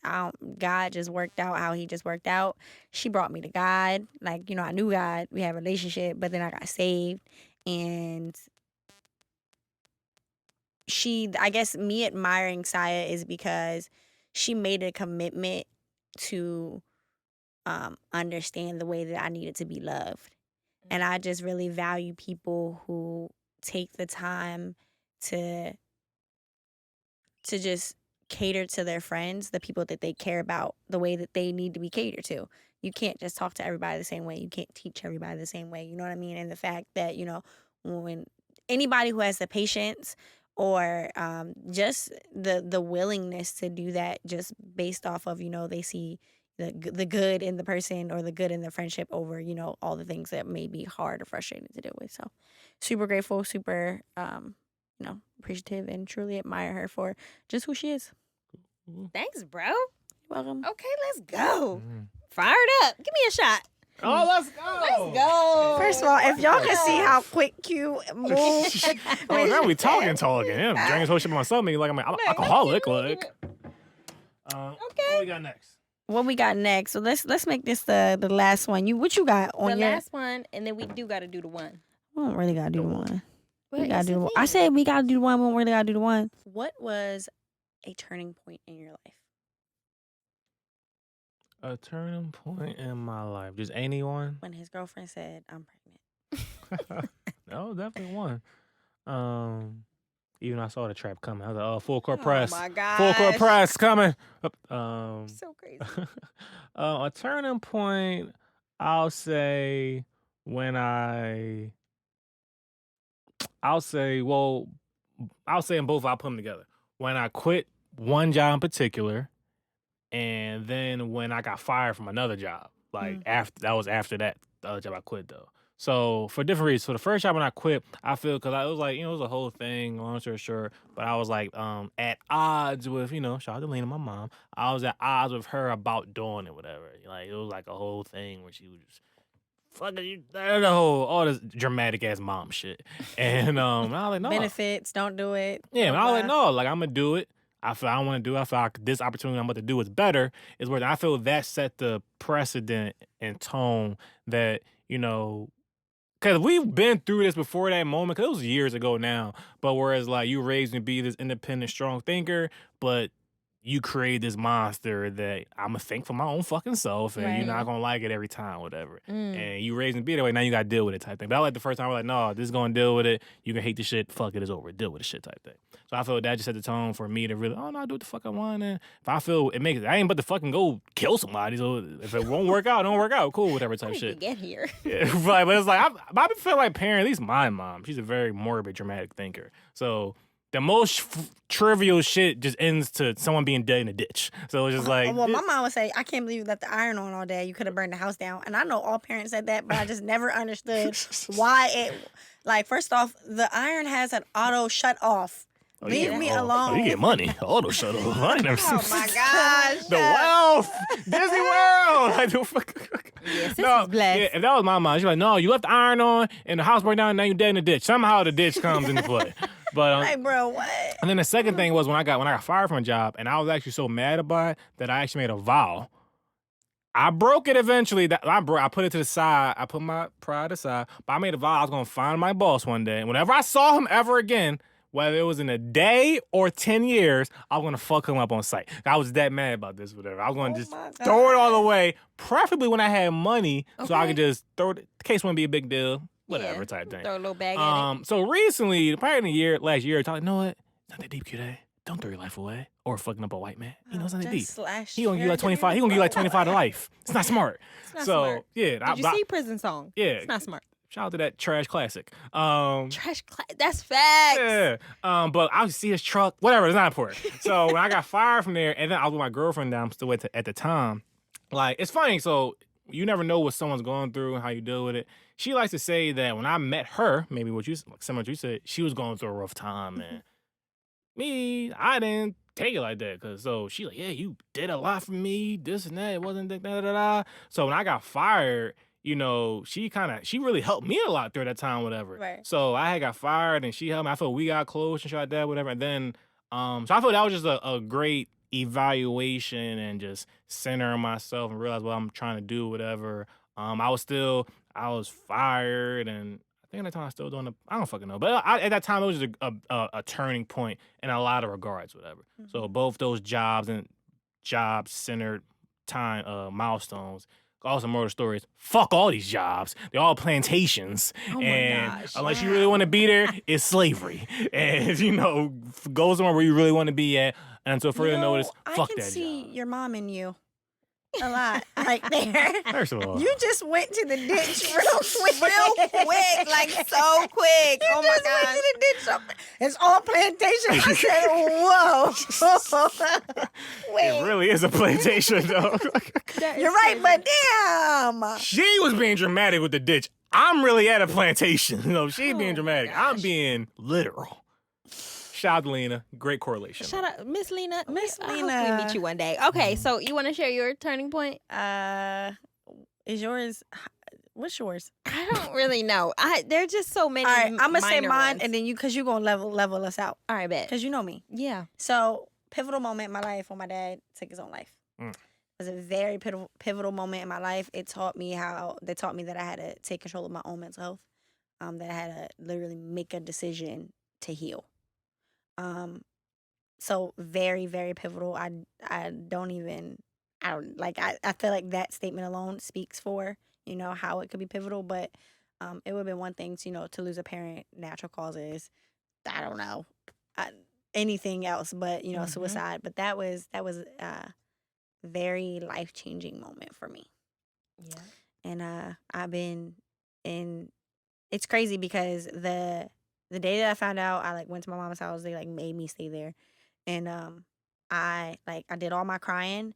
God just worked out how he just worked out. She brought me to God. Like, I knew God. We had a relationship, but then I got saved. And I guess me admiring Saya is because she made a commitment to understand the way that I needed to be loved. And I just really value people who take the time to just cater to their friends, the people that they care about, the way that they need to be catered to. You can't just talk to everybody the same way. You can't teach everybody the same way. You know what I mean? And the fact that, when anybody who has the patience or just the willingness to do that just based off of, they see the good in the person or the good in the friendship over, all the things that may be hard or frustrating to deal with. So super grateful, super, appreciative and truly admire her for just who she is. Thanks, bro. You're welcome. Okay, let's go. Fired up. Give me a shot. Oh, let's go. Let's go. First of all, if y'all can see how quick Q moves. Oh, now we talking. Yeah, I'm drinking this whole shit by myself. Maybe like I'm an alcoholic. Like, what we got next? What we got next? So let's make this the last one. What you got on The your last one, and then we do got to do the one. We don't really gotta do the one. But We gotta it's do a the one. I thing. said we gotta do the one, we don't really gotta do the one. What was a turning point in your life? A turning point in my life. Just anyone? When his girlfriend said, I'm pregnant. No, definitely one. Even I saw the trap coming. I was like, oh, full court press. Oh my god. Full court press coming. So crazy. A turning point, I'll say I'll say in both, I'll put them together. When I quit one job in particular, and then when I got fired from another job. Like after that, the other job I quit though. So for different reasons. So the first job when I quit, I feel because I was like, it was a whole thing, long story short. But I was like at odds with, shout out to Lena, my mom. I was at odds with her about doing it, whatever. Like it was like a whole thing where she was just fucking you, all this dramatic ass mom shit. And I was like, no. Benefits, don't do it. Yeah, and I was like, no, like I'm gonna do it. I feel I don't want to do it. I feel like this opportunity I'm about to do is better. Is where I feel that set the precedent and tone that, because we've been through this before that moment, because it was years ago now. But whereas like you raised me to be this independent, strong thinker, but you create this monster that I'm gonna think for my own fucking self, and you're Right. not gonna like it every time, whatever. Mm. And you raising B that way, now you gotta deal with it type thing. But I like the first time we're like, no, this is gonna deal with it. You can hate the shit, fuck it, it's over. Deal with the shit type thing. So I feel that just set the tone for me to really, oh no, I do what the fuck I want. And if I feel it makes, I ain't but to fucking go kill somebody. So if it won't work out, don't work out. Cool, whatever How type did you shit. get here? Yeah, right. But it's like I feel like parents, at least my mom, she's a very morbid, dramatic thinker. So the most trivial shit just ends to someone being dead in a ditch. So it's just like, well, my mom would say, I can't believe you left the iron on all day. You could have burned the house down. And I know all parents said that, but I just never understood why it, like, first off, the iron has an auto shut off. Leave me alone. Oh, you get money. Auto shut off. I never seen Oh my gosh. the wealth. Disney World. Like, the fuck. Yes, this No, is blessed. yeah, if that was my mom, she's like, no, you left the iron on and the house burned down and now you're dead in the ditch. Somehow the ditch comes into play. But Like, bro, what? and then the second thing was when I got fired from a job, and I was actually so mad about it that I actually made a vow. I broke it eventually. I put it to the side. I put my pride aside. But I made a vow I was gonna find my boss one day. And whenever I saw him ever again, whether it was in a day or 10 years, I was gonna fuck him up on sight. I was that mad about this, whatever. I was gonna just my throw it all God. away, preferably when I had money, so I Okay. could just throw it. The case wouldn't be a big deal, whatever Yeah. type thing. Throw a little bag at it. So recently, probably in last year, I thought, you know what? It's not that deep, QD. Don't throw your life away or fucking up a white man. You know, it's not that deep. He gonna give you like 25. He gonna give you like 25 to life. It's not smart. It's not So smart. yeah, Did you see Prison Song? Yeah. It's not smart. Shout out to that trash classic. That's facts. Yeah. But I would see his truck, whatever, it's not important. So when I got fired from there, and then I was with my girlfriend that I'm still with at the time, like, it's funny. So you never know what someone's going through and how you deal with it. She likes to say that when I met her, maybe similar to you said, she was going through a rough time, and me, I didn't take it like that. So she like, yeah, you did a lot for me, this and that. It wasn't da da da da. So when I got fired, you know, she really helped me a lot through that time, whatever. Right. So I had got fired and she helped me. I felt we got close and shit like that, whatever. And then, so I thought that was just a great evaluation and just centering myself and realize what I'm trying to do, whatever. I was fired, and I think at that time I was still doing I don't fucking know. But at that time, it was just a turning point in a lot of regards, whatever. Mm-hmm. So both those jobs and job-centered time milestones. Also, more of the story is, fuck all these jobs. They're all plantations. Oh my and gosh. unless you really want to be there, it's slavery. And, you know, go somewhere where you really want to be at. And until further notice, fuck I can that see job. your mom in you a lot right there. First of all. You just went to the ditch real quick. Real quick, like so quick. You Oh my just went gosh. to the ditch. It's all plantation. I said, whoa. Wait, It really is a plantation, though. you're right, but damn. She was being dramatic with the ditch. I'm really at a plantation. You know, she's being Oh, dramatic. I'm gosh. being literal. Shout out to Lena. Great correlation. Shout out, Miss Lena. Miss I hope Lena. we meet you one day. Okay, so you want to share your turning point? Is yours? What's yours? I don't really know. There are just so many. All right, I'm gonna say minor mine, ones. and then because you gonna level us out, All right, bet. because you know me. Yeah. So pivotal moment in my life when my dad took his own life. Mm. It was a very pivotal moment in my life. They taught me that I had to take control of my own mental health. That I had to literally make a decision to heal. So very, very pivotal. I feel like that statement alone speaks for, you know, how it could be pivotal, but it would have been one thing to, you know, to lose a parent, natural causes, I don't know, anything else, but, you know, Mhm. suicide. But that was a very life-changing moment for me. Yeah. And I've been in, it's crazy because the day that I found out, I like went to my mom's house. They like made me stay there, and I did all my crying,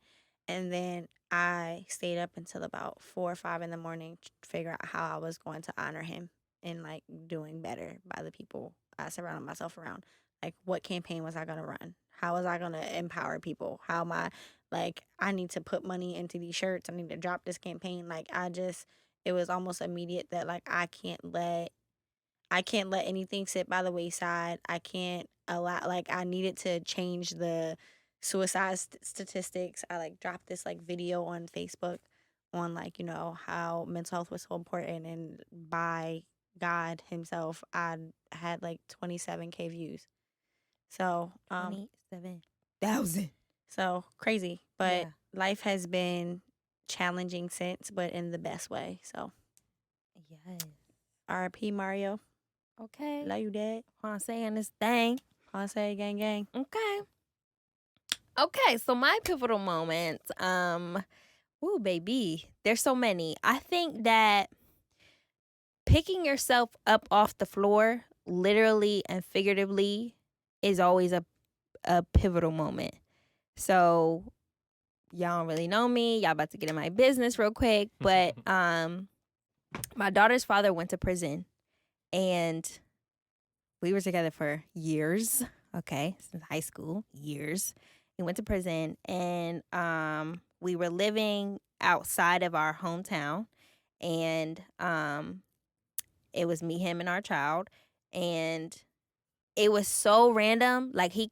and then I stayed up until about 4 or 5 in the morning to figure out how I was going to honor him and like doing better by the people I surrounded myself around. Like, what campaign was I gonna run? How was I gonna empower people? How am I I need to put money into these shirts. I need to drop this campaign. It was almost immediate that like I can't let anything sit by the wayside. I can't allow, I needed to change the suicide statistics. I dropped this video on Facebook on you know, how mental health was so important, and by God himself, I had 27K views. So 27,000. So crazy. But Yeah. life has been challenging since, but in the best way. So Yes. R.I.P. Mario. Okay. Love you, Dad. I'm saying this thing. Say gang gang. Okay. Okay, so my pivotal moments, ooh, baby, there's so many. I think that picking yourself up off the floor, literally and figuratively, is always a pivotal moment. So y'all don't really know me. Y'all about to get in my business real quick, but my daughter's father went to prison, and we were together for years. Okay, since high school, years. He went to prison, and we were living outside of our hometown, and it was me, him, and our child, and it was so random. Like he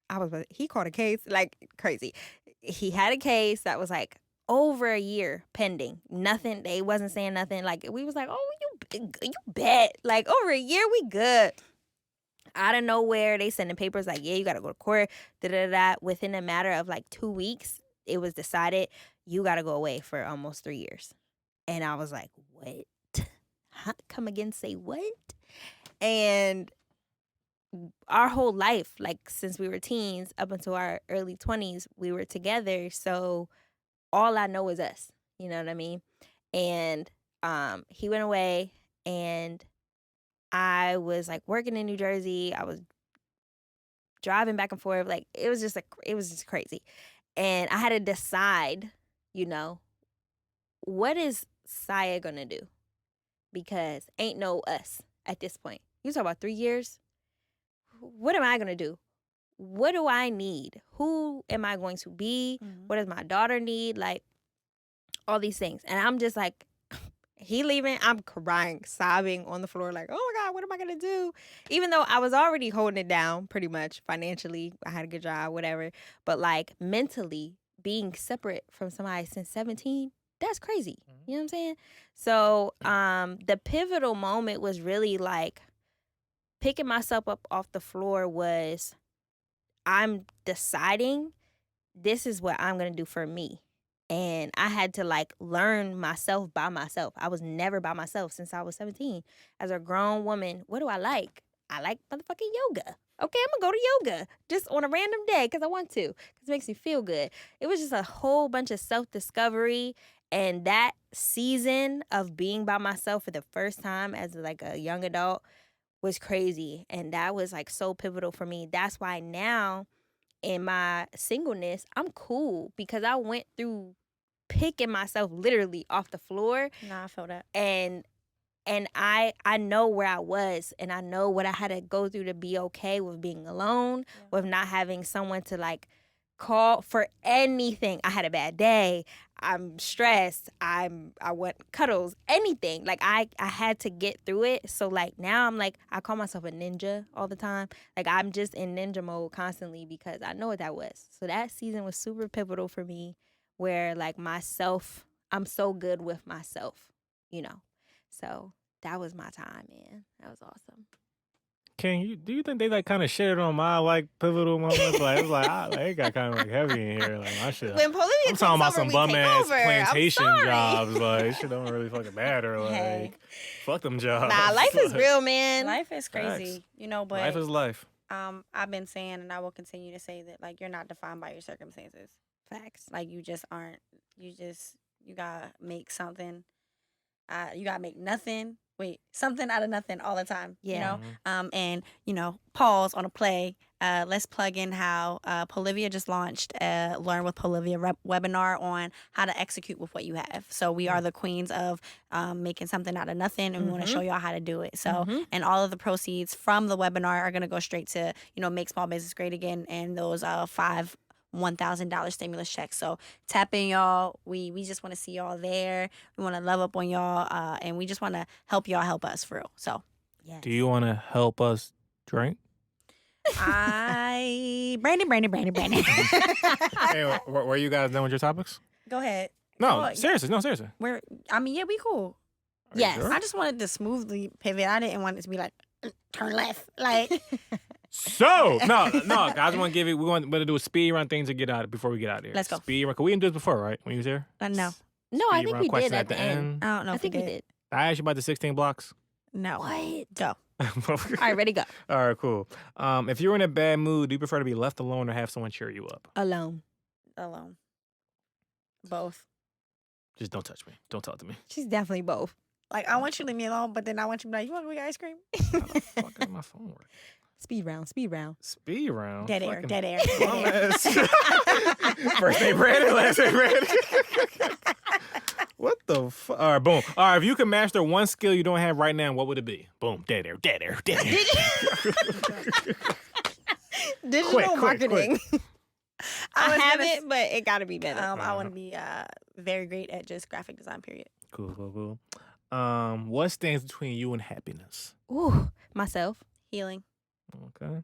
caught a case like crazy. He had a case that was like over a year pending. Nothing. They wasn't saying nothing. Like we was like, oh, you bet. Like over a year, we good. Out of nowhere, they sending papers like, yeah, you got to go to court. Within a matter of like 2 weeks, it was decided you got to go away for almost 3 years. And I was like, what? Huh? Come again, say what? And our whole life, like since we were teens up until our early 20s, we were together. So all I know is us. You know what I mean? And he went away, and I was like working in New Jersey. I was driving back and forth. Like it was just crazy. And I had to decide, what is Saya gonna do? Because ain't no us at this point. You talk about 3 years. What am I gonna do? What do I need? Who am I going to be? Mm-hmm. What does my daughter need? Like all these things. And I'm just like, he leaving, I'm crying, sobbing on the floor, like, oh my God, what am I gonna do? Even though I was already holding it down pretty much financially, I had a good job, whatever. But like mentally, being separate from somebody since 17, that's crazy. You know what I'm saying? So the pivotal moment was really like picking myself up off the floor was I'm deciding this is what I'm gonna do for me. And I had to like learn myself by myself. I was never by myself since I was 17. As a grown woman, what do I like? I like motherfucking yoga. Okay, I'm gonna go to yoga just on a random day because I want to, because it makes me feel good. It was just a whole bunch of self-discovery, and that season of being by myself for the first time as like a young adult was crazy. And that was like so pivotal for me. That's why now in my singleness, I'm cool because I went through picking myself literally off the floor. Nah, I feel that. And I know where I was, and I know what I had to go through to be okay with being alone, with not having someone to like call for anything. I had a bad day. I'm stressed. I want cuddles, anything. Like I had to get through it. So like now I'm like, I call myself a ninja all the time. Like I'm just in ninja mode constantly because I know what that was. So that season was super pivotal for me, where like myself, I'm so good with myself, So that was my time, man. That was awesome. Do you think they like kind of shared on my like pivotal moments? Like it's like it got kind of like heavy in here. Like my shit. When Polivia I'm talking about some bum ass plantation I'm sorry. jobs. Like shit don't really fucking matter. Like Hey. fuck them jobs. Nah, life is real, man. Life is crazy, Facts. but Life is life. I've been saying, and I will continue to say that, like, you're not defined by your circumstances. Facts. Like, you just aren't. You gotta make something. You gotta make nothing. Something out of nothing all the time. Yeah. And pause on a play. Let's plug in how Polivia just launched a Learn with Polivia webinar on how to execute with what you have. So we are the queens of making something out of nothing, and we want to show y'all how to do it. So and all of the proceeds from the webinar are gonna go straight to Make Small Business Great Again, and those 5 $1,000 stimulus checks. So tap in, y'all. We just want to see y'all there. We want to love up on y'all, and we just want to help y'all help us for real. So Yes. Do you want to help us drink? Brandon. Hey, were you guys done with your topics? Go ahead. No, Oh, seriously. No, seriously. we cool. Are you Yes. sure? I just wanted to smoothly pivot. I didn't want it to be like turn left. Like So no, guys, want to give it. We want to do a speed run thing to get out before we get out of here. Let's go. Speed run. Cause we didn't do this before, right? When you was here. No. No, I Speed think run we question did at the end. I don't know I if think we did. I asked you about the 16 blocks. No. What? Go. All right, ready, go. All right, cool. If you're in a bad mood, do you prefer to be left alone or have someone cheer you up? Alone. Both. Just don't touch me. Don't talk to me. She's definitely both. Like, I want you to leave me alone, but then I want you to be like, you want to go get ice cream? How the fuck is my phone work? Speed round. Speed round. Dead air. Fucking Dead air. bum Dead air. ass. First name Brandon, last name Brandon. What the fuck? All right, boom. All right, if you could master one skill you don't have right now, what would it be? Boom. Dead air. Digital Quick. marketing. I have gonna it, but it got to be better. I want to be very great at just graphic design, period. Cool. What stands between you and happiness? Ooh, myself. Healing. Okay.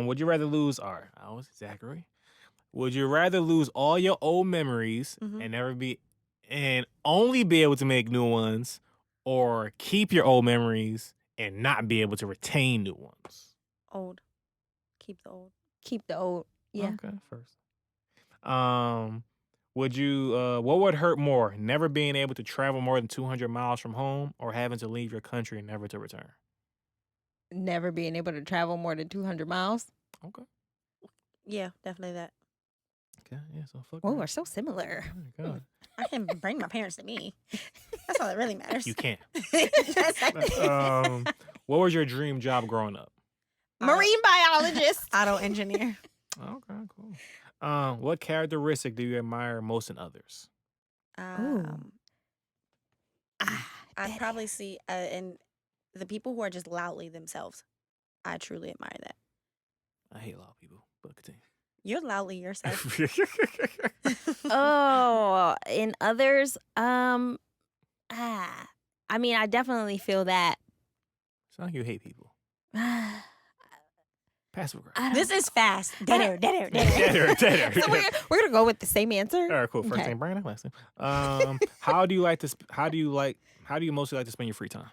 Would you rather lose? All right, I was Zachary. Would you rather lose all your old memories and only be able to make new ones, or keep your old memories and not be able to retain new ones? Old. Keep the old. Keep the old. Yeah. Okay, first. Would you? What would hurt more? Never being able to travel more than 200 miles from home, or having to leave your country and never to return? Never being able to travel more than 200 miles. Okay. Yeah, definitely that. Okay. Yeah. So fuck. Oh, around. we're so similar. Oh my God. I can bring my parents to me. That's all that really matters. You can't. That's What was your dream job growing up? Marine biologist. auto engineer. Okay, cool. What characteristic do you admire most in others? I probably see in the people who are just loudly themselves. I truly admire that. I hate a lot of people, but continue. You're loudly yourself. Oh, in others, I mean, I definitely feel that. Sound like you hate people. I Passive aggressive. don't This know. is fast. Dead air. Dead air. So we're gonna go with the same answer. All right, cool. First Okay. name Brandon, last name. How do you mostly like to spend your free time?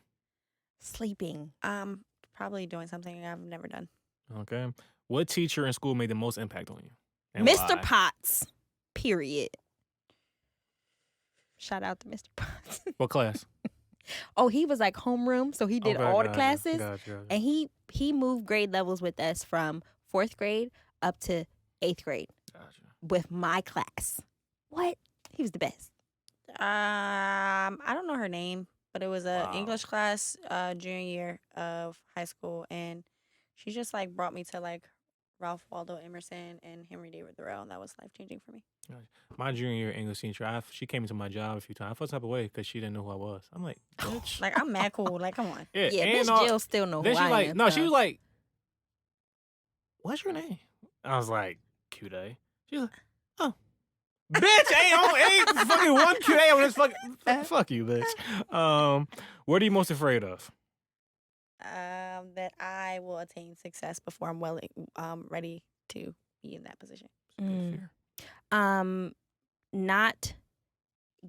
Sleeping. Probably doing something I've never done. Okay. What teacher in school made the most impact on you? And Mr. why? Potts. Period. Shout out to Mr. Potts. What class? Oh, he was like homeroom, so he did all the classes. Gotcha. And he moved grade levels with us from 4th grade up to 8th grade Gotcha. with my class. What? He was the best. I don't know her name, but it was a Wow. English class junior year of high school, and she just like brought me to like Ralph Waldo Emerson and Henry David Thoreau, and that was life changing for me. My junior year English teacher, she came into my job a few times. I felt type of way because she didn't know who I was. I'm like, bitch. Like I'm mad cool. Like come on. Yeah, Yeah, and Miss all- Jill still know who Then she I like, am. no, so. she was like, what's your name? I was like, Q-Day. She was like, oh. Bitch, ain't fucking one Q-Day on this fucking, fuck you, bitch. What are you most afraid of? That I will attain success before I'm ready to be in that position. Mm. Not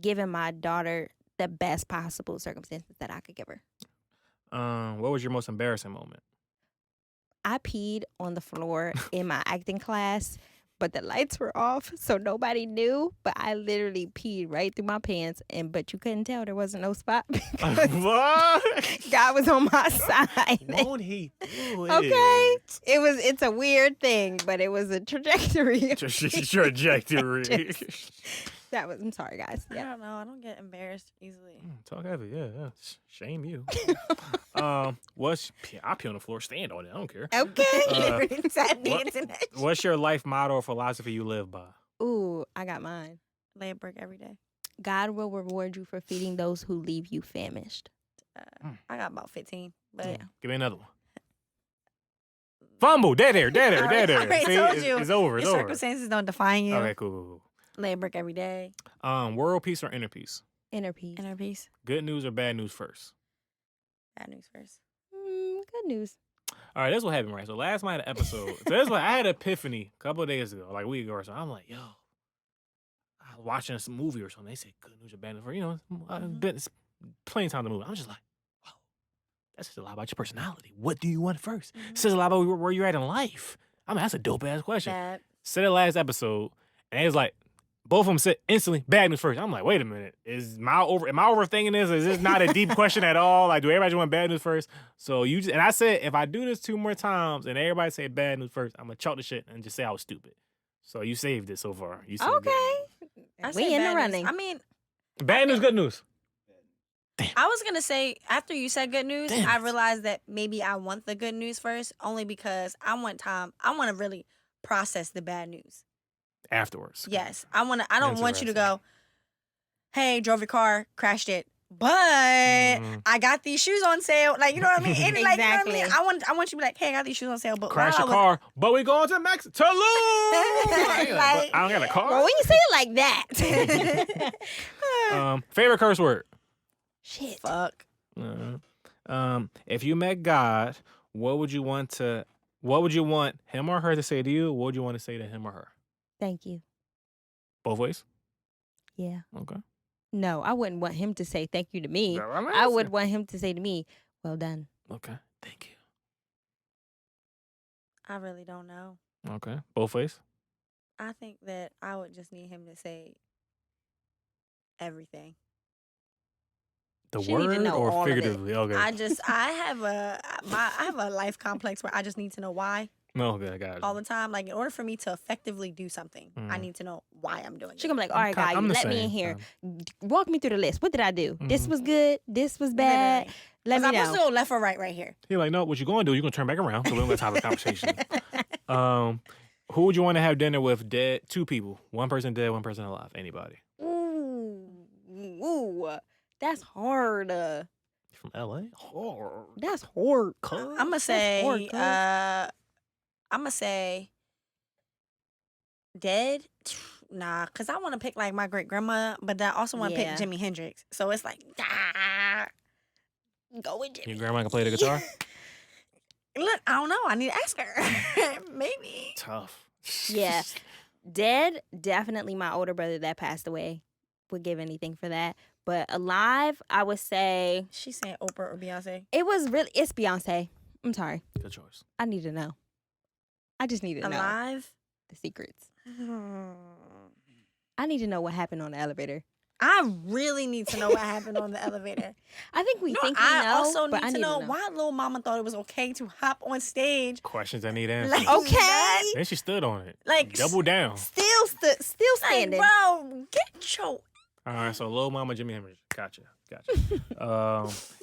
giving my daughter the best possible circumstances that I could give her. What was your most embarrassing moment? I peed on the floor in my acting class, but the lights were off, so nobody knew. But I literally peed right through my pants, but you couldn't tell there wasn't no spot because What? God was on my side. Won't he do it? Okay, it's a weird thing, but it was a trajectory. Trajectory. I'm sorry, guys. I Yeah. don't know. I don't get embarrassed easily. Talk heavy, yeah. Shame you. I pee on the floor, stand on it. I don't care. Okay. Sad what- dancing. What's your life motto or philosophy you live by? Ooh, I got mine. Lay a brick every day. God will reward you for feeding those who leave you famished. I got about 15, but Yeah. Give me another one. Fumble, dead air. I already See, told you. it's over. It's your over. circumstances don't define you. Okay, cool. Lay a brick every day. World peace or inner peace? Inner peace. Inner peace. Good news or bad news first? Bad news first. Good news. All right, that's what happened, right? So last night episode. So that's what I had an epiphany a couple of days ago, like a week ago or so. I'm like, yo, I was watching some movie or something. They said good news or bad news. I've been plenty of time to move. I'm just like, wow, That says a lot about your personality. What do you want first? It says a lot about where you're at in life. I mean, that's a dope ass question. Bad. Said it last episode, and it was like, both of them said instantly bad news first. I'm like, wait a minute, am I overthinking this? Is this not a deep question at all? Like, do everybody just want bad news first? So and I said, if I do this 2 more times and everybody say bad news first, I'm gonna chalk the shit and just say I was stupid. So you saved it so far. You saved Okay. I We said in the bad news. running. I mean, Bad news, good news. I was gonna say after you said good news, Damn I it. realized that maybe I want the good news first, only because I want time. I want to really process the bad news. Afterwards. Yes, I want to. I don't want you to Interesting. go, "Hey, drove your car, crashed it, but Mhm. I got these shoes on sale." Like, you know what I mean? And, like, you know what I mean? Exactly. I want you to be like, "Hey, I got these shoes on sale, but Crash while your I was- car, but we going to Tulum. Like- I don't got a car. Well, when you say it like that. Favorite curse word. Shit. Fuck. If you met God, what would you want him or her to say to you? What would you want to say to him or her? Thank you. Both ways? Yeah. Okay. No, I wouldn't want him to say thank you to me. That's what I'm I would asking. want him to say to me, well done. Okay. Thank you. I really don't know. Okay. Both ways? I think that I would just need him to say everything. The She need to word know all or of it. figuratively? Okay. I have a life complex where I just need to know why No, okay, I got it. all the time. Like, in order for me to effectively do something, I Mm. need to know why I'm doing She it. gonna be like, all right, guys, I'm the let me in same, here. kinda. Walk me through the list. What did I do? This Mhm. was good. This was bad. Literally. Let me I'm know. supposed to go left or right here. He like, no, what you going to do, you're going to turn back around. So we don't got time for conversation. Who would you want to have dinner with? Dead? 2 people. 1 person dead, 1 person alive. Anybody. Ooh, that's hard. From LA? Hard. That's hard. I'm gonna hard, say, cuz. I'm gonna say, dead. Nah, cause I want to pick like my great grandma, but I also want to Yeah. pick Jimi Hendrix. So it's like, go with Jimi. Your grandma can play the guitar? Look, I don't know. I need to ask her. Maybe. Tough. Yeah. Dead, definitely my older brother that passed away. Would give anything for that. But alive, I would say She's saying Oprah or Beyonce. it's Beyonce. I'm sorry. Good choice. I need to know. I just need to know Alive. the secrets. I need to know what happened on the elevator. I really need to know what happened on the elevator. I think we No, think we I know, also but need I to need know why little mama thought it was okay to hop on stage. Questions I need answers. Like, Okay. Then she stood on it. Like, Double down. Still like, standing. bro, get your. All right, so Lil Mama Jimi Hendrix. Gotcha.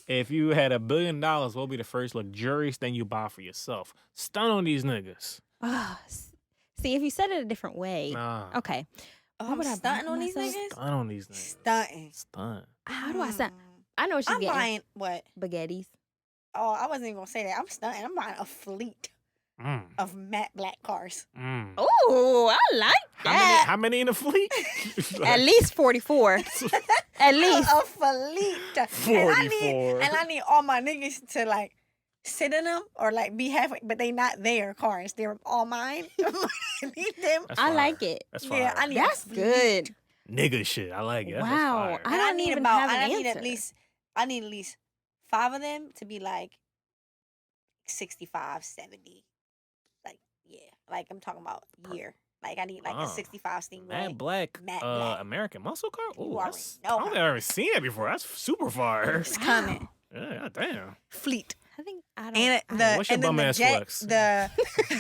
If you had $1 billion, what would be the first luxurious thing you buy for yourself? Stun on these niggas. See, if you said it a different way. Nah. Okay. Oh, What I'm would I buy stunting for on these myself? niggas? Stun on these niggas. Stunting. Stun. How do I sound? I know what she's I'm getting. buying what? Baguettes. Oh, I wasn't even gonna say that. I'm stunting. I'm buying a fleet of matte black cars. Oh, I like that. How many in the fleet? At least 44. At least. A fleet. 44. And I need all my niggas to like sit in them or like be halfway, but they not their cars. They're all mine. I need them. That's I fire. like it. That's fire. Yeah, I need. That's a fleet. good. Nigga shit. I like it. That's Wow. fire. I And don't need even about. have an I need answer. at least 5 of them to be like 65, 70. Like, yeah. Like, I'm talking about year. Like, I need like a 65 Stingray. Matte black, Matte black. American muscle car. You Ooh, already that's, know I don't how. think I've ever seen that before. That's super fire. It's coming. Yeah, damn. Fleet. I think I don't. And What's your bum the ass jet, flex? and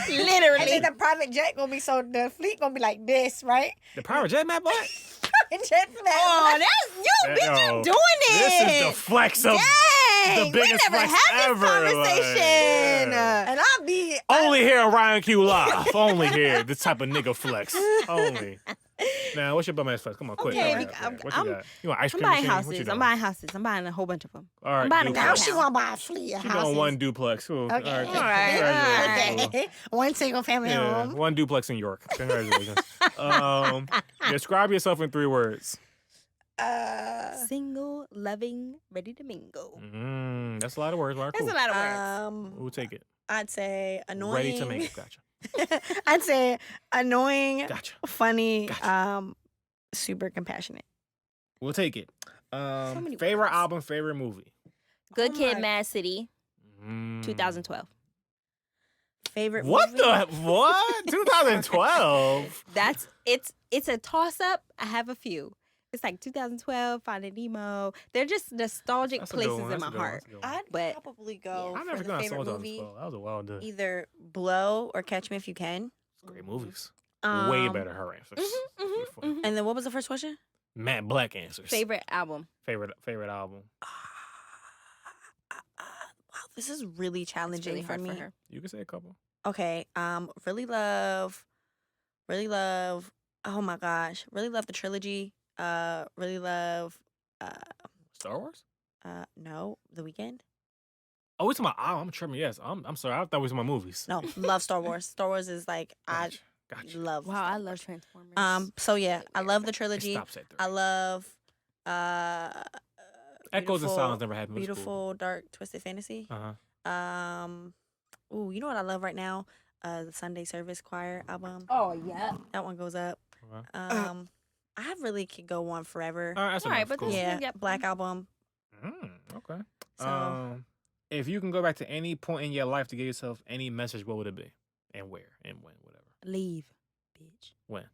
Literally. then the private jet gonna be so the fleet gonna be like this, right? The private jet, Matt Black. Private jet, Oh, that's you, bitch. Yo, You doing it. This is the flex of Dang, the biggest we never flex had ever. this conversation. Like, yeah. and I'll be Only here on RightonQuelive. Only here. This type of nigga flex. Only. Now, what's your bum ass flex? Come on, quick. Okay, What you got? You want ice I'm cream buying machine? What you houses. doing? I'm buying houses. I'm buying a whole bunch of them. All right, I'm buying a duplex. now house. she wanna buy a fleet of She houses. going one duplex. Cool. Okay. All right. All right. Congratulations. Okay. One single family Yeah, home. one duplex in York. Congratulations. Describe yourself in 3 words. Single, loving, ready to mingle. That's a lot of words. All right, That's cool. a lot of words. We'll take it. I'd say annoying. Ready to make it. Gotcha. I'd say annoying, Gotcha. funny, Gotcha. super compassionate. We'll take it. many Favorite words. album, favorite movie. Good Oh Kid, my- Mad City. Mm. 2012. Favorite What movie? the what? 2012. It's a toss up. I have a few. It's like 2012, Finding Nemo. They're just nostalgic That's a good places one. in That's my a good one. heart. That's a good one. I'd But- probably go I never for the gone favorite saw movie. 2012. That was a wild day. Either Blow or Catch Me If You Can. Great movies. Way Um, better her answers. mhm. And then what was the first question? Matt Black answers. Favorite album. Favorite album. Wow, this is really It's challenging really for hard me. for her. You can say a couple. Okay, really love. Oh my gosh, really love the trilogy. Really love. Star Wars? No, The Weeknd. Oh, it's my. Oh, I'm tripping. Yes, I'm sorry. I thought it was my movies. No, love Star Wars. Star Wars is like Gotcha. I Gotcha. love. Wow, Star I Wars. love Transformers. So yeah, I love the It trilogy. stops at 3. I love. Echoes and Beautiful- Silence never happened. Beautiful, dark, twisted fantasy. Uh huh. Ooh, you know what I love right now? The Sunday Service Choir album. oh yeah. That one goes up. Okay. I really could go on forever. All right, that's All right, enough. but Cool. this- Yeah, Yep. Black Album. Okay. So- If you can go back to any point in your life to give yourself any message, what would it be, and where, and when, whatever? Leave, bitch. When?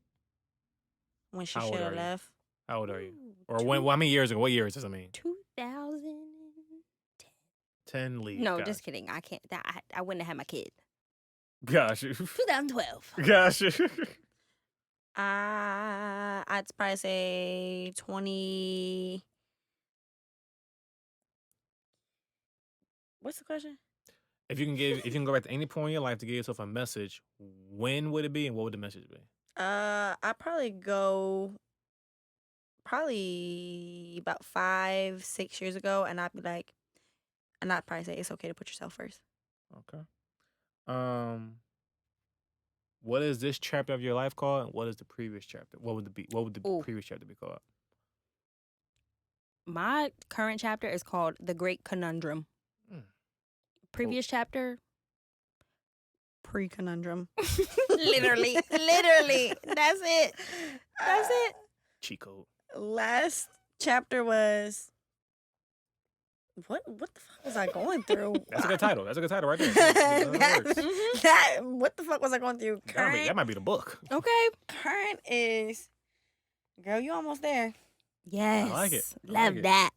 When she How old should are have you? left. How old are you? Or when? Well, how many years ago? What years does it mean? 2010. 10 leave. No, Gotcha. just kidding. I can't. I wouldn't have had my kid. Gosh. 2012. Gosh. I'd probably say 20. What's the question? If you can go back to any point in your life to give yourself a message, when would it be, and what would the message be? I'd probably go about 5-6 years ago, and I'd be like, and I'd probably say it's okay to put yourself first. Okay. What is this chapter of your life called? And what is the previous chapter? What would the Ooh. previous chapter be called? My current chapter is called The Great Conundrum. Mm. Previous chapter, Pre-conundrum. literally. That's it. That's it. Cheat code. Last chapter was what the fuck was I going through? That's a good title. That's a good title right there. That works. What the fuck was I going through? That might be the book. Okay. Current is, girl, you almost there. Yes. I like it. I Love like it. that.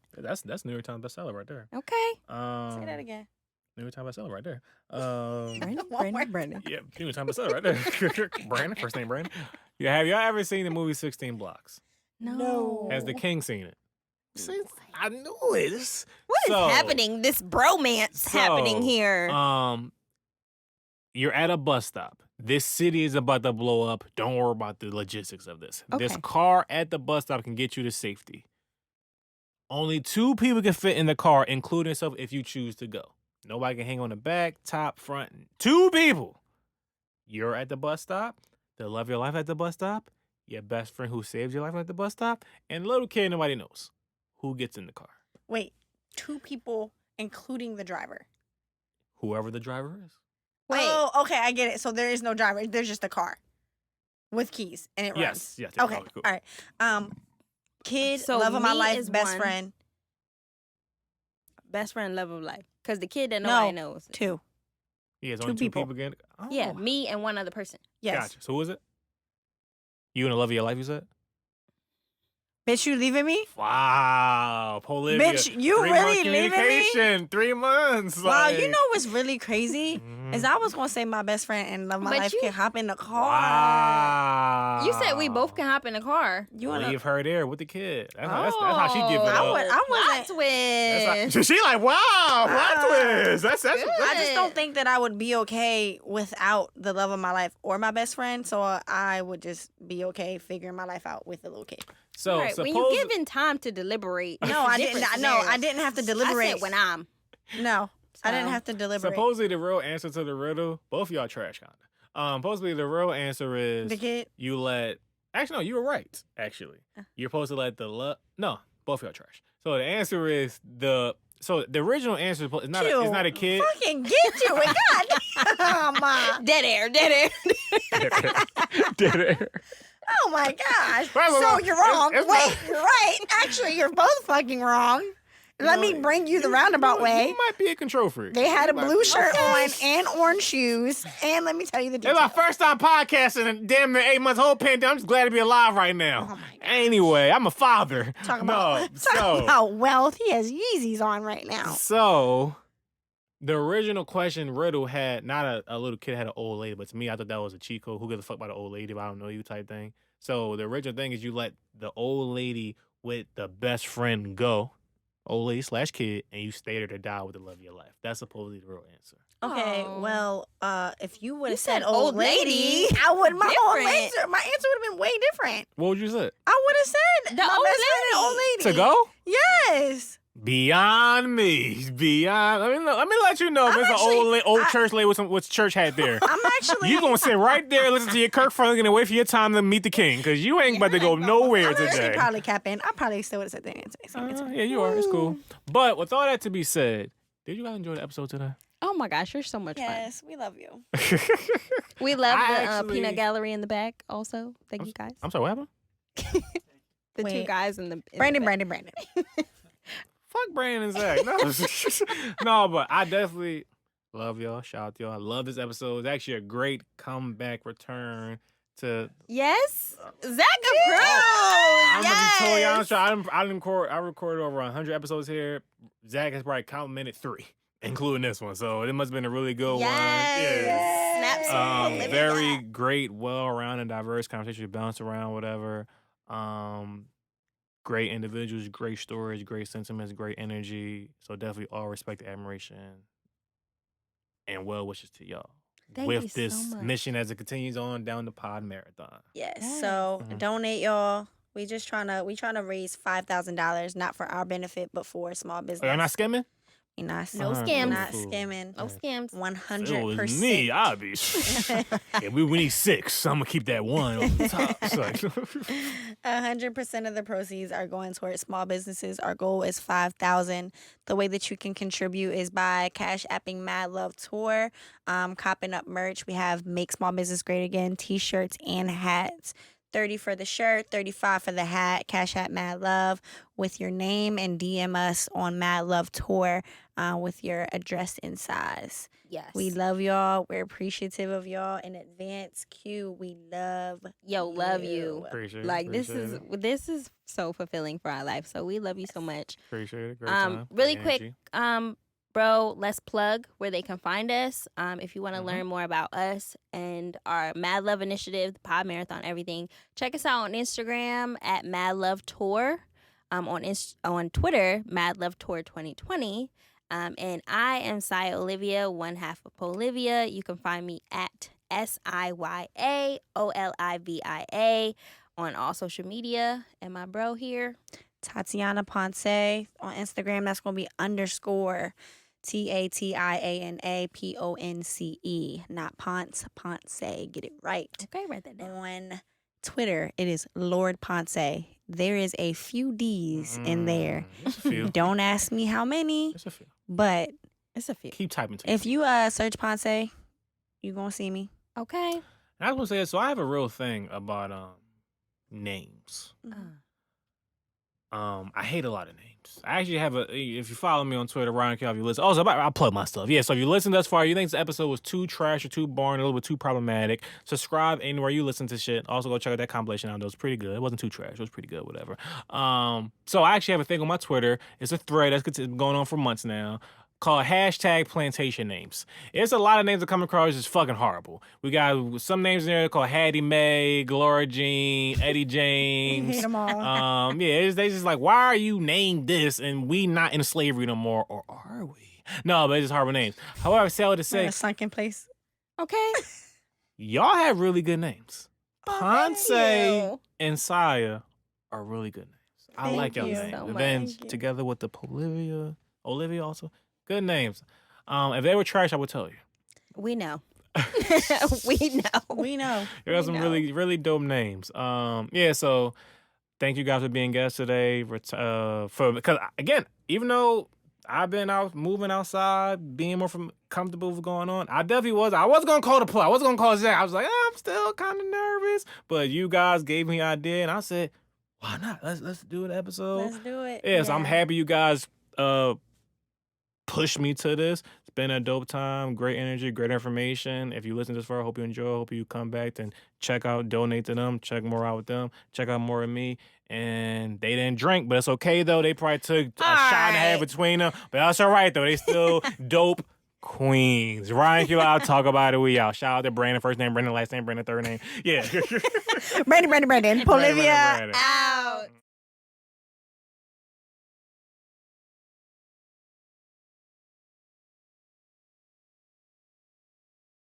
That's New York Times bestseller right there. Okay. Say that again. New York Times bestseller right there. Brandon. Yeah, New York Times bestseller right there. Brandon, first name Brandon. Yeah, have y'all ever seen the movie 16 Blocks? No. Has the King seen it? See, I knew it. What is So- happening? This bromance happening So, here. You're at a bus stop. This city is about to blow up. Don't worry about the logistics of this. This Okay. car at the bus stop can get you to safety. Only 2 people can fit in the car, including yourself if you choose to go. Nobody can hang on the back, top, front. 2 people. You're at the bus stop. The love of your life at the bus stop. Your best friend who saved your life at the bus stop. And little kid nobody knows. Who gets in the car? Wait, 2 people, including the driver. Whoever the driver is. Wait. Oh, okay, I get it. So there is no driver. There's just a car with keys, and it runs. Yes. Okay, cool. all right. Kid, So love of my me life, is best one. friend. Best friend, love of life. Because the kid that No, nobody knows. 2. Yeah, it's 2 only 2 people. people getting. Oh. Yeah, me and one other person. Yes. Gotcha. So who is it? You and the love of your life, you said? Bitch, you leaving me? Wow. Polivia. Bitch, you 3 month really leaving me? communication. 3 months. Wow, like- you know what's really crazy? Is I was gonna say my best friend and love of my But life you- can hop in the car. Wow. You said we both can hop in the car. You wanna? leave her there with the kid. That's how she give it Oh, up. I wasn't. plot That's twist. how, she like, wow, plot Ah. twist. That's Good. I just don't think that I would be okay without the love of my life or my best friend. So I would just be okay figuring my life out with the little kid. so. Right, Suppose when you given time to deliberate. No, I didn't. different No, I scenarios. didn't have to I deliberate. said when I'm. No, I didn't So- have to deliberate. supposedly the real answer to the riddle. Both of y'all trash kinda. Supposedly the real answer is The kid. you let. Actually, no, you were right. Actually, you're supposed to let the love. No, both of y'all trash. So the answer is the. So the original answer is not. Q, It's not a kid. Fucking get you it. God. Ma. Dead air, dead air. Did it? Oh my gosh. Wait, So you're wrong. it's Wait, you're right. Actually, you're both fucking wrong. Let me bring you the roundabout way. You might be a control freak. They had a blue shirt on and orange shoes. And let me tell you the It's details. my first time podcasting in damn near 8 months. Whole pandemic. I'm just glad to be alive right now. Oh my gosh. Anyway, I'm a father. Talking about wealth. He has Yeezys on right now. So, the original question riddle had not a little kid, had an old lady, but to me, I thought that was a cheat code. Who gives a fuck about an old lady if I don't know you type thing. So, the original thing is you let the old lady with the best friend go, old lady / kid, and you stay there to die with the love of your life. That's supposedly the real answer. Okay, Oh. well, if you would You have said said old old lady, lady. I would. My Different. answer would have been way different. What would you say? I would have said The my old best friend and old lady. To go? Yes. Beyond me. Beyond. Let me let you know if I'm it's actually- an old church lady with church hat there. I'm actually. You gonna sit right there, listen to your Kirk Franklin, and wait for your time to meet the king, because you ain't about to go nowhere I'm actually today. probably capping. I probably still would have said the answer. Yeah, you are. It's cool. But with all that to be said, did you guys enjoy the episode today? Oh my gosh, you're so much Yes, we love you. fun. We love I the actually- peanut gallery in the back also. Thank you guys. I'm sorry, what happened? The two Wait. guys in the Brandon. Fuck Brandon and Zach. No. No, but I definitely love y'all. Shout out to y'all. I love this episode. It's actually a great comeback return to. Yes, Zach approved. I'm gonna be totally Yes. honest. I recorded over 100 episodes here. Zach has probably complimented 3, including this one. So it must have been a really good one. Yeah. Snaps. Olivia. Very great, well-rounded, diverse conversation. Bounce around, whatever. Great individuals, great stories, great sentiments, great energy. So definitely all respect, admiration, and well wishes to y'all Thank with you this so much. mission as it continues on down the pod marathon. Yes. Yes. So Mhm. donate, y'all. We trying to raise $5,000, not for our benefit, but for small business. Are y'all not skimming? We not No Uh-huh. scams. Not Cool. skimming. No scams. If it 100%. was me, I'd be. Yeah, we need 6. So I'm gonna keep that 1 on the top. It's like- 100% of the proceeds are going towards small businesses. Our goal is 5,000. The way that you can contribute is by cash apping Mad Love Tour, copping up merch. We have Make Small Business Great Again t-shirts and hats. 30 for the shirt, 35 for the hat. Cash App Mad Love with your name and DM us on Mad Love Tour with your address and size. Yes. We love y'all. We're appreciative of y'all in advance. Q, we love love you. Appreciate it. Like appreciate it. this is so fulfilling for our life. So we love you so much. Appreciate it. Great time. Really Great quick, energy. bro, let's plug where they can find us. If you want to Mhm. learn more about us and our Mad Love Initiative, the Pod Marathon, everything, check us out on Instagram at Mad Love Tour. On Twitter, Mad Love Tour 2020. And I am Saya Olivia, one half of Polivia. You can find me at SIYAOLIVIA on all social media. And my bro here, Tatiana Ponce on Instagram. That's going to be _ TATIANAPONCE, not Ponce, Ponce. Get it right. okay, write that down. On Twitter, it is Lord Ponce. There is a few D's in there. Just a few. Don't ask me how many, Just a few. but It's a few. Keep typing. To if you search Ponce, you going to see me. Okay. And I was gonna say, so I have a real thing about names. I hate a lot of names. I actually have if you follow me on Twitter, RightonQuelive, you listen. Also, I'll plug my stuff. Yeah, so if you listen thus far, you think this episode was too trash or too boring, a little bit too problematic, subscribe anywhere you listen to shit. Also, go check out that compilation out. It was pretty good. It wasn't too trash. It was pretty good, whatever. So I actually have a thing on my Twitter. It's a thread that's going on for months now, called #plantation names. It's a lot of names that come across just fucking horrible. We got some names in there called Hattie Mae, Gloria Jean, Eddie James. Hate 'em all. They just like, why are you named this and we not in slavery no more, or are we? No, but it's just horrible names. However, I say all to We're in say, a sunken place. Okay. y'all have really good names. Ponce you. and Saya are really good names. I Thank like y'all you names. so And then much. together with the Olivia also. Good names. If they were trash, I would tell you. We know. We know. We know. You got We some know. really, really dope names. So thank you guys for being guests today. Because again, even though I've been out moving outside, being more comfortable with what's going on, I was gonna call the play. I was gonna call Zach. I was like, I'm still kind of nervous, but you guys gave me an idea, and I said, why not? Let's do an episode. Let's do it. Yeah, so I'm happy you guys pushed me to this. It's been a dope time, great energy, great information. If you listen this far, I hope you enjoy. I hope you come back and check out, donate to them, check more out with them, check out more of me. And they didn't drink, but it's okay though. They probably took a shot and a half between them, but that's all right though. They still dope queens. RightonQuelive, I'll talk about it. We out. Shout out to Brandon, first name Brandon, last name Brandon, third name. Yeah. Brandon. Polivia Brandon. out.